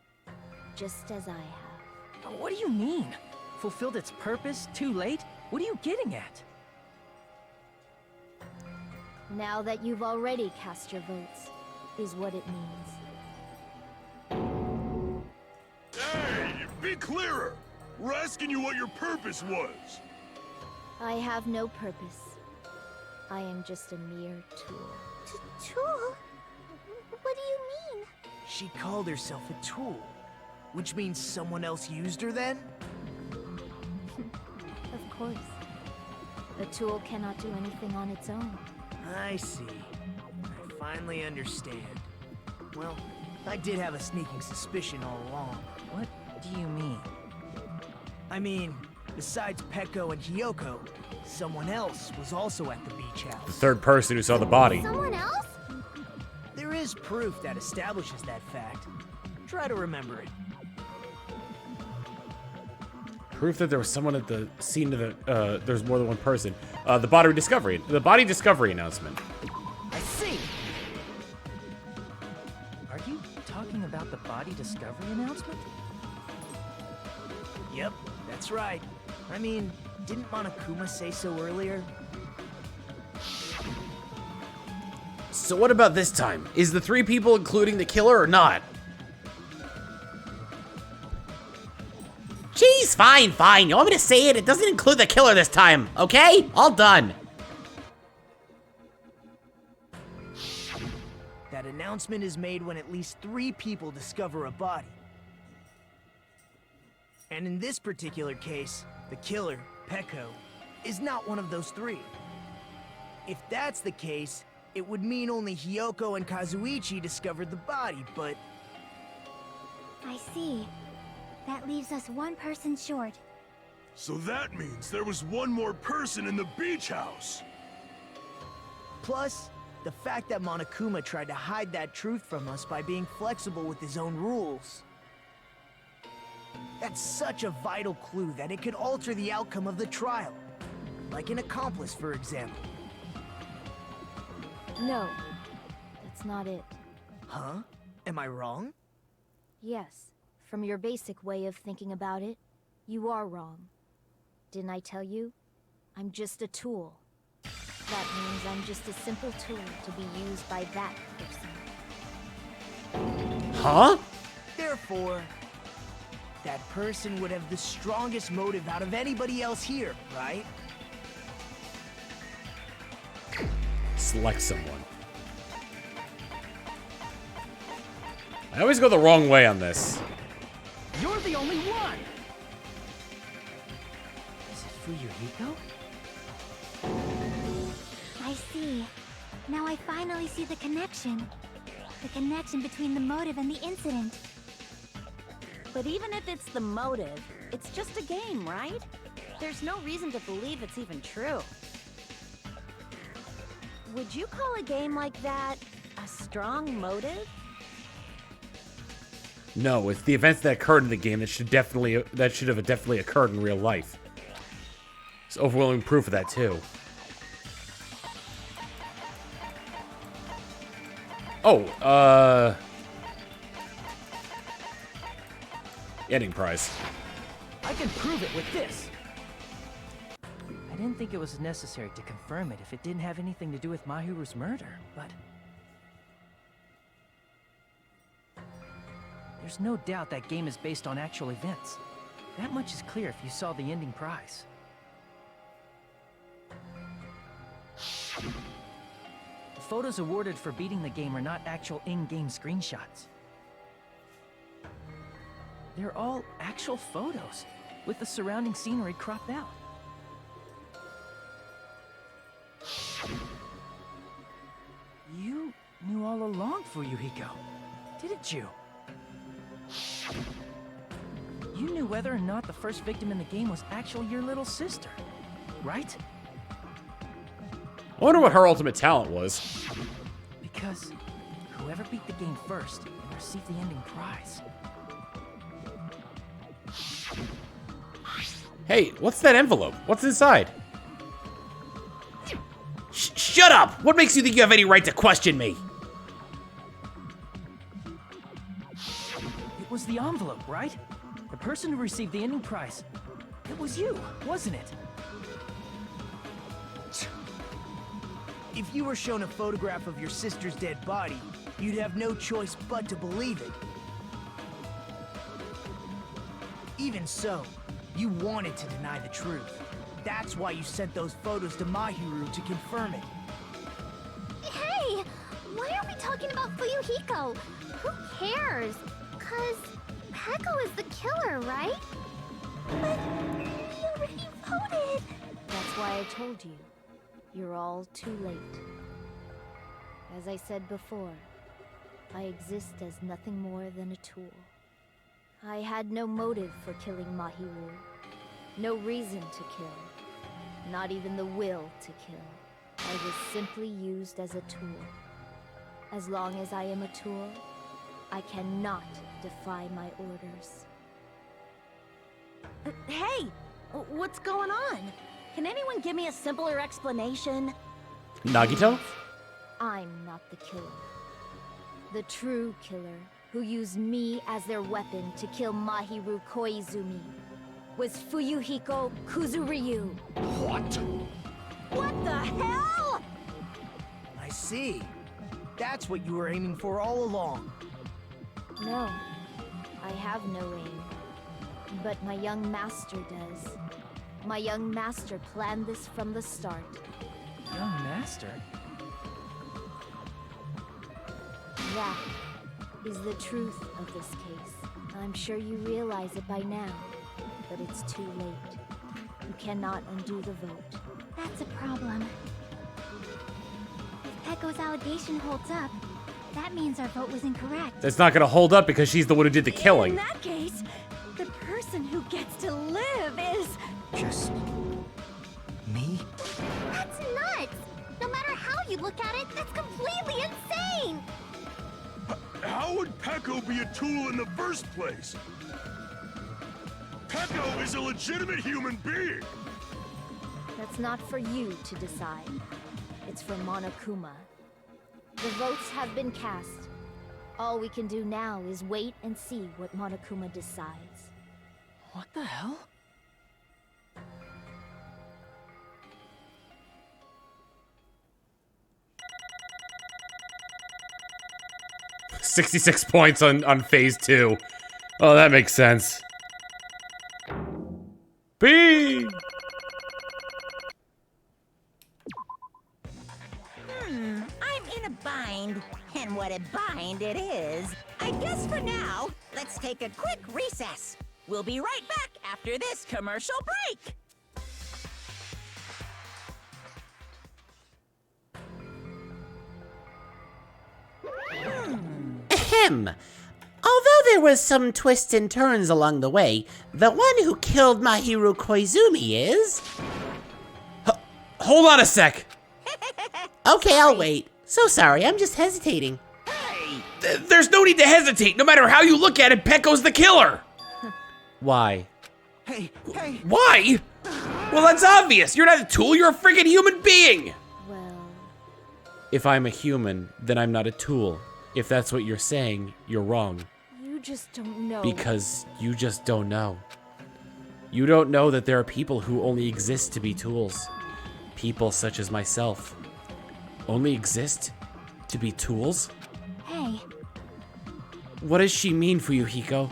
just as I have. What do you mean? Fulfilled its purpose? Too late? What are you getting at? Now that you've already cast your votes, is what it means. Hey, be clearer! We're asking you what your purpose was. I have no purpose. I am just a mere tool. Tool? What do you mean? She called herself a tool, which means someone else used her then? Of course. A tool cannot do anything on its own. I see. I finally understand. Well, I did have a sneaking suspicion all along. What do you mean? I mean, besides Peko and Hiyoko, someone else was also at the beach house. The third person who saw the body. Someone else? proof that establishes that fact. Try to remember it. Proof that there was someone at the scene of the, there's more than one person. The body discovery announcement. I see. Are you talking about the body discovery announcement? Yep, that's right. I mean, didn't Monokuma say so earlier? So what about this time? Is the 3 people including the killer or not? Jeez, fine. You want me to say it? It doesn't include the killer this time, okay? All done. That announcement is made when at least 3 people discover a body. And in this particular case, the killer, Peko, is not one of those 3. If that's the case, it would mean only Hiyoko and Kazuichi discovered the body, but... I see. That leaves us 1 person short. So that means there was one more person in the beach house. Plus, the fact that Monokuma tried to hide that truth from us by being flexible with his own rules. That's such a vital clue that it could alter the outcome of the trial. Like an accomplice, for example. No, that's not it. Huh? Am I wrong? Yes, from your basic way of thinking about it, you are wrong. Didn't I tell you? I'm just a tool. That means I'm just a simple tool to be used by that person. Huh? Therefore, that person would have the strongest motive out of anybody else here, right? Select someone. I always go the wrong way on this. You're the only one! Is it Fuyuhiko? I see. Now I finally see the connection. The connection between the motive and the incident. But even if it's the motive, it's just a game, right? There's no reason to believe it's even true. Would you call a game like that a strong motive? No, it's the events that occurred in the game that should have definitely occurred in real life. There's overwhelming proof of that too. Oh, ending prize. I can prove it with this. I didn't think it was necessary to confirm it if it didn't have anything to do with Mahiru's murder, but... There's no doubt that game is based on actual events. That much is clear if you saw the ending prize. The photos awarded for beating the game are not actual in-game screenshots. They're all actual photos, with the surrounding scenery cropped out. You knew all along, Fuyuhiko, didn't you? You knew whether or not the first victim in the game was actually your little sister, right? I wonder what her ultimate talent was. Because whoever beat the game first will receive the ending prize. Hey, what's that envelope? What's inside? Shut up! What makes you think you have any right to question me? It was the envelope, right? The person who received the ending prize. It was you, wasn't it? If you were shown a photograph of your sister's dead body, you'd have no choice but to believe it. Even so, you wanted to deny the truth. That's why you sent those photos to Mahiru to confirm it. Hey! Why are we talking about Fuyuhiko? Who cares? 'Cause Peko is the killer, right? But we already voted! That's why I told you. You're all too late. As I said before, I exist as nothing more than a tool. I had no motive for killing Mahiru. No reason to kill. Not even the will to kill. I was simply used as a tool. As long as I am a tool, I cannot defy my orders. Hey! What's going on? Can anyone give me a simpler explanation? Nagito? I'm not the killer. The true killer, who used me as their weapon to kill Mahiru Koizumi, was Fuyuhiko Kuzuryu. What? What the hell? I see. That's what you were aiming for all along. No, I have no aim. But my young master does. My young master planned this from the start. Young master? That is the truth of this case. I'm sure you realize it by now, but it's too late. You cannot undo the vote. That's a problem. If Peko's allegation holds up, that means our vote was incorrect. It's not gonna hold up because she's the one who did the killing. In that case, the person who gets to live is... Just... me? That's nuts! No matter how you look at it, that's completely insane! How would Peko be a tool in the first place? Peko is a legitimate human being! That's not for you to decide. It's for Monokuma. The votes have been cast. All we can do now is wait and see what Monokuma decides. What the hell? $66 points on phase 2. Oh, that makes sense. B! I'm in a bind, and what a bind it is. I guess for now, let's take a quick recess. We'll be right back after this commercial break. Ahem. Although there was some twists and turns along the way, the one who killed Mahiru Koizumi is... Hold on a sec. Okay, I'll wait. So sorry, I'm just hesitating. There's no need to hesitate. No matter how you look at it, Peko's the killer. Why? Hey! Why? Well, that's obvious. You're not a tool. You're a freaking human being. Well... If I'm a human, then I'm not a tool. If that's what you're saying, you're wrong. You just don't know. Because you just don't know. You don't know that there are people who only exist to be tools. People such as myself. Only exist to be tools? Hey. What does she mean, Fuyuhiko?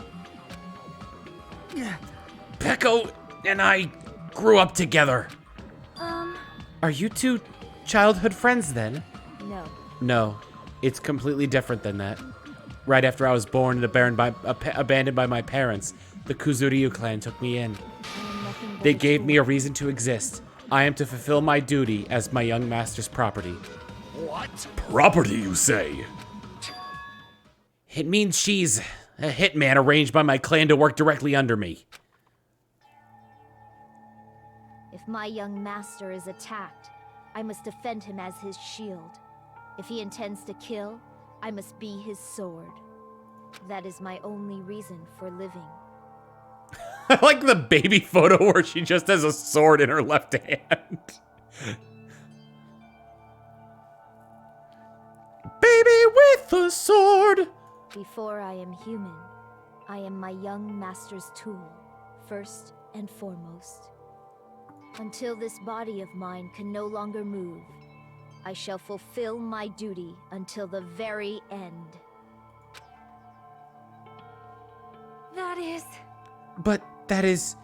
Peko and I grew up together. Are you two childhood friends then? No. No, it's completely different than that. Right after I was born and abandoned by my parents, the Kuzuryu clan took me in. They gave me a reason to exist. I am to fulfill my duty as my young master's property. What? Property, you say? It means she's a hitman arranged by my clan to work directly under me. If my young master is attacked, I must defend him as his shield. If he intends to kill, I must be his sword. That is my only reason for living. I like the baby photo where she just has a sword in her left hand. Baby with a sword! Before I am human, I am my young master's tool, first and foremost. Until this body of mine can no longer move, I shall fulfill my duty until the very end. That is... But that is...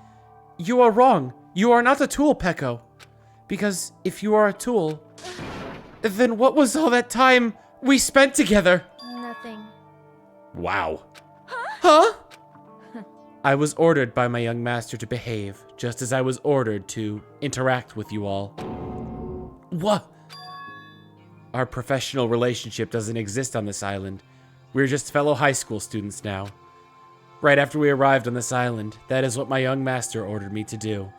You are wrong. You are not a tool, Peko. Because if you are a tool, then what was all that time we spent together? Nothing. Wow. Huh? I was ordered by my young master to behave, just as I was ordered to interact with you all. What? Our professional relationship doesn't exist on this island. We're just fellow high school students now. Right after we arrived on this island, that is what my young master ordered me to do.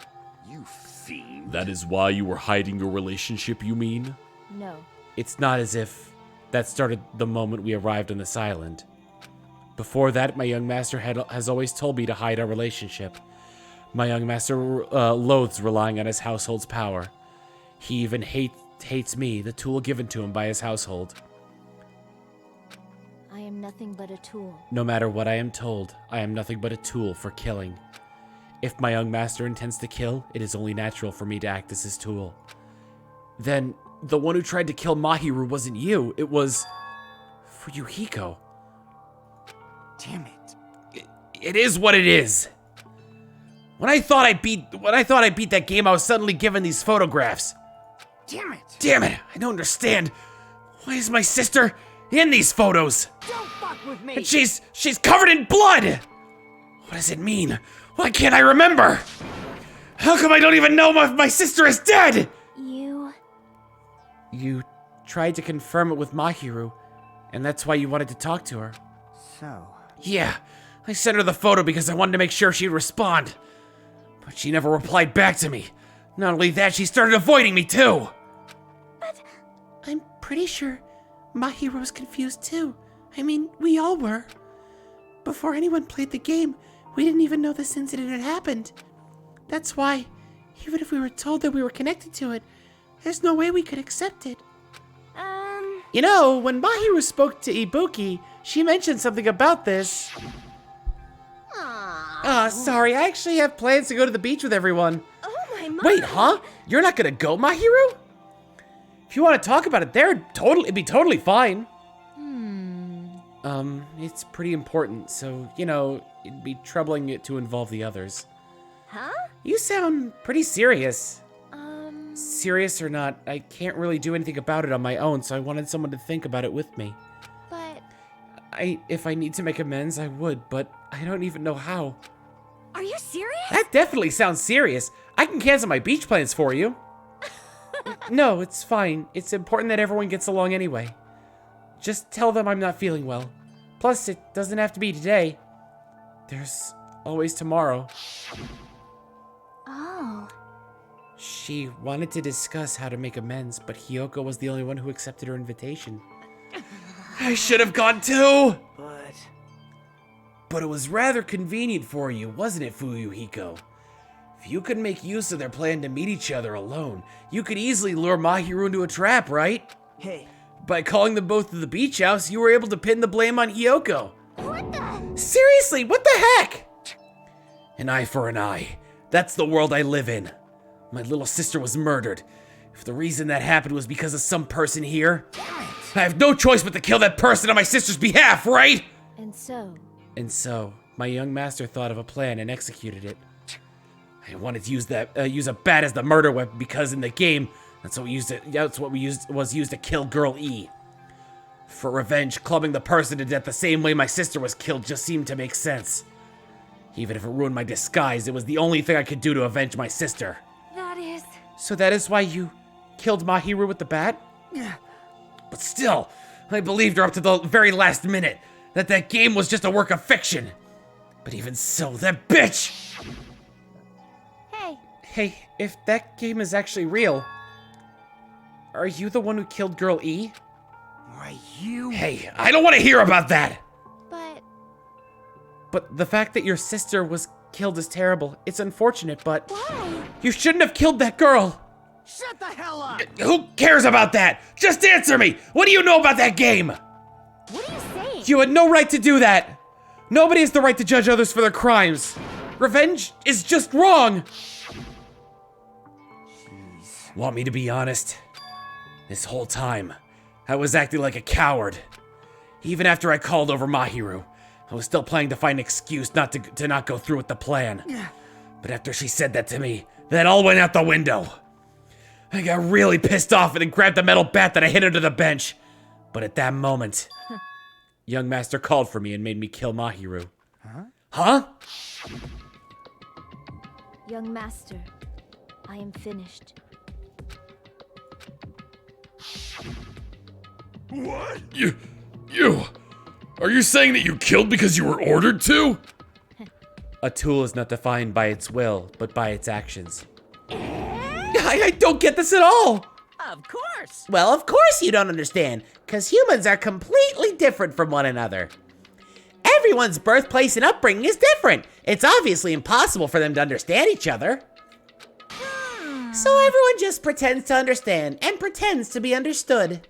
You fiend. That is why you were hiding your relationship, you mean? No. It's not as if That started the moment we arrived on this island. Before that, my young master has always told me to hide our relationship. My young master loathes relying on his household's power. He even hates me, the tool given to him by his household. I am nothing but a tool. No matter what I am told, I am nothing but a tool for killing. If my young master intends to kill, it is only natural for me to act as his tool. Then, the one who tried to kill Mahiru wasn't you, it was Fuyuhiko. Damn it. It is what it is. When I thought I beat that game, I was suddenly given these photographs. Damn it. Damn it, I don't understand. Why is my sister in these photos? Don't fuck with me. And she's covered in blood. What does it mean? Why can't I remember? How come I don't even know if my sister is dead? You tried to confirm it with Mahiru, and that's why you wanted to talk to her. So? Yeah, I sent her the photo because I wanted to make sure she'd respond. But she never replied back to me. Not only that, she started avoiding me too. But I'm pretty sure Mahiru was confused too. I mean, we all were. Before anyone played the game, we didn't even know this incident had happened. That's why, even if we were told that we were connected to it, there's no way we could accept it. You know, when Mahiru spoke to Ibuki, she mentioned something about this. Sorry, I actually have plans to go to the beach with everyone. Oh my. Wait, huh? You're not gonna go, Mahiru? If you want to talk about it there, it'd be totally fine. It's pretty important, so, you know, it'd be troubling it to involve the others. Huh? You sound pretty serious. Serious or not, I can't really do anything about it on my own, so I wanted someone to think about it with me. But... If I need to make amends, I would, but I don't even know how. Are you serious? That definitely sounds serious. I can cancel my beach plans for you. No, it's fine. It's important that everyone gets along anyway. Just tell them I'm not feeling well. Plus, it doesn't have to be today. There's always tomorrow. Oh. She wanted to discuss how to make amends, but Hiyoko was the only one who accepted her invitation. I should have gone too! But it was rather convenient for you, wasn't it, Fuyuhiko? If you could make use of their plan to meet each other alone, you could easily lure Mahiru into a trap, right? Hey. By calling them both to the beach house, you were able to pin the blame on Hiyoko. What the? Seriously, what the heck? An eye for an eye. That's the world I live in. My little sister was murdered. If the reason that happened was because of some person here, I have no choice but to kill that person on my sister's behalf, right? And so, my young master thought of a plan and executed it. I wanted to use a bat as the murder weapon because in the game, that's what was used to kill Girl E. For revenge, clubbing the person to death the same way my sister was killed just seemed to make sense. Even if it ruined my disguise, it was the only thing I could do to avenge my sister. That is... So that is why you killed Mahiru with the bat? Yeah. But still, I believed her up to the very last minute that game was just a work of fiction. But even so, that bitch! Hey, if that game is actually real, are you the one who killed Girl E? Why, you... Hey, I don't want to hear about that! But But the fact that your sister was killed is terrible. It's unfortunate, but... Why? You shouldn't have killed that girl! Shut the hell up! Who cares about that? Just answer me! What do you know about that game? What are you saying? You had no right to do that! Nobody has the right to judge others for their crimes. Revenge is just wrong! Want me to be honest? This whole time, I was acting like a coward. Even after I called over Mahiru, I was still planning to find an excuse not to not go through with the plan. But after she said that to me, that all went out the window. I got really pissed off and grabbed the metal bat that I hid under the bench. But at that moment, young master called for me and made me kill Mahiru. Huh? young master, I am finished. What? You... Are you saying that you killed because you were ordered to? A tool is not defined by its will, but by its actions. I don't get this at all! Of course. Well, of course you don't understand, because humans are completely different from one another. Everyone's birthplace and upbringing is different. It's obviously impossible for them to understand each other. So everyone just pretends to understand and pretends to be understood.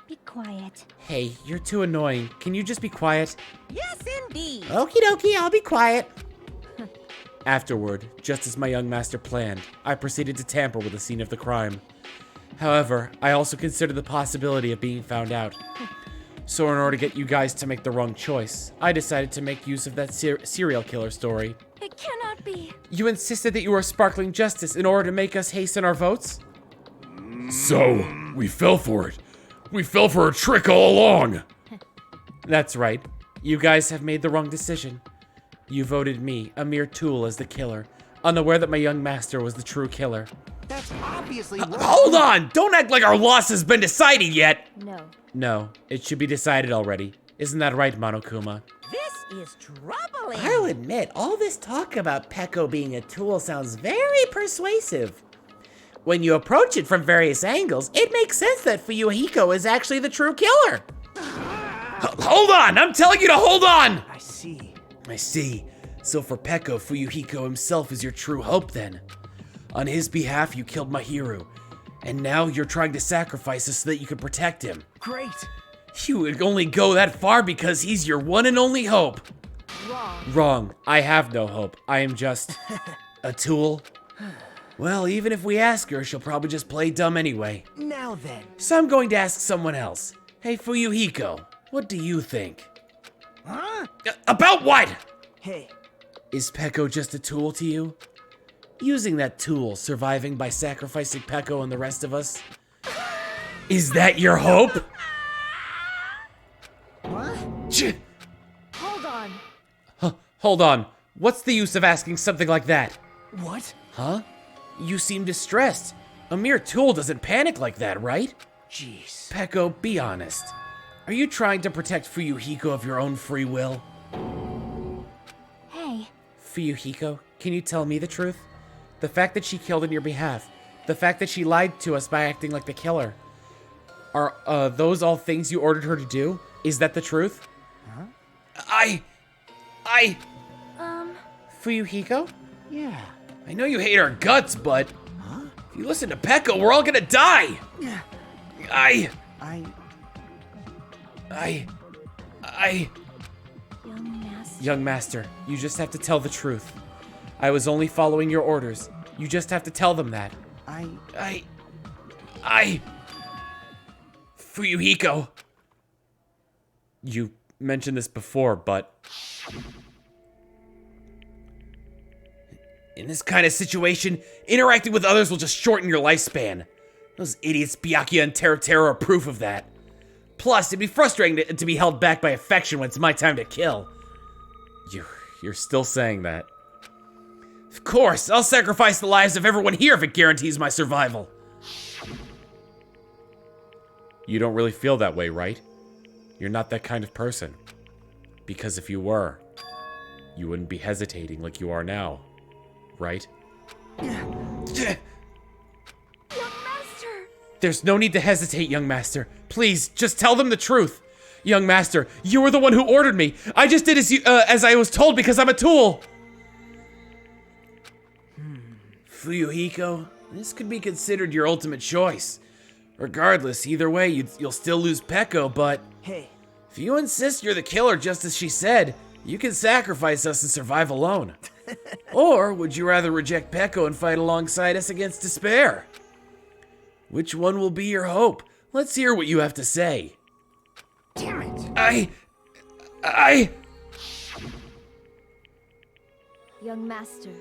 Be quiet. Hey, you're too annoying. Can you just be quiet? Yes, indeed. Okie dokie, I'll be quiet. Afterward, just as my young master planned, I proceeded to tamper with the scene of the crime. However, I also considered the possibility of being found out. So in order to get you guys to make the wrong choice, I decided to make use of that serial killer story. It cannot be. You insisted that you were sparkling justice in order to make us hasten our votes? So, we fell for it. We fell for a trick all along. That's right. You guys have made the wrong decision. You voted me, a mere tool, as the killer, unaware that my young master was the true killer. That's obviously Hold on! Don't act like our loss has been decided yet! No. No, it should be decided already. Isn't that right, Monokuma? This is troubling. I'll admit, all this talk about Peko being a tool sounds very persuasive. When you approach it from various angles, it makes sense that Fuyuhiko is actually the true killer. Hold on! I'm telling you to hold on! I see. I see. So for Peko, Fuyuhiko himself is your true hope then. On his behalf, you killed Mahiru. And now you're trying to sacrifice us so that you can protect him. Great. You would only go that far because he's your one and only hope. Wrong. Wrong. I have no hope. I am just a tool. Well, even if we ask her, she'll probably just play dumb anyway. Now then. So I'm going to ask someone else. Hey, Fuyuhiko, what do you think? Huh? About what? Hey. Is Peko just a tool to you? Using that tool, surviving by sacrificing Peko and the rest of us? Is that your hope? What? Hold on. Hold on. What's the use of asking something like that? What? Huh? You seem distressed. A mere tool doesn't panic like that, right? Jeez. Peko, be honest. Are you trying to protect Fuyuhiko of your own free will? Hey, Fuyuhiko, can you tell me the truth? The fact that she killed on your behalf, the fact that she lied to us by acting like the killer, are those all things you ordered her to do? Is that the truth? Huh? Fuyuhiko? Yeah. I know you hate our guts, but if you listen to Peko, we're all gonna die! Young Master, you just have to tell the truth. I was only following your orders. You just have to tell them that. Fuyuhiko! You mentioned this before, but in this kind of situation, interacting with others will just shorten your lifespan. Those idiots Byakuya and Teru are proof of that. Plus, it'd be frustrating to be held back by affection when it's my time to kill. You're still saying that. Of course, I'll sacrifice the lives of everyone here if it guarantees my survival. You don't really feel that way, right? You're not that kind of person. Because if you were, you wouldn't be hesitating like you are now, right? Young Master! There's no need to hesitate, young master. Please, just tell them the truth. Young master, you were the one who ordered me. I just did as I was told because I'm a tool. Fuyuhiko, this could be considered your ultimate choice. Regardless, either way, you'll still lose Peko, but hey, if you insist you're the killer just as she said, you can sacrifice us and survive alone. Or would you rather reject Peko and fight alongside us against despair? Which one will be your hope? Let's hear what you have to say. Damn it! Young Master,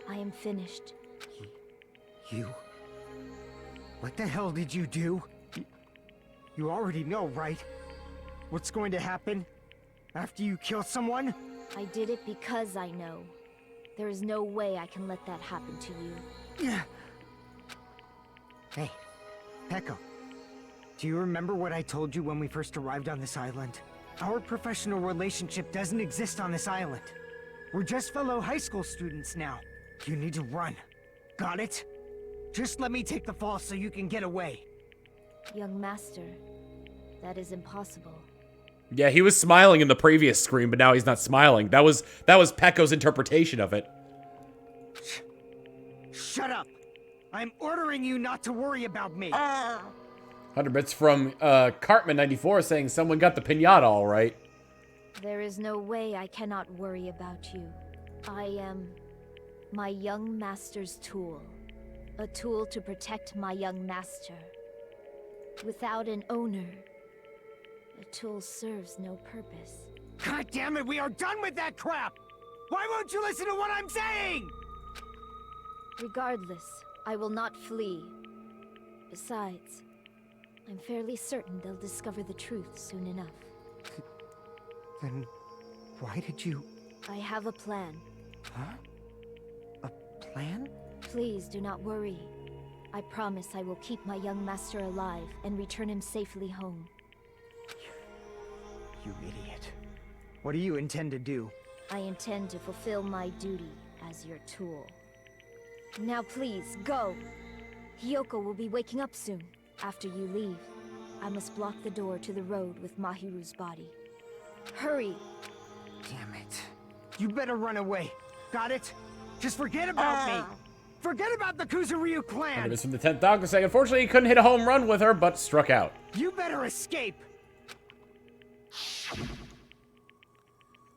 I am finished. You? What the hell did you do? You already know, right? What's going to happen after you kill someone? I did it because I know. There is no way I can let that happen to you. Hey, Peko. Do you remember what I told you when we first arrived on this island? Our professional relationship doesn't exist on this island. We're just fellow high school students now. You need to run. Got it? Just let me take the fall so you can get away. Young master, that is impossible. Yeah, he was smiling in the previous screen, but now he's not smiling. That was Peko's interpretation of it. Shut up! I'm ordering you not to worry about me. 100 bits from Cartman94 saying someone got the piñata all right. There is no way I cannot worry about you. I am my young master's tool. A tool to protect my young master. Without an owner, a tool serves no purpose. God damn it, we are done with that crap! Why won't you listen to what I'm saying? Regardless, I will not flee. Besides, I'm fairly certain they'll discover the truth soon enough. Then why did you... I have a plan. Huh? A plan? Please do not worry. I promise I will keep my young master alive and return him safely home. You idiot. What do you intend to do? I intend to fulfill my duty as your tool. Now please, go! Hiyoko will be waking up soon. After you leave, I must block the door to the road with Mahiru's body. Hurry! Damn it. You better run away. Got it? Just forget about me! Forget about the Kuzuryu clan! 100 bits from the 10th Dog saying unfortunately he couldn't hit a home run with her, but struck out. You better escape!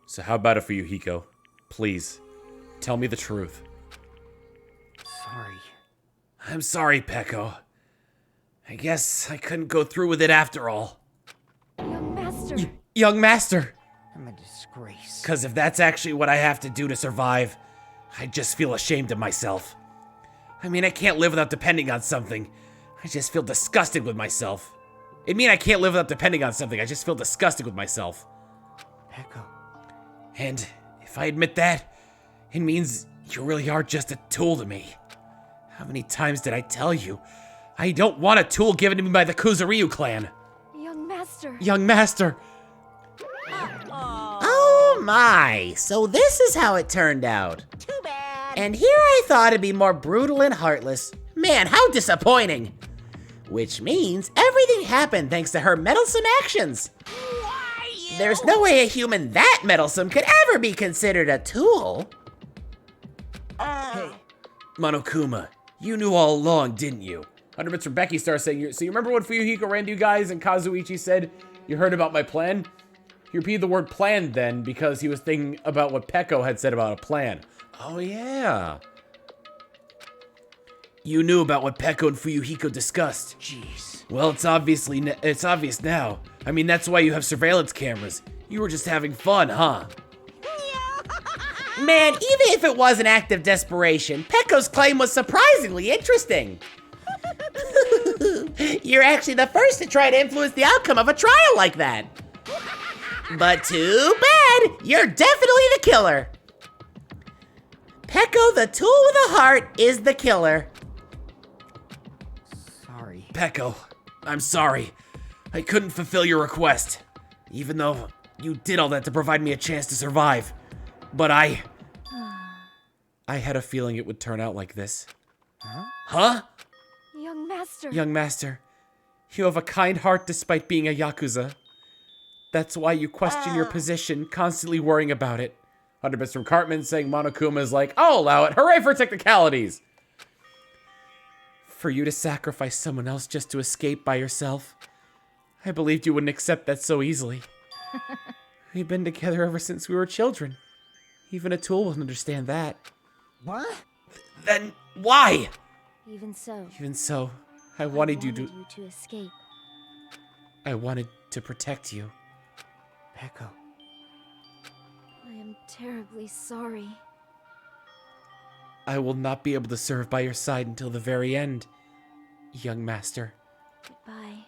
So how about it for you, Hiko? Please, tell me the truth. Sorry. I'm sorry, Peko. I guess I couldn't go through with it after all. Young master! Young master! I'm a disgrace. 'Cause if that's actually what I have to do to survive, I just feel ashamed of myself. I mean, I can't live without depending on something. I just feel disgusted with myself. I mean, I can't live without depending on something. I just feel disgusted with myself. Peko. And if I admit that, it means you really are just a tool to me. How many times did I tell you? I don't want a tool given to me by the Kuzuryu clan. Young master! Young master! Oh my, so this is how it turned out. Too bad. And here I thought it'd be more brutal and heartless. Man, how disappointing. Which means everything happened thanks to her meddlesome actions. There's no way a human that meddlesome could ever be considered a tool. Hey, Monokuma, you knew all along, didn't you? 100 bits from Becky Star saying, so you remember when Fuyuhiko ran to you guys and Kazuichi said, you heard about my plan? He repeated the word plan then because he was thinking about what Peko had said about a plan. Oh yeah. You knew about what Peko and Fuyuhiko discussed. Jeez. Well, it's obvious now. I mean, that's why you have surveillance cameras. You were just having fun, huh? Man, even if it was an act of desperation, Peko's claim was surprisingly interesting. You're actually the first to try to influence the outcome of a trial like that. But too bad, you're definitely the killer. Peko, the tool with a heart, is the killer. Sorry. Peko, I'm sorry. I couldn't fulfill your request, even though you did all that to provide me a chance to survive. But I had a feeling it would turn out like this. Huh? Young master! Young master, you have a kind heart despite being a Yakuza. That's why you question your position, constantly worrying about it. 100 bits from Cartman saying Monokuma is like, I'll allow it. Hooray for technicalities. For you to sacrifice someone else just to escape by yourself. I believed you wouldn't accept that so easily. We've been together ever since we were children. Even a tool wouldn't understand that. What? Then why? Even so, I wanted you to escape. I wanted to protect you. Peko. I am terribly sorry. I will not be able to serve by your side until the very end, young master. Goodbye.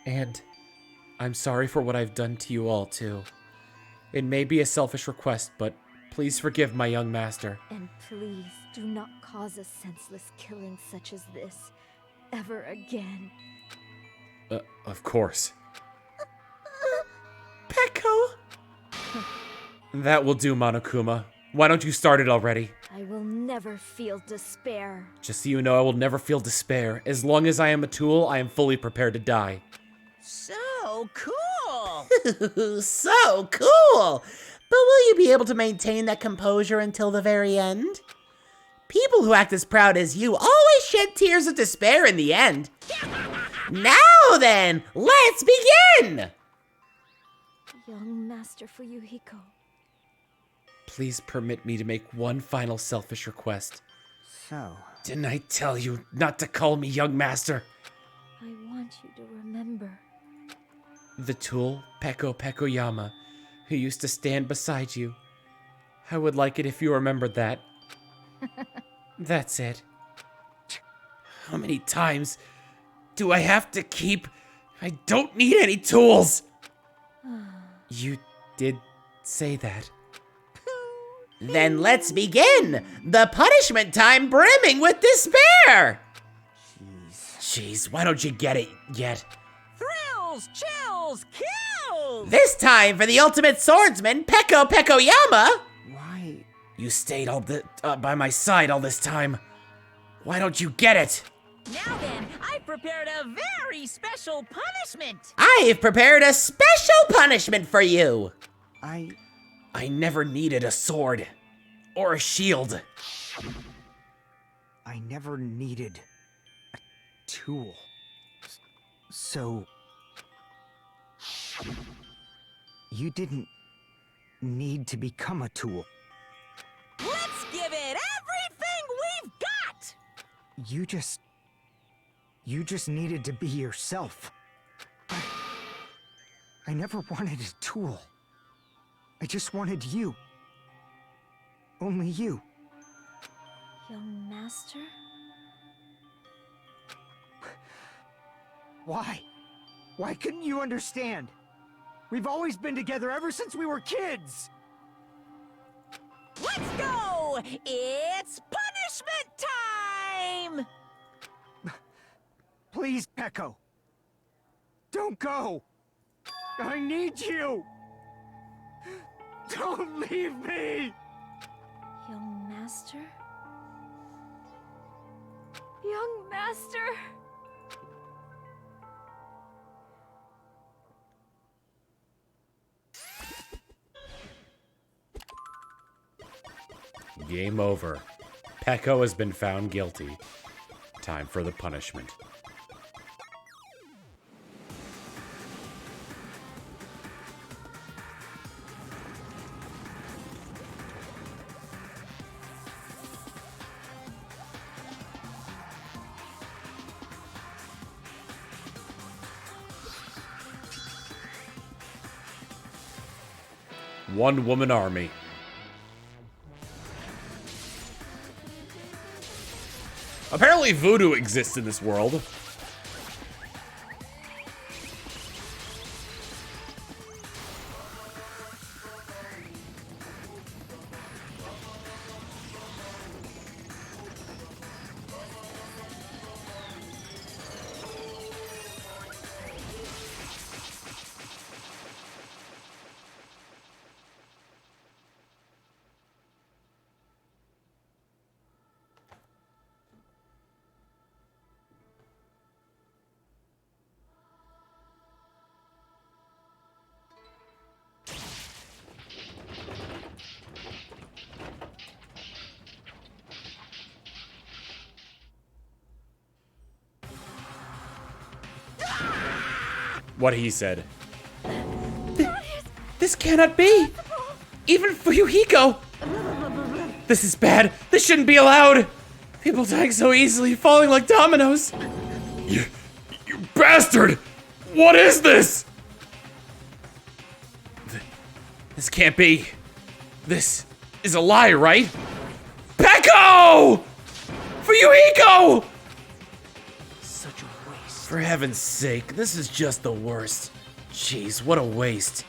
And I'm sorry for what I've done to you all, too. It may be a selfish request, but please forgive my young master. And please do not cause a senseless killing such as this ever again. Of course. Peko! That will do, Monokuma. Why don't you start it already? I will never feel despair. Just so you know, I will never feel despair. As long as I am a tool, I am fully prepared to die. So cool! So cool! But will you be able to maintain that composure until the very end? People who act as proud as you always shed tears of despair in the end. Now then, let's begin! Young Master Fuyuhiko. Please permit me to make one final selfish request. So, Didn't I tell you not to call me young master? I want you to remember. The tool, Peko Pekoyama, who used to stand beside you. I would like it if you remembered that. That's it. How many times do I have to keep... I don't need any tools! You did say that. Then let's begin! The punishment time brimming with despair! Jeez, why don't you get it yet? Thrills, chills, kills! This time for the ultimate swordsman, Peko Pekoyama! why? You stayed by my side all this time. Why don't you get it? Now then, I've prepared a very special punishment! I've prepared a special punishment for you! I never needed a sword. Or a shield. I never needed a tool. So... you didn't need to become a tool. Let's give it everything we've got! You just needed to be yourself. I never wanted a tool. I just wanted you. Only you. Young Master? Why? Why couldn't you understand? We've always been together ever since we were kids! Let's go! It's punishment time! Please, Peko. Don't go! I need you! Don't leave me! Young Master? Young Master? Game over. Peko has been found guilty. Time for the punishment. One-woman army. Apparently voodoo exists in this world. What he said. This cannot be! Even Fuyuhiko! This is bad! This shouldn't be allowed! People dying so easily, falling like dominoes! You bastard! What is this? This can't be. This is a lie, right? Peko! Fuyuhiko! Such a waste. For heaven's sake, this is just the worst. Jeez, what a waste.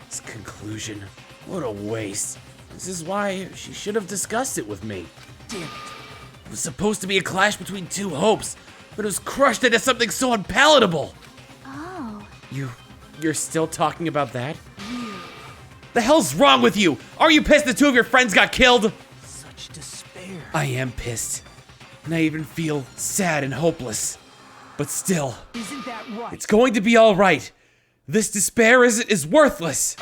This conclusion, what a waste. This is why she should have discussed it with me. Damn it. It was supposed to be a clash between two hopes, but it was crushed into something so unpalatable. Oh. You're still talking about that? The hell's wrong with you? Are you pissed the two of your friends got killed? Such despair. I am pissed. And I even feel sad and hopeless. But still, Isn't that right? it's going to be all right. This despair is worthless.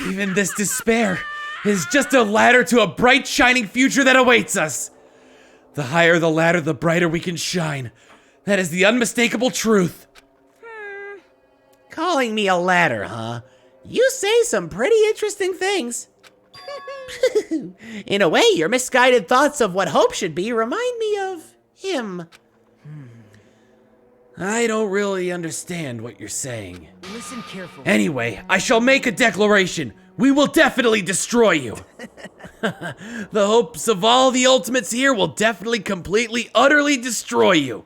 Even this despair is just a ladder to a bright, shining future that awaits us. The higher the ladder, the brighter we can shine. That is the unmistakable truth. Calling me a ladder, huh? You say some pretty interesting things. In a way, your misguided thoughts of what hope should be remind me of him. I don't really understand what you're saying. Listen carefully. Anyway, I shall make a declaration. We will definitely destroy you. The hopes of all the ultimates here will definitely, completely, utterly destroy you.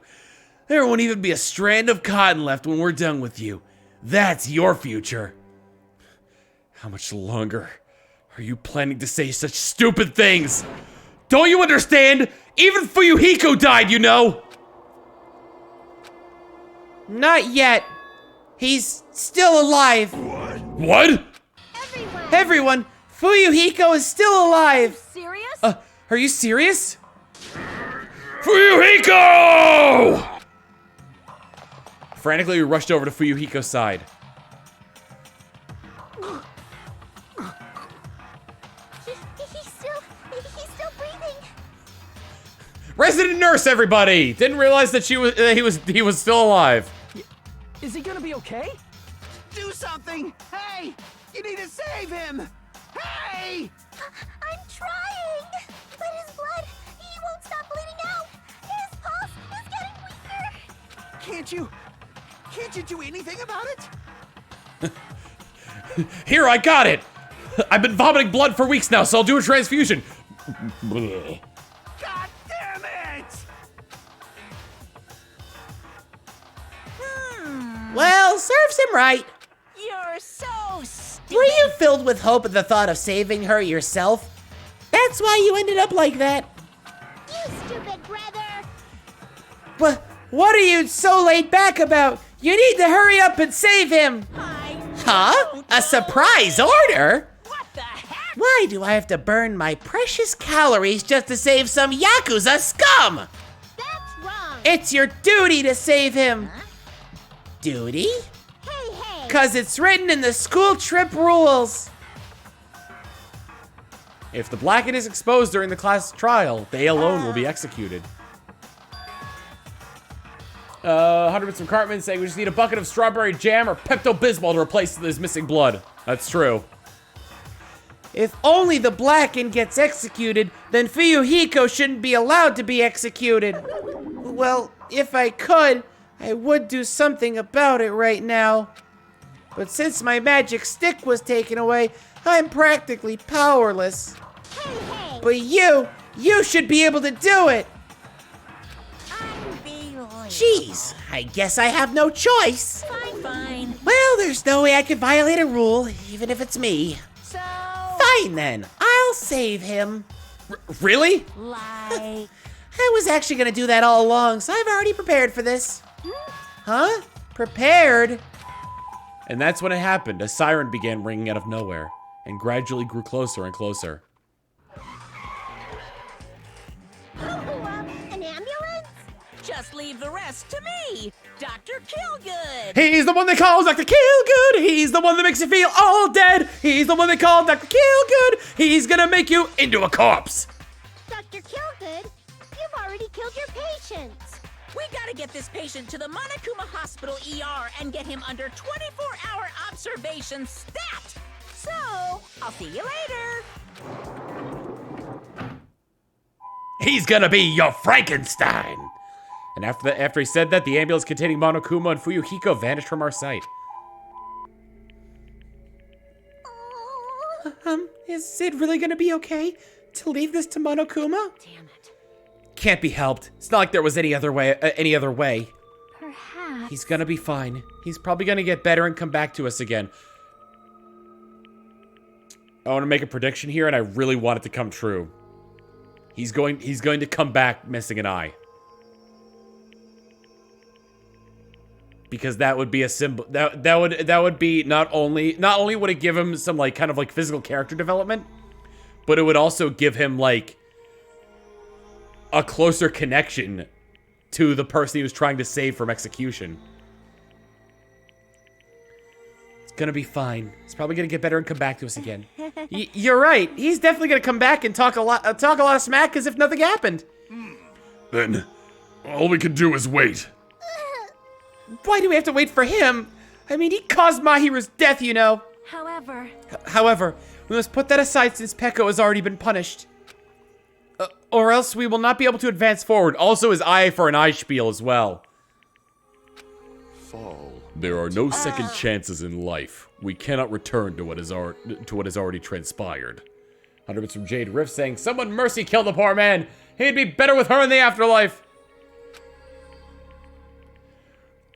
There won't even be a strand of cotton left when we're done with you. That's your future. How much longer are you planning to say such stupid things? Don't you understand? Even Fuyuhiko died, you know! Not yet. He's still alive. What? Everyone, Fuyuhiko is still alive. Serious? Are you serious? Fuyuhiko! Frantically, we rushed over to Fuyuhiko's side. He's still breathing. Resident nurse, everybody! Didn't realize that he was still alive. Is he gonna be okay? Do something! Hey! You need to save him! Hey! I'm trying! But his blood, he won't stop bleeding out! His pulse is getting weaker! Can't you do anything about it? Here, I got it! I've been vomiting blood for weeks now, so I'll do a transfusion. God damn it! Well, serves him right. You're so stupid. Were you filled with hope at the thought of saving her yourself? That's why you ended up like that. You stupid brother! What are you so laid back about? You need to hurry up and save him. Huh? A surprise order? What the heck? Why do I have to burn my precious calories just to save some Yakuza scum? That's wrong! It's your duty to save him. Huh? Duty? Hey! 'Cause it's written in the school trip rules. If the Blacken is exposed during the class trial, they alone will be executed. 100 bits from Cartman saying we just need a bucket of strawberry jam or Pepto-Bismol to replace this missing blood. That's true. If only the Blacken gets executed, then Fuyuhiko shouldn't be allowed to be executed. Well, if I could, I would do something about it right now. But since my magic stick was taken away, I'm practically powerless. Hey! But you should be able to do it. Jeez, I guess I have no choice. Fine. Well, there's no way I could violate a rule, even if it's me. So... Fine then, I'll save him. Really? Like... I was actually gonna do that all along, so I've already prepared for this. Huh? Prepared? And that's when it happened. A siren began ringing out of nowhere and gradually grew closer and closer. An ambulance? Just leave the rest to me, Dr. Killgood. He's the one they call Dr. Killgood. He's the one that makes you feel all dead. He's the one they call Dr. Killgood. He's gonna make you into a corpse. Dr. Killgood, you've already killed your patients. We gotta get this patient to the Monokuma Hospital ER and get him under 24-hour observation stat. So, I'll see you later. He's gonna be your Frankenstein. And after he said that, the ambulance containing Monokuma and Fuyuhiko vanished from our sight. Is it really gonna be okay to leave this to Monokuma? Damn it. Can't be helped. It's not like there was any other way. Perhaps. He's gonna be fine. He's probably gonna get better and come back to us again. I want to make a prediction here, and I really want it to come true. He's going to come back missing an eye. because that would be a symbol. That would be not only would it give him some like kind of like physical character development, but it would also give him like a closer connection to the person he was trying to save from execution. It's gonna be fine. He's probably gonna get better and come back to us again. You're right. He's definitely gonna come back and talk a lot of smack as if nothing happened. Then, all we can do is wait. Why do we have to wait for him? I mean, he caused Mahiru's death, you know. However, we must put that aside since Peko has already been punished. Or else we will not be able to advance forward. Also, his eye for an eye spiel as well. There are no second chances in life. We cannot return to what has already transpired. Hundreds from Jade Rift saying, "Someone mercy kill the poor man. He'd be better with her in the afterlife."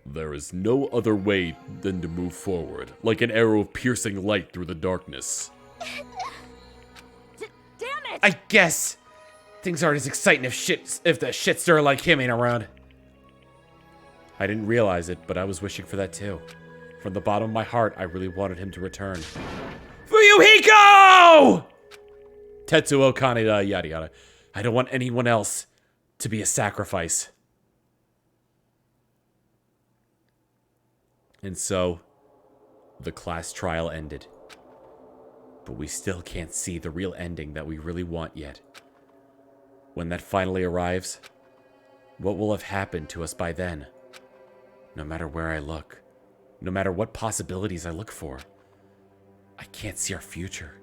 There is no other way than to move forward, like an arrow of piercing light through the darkness. Damn it! I guess things aren't as exciting if the shit stirrer like him ain't around. I didn't realize it, but I was wishing for that too. From the bottom of my heart, I really wanted him to return. Fuyuhiko! Tetsuo Kaneda, yada yada. I don't want anyone else to be a sacrifice. And so, the class trial ended. But we still can't see the real ending that we really want yet. When that finally arrives, what will have happened to us by then? No matter where I look, no matter what possibilities I look for, I can't see our future.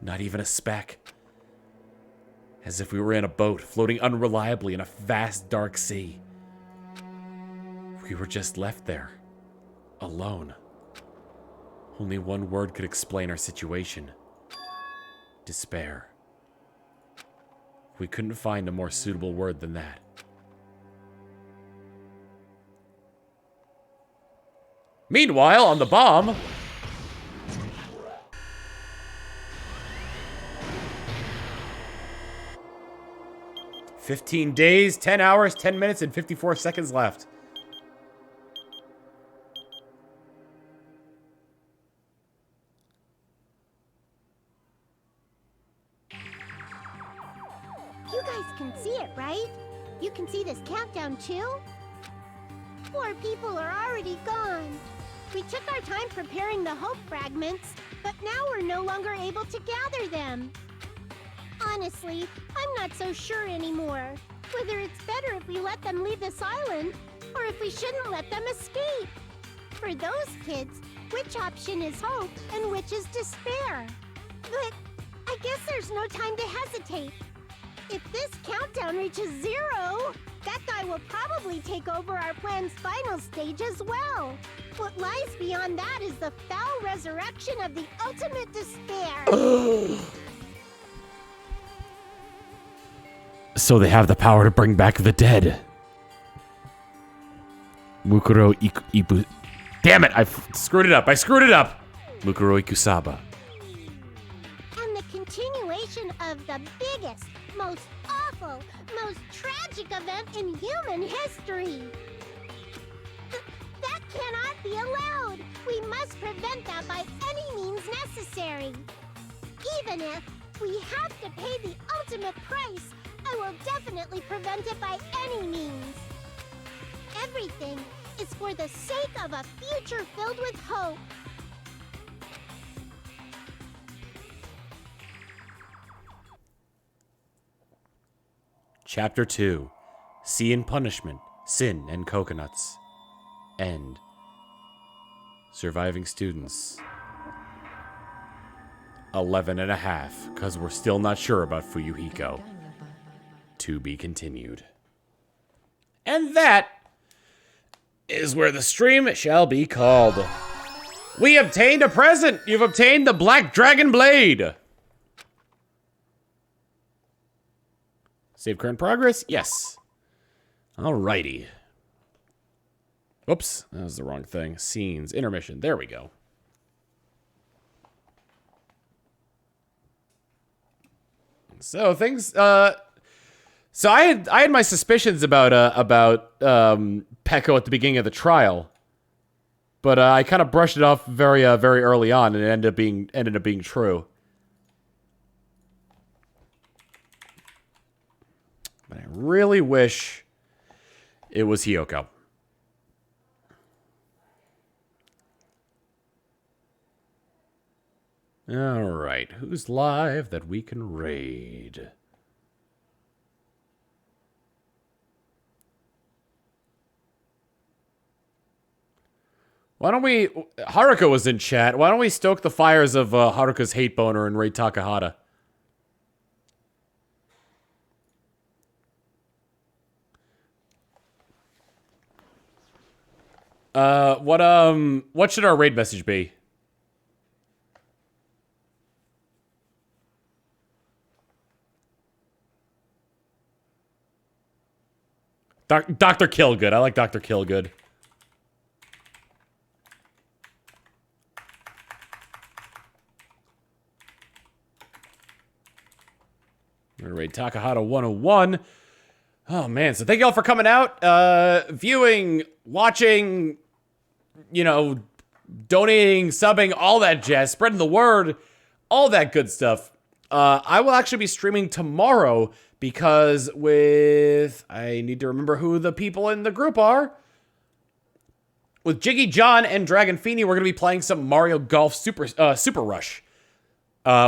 Not even a speck. As if we were in a boat floating unreliably in a vast dark sea. We were just left there. Alone. Only one word could explain our situation. Despair. We couldn't find a more suitable word than that. Meanwhile, on the bomb... 15 days, 10 hours, 10 minutes, and 54 seconds left. You guys can see it, right? You can see this countdown too? 4 people are already gone. We took our time preparing the hope fragments, but now we're no longer able to gather them. Honestly, I'm not so sure anymore. Whether it's better if we let them leave this island, or if we shouldn't let them escape. For those kids, which option is hope and which is despair? But I guess there's no time to hesitate. If this countdown reaches 0, that guy will probably take over our plan's final stage as well. What lies beyond that is the foul resurrection of the ultimate despair. So they have the power to bring back the dead. Mukuro Ipu... Damn it! I screwed it up. Mukuro Ikusaba. And the continuation of the biggest, most awful, most tragic event in human history. That cannot be allowed. We must prevent that by any means necessary. Even if we have to pay the ultimate price, I will definitely prevent it by any means. Everything is for the sake of a future filled with hope. Chapter 2. Sea and Punishment, Sin and Coconuts. End. Surviving students. 11.5, because we're still not sure about Fuyuhiko. To be continued. And that is where the stream shall be called. We obtained a present! You've obtained the Black Dragon Blade! Save current progress? Yes. Alrighty. Oops, that was the wrong thing. Scenes, intermission, there we go. So things, so I had my suspicions about Peko at the beginning of the trial. But I kind of brushed it off very early on, and it ended up being true. But I really wish it was Hiyoko. All right, who's live that we can raid? Why don't we... Haruka was in chat. Why don't we stoke the fires of Haruka's hate boner and raid Takahata? What should our raid message be? Dr. Killgood. I like Dr. Killgood. We're gonna raid Takahata 101. Oh man, so thank you all for coming out, viewing, watching, you know, donating, subbing, all that jazz, spreading the word, all that good stuff. I will actually be streaming tomorrow because I need to remember who the people in the group are. With Jiggy John and Dragon Feeney, we're going to be playing some Mario Golf Super Rush.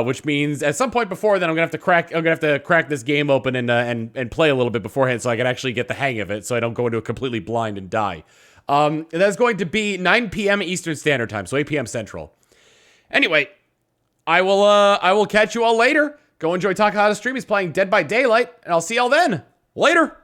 Which means at some point before then, I'm gonna have to crack this game open and play a little bit beforehand so I can actually get the hang of it, so I don't go into it completely blind and die. That's going to be 9 p.m. Eastern Standard Time, so 8 p.m. Central. Anyway, I will catch you all later. Go enjoy Takahata's stream. He's playing Dead by Daylight, and I'll see y'all then. Later.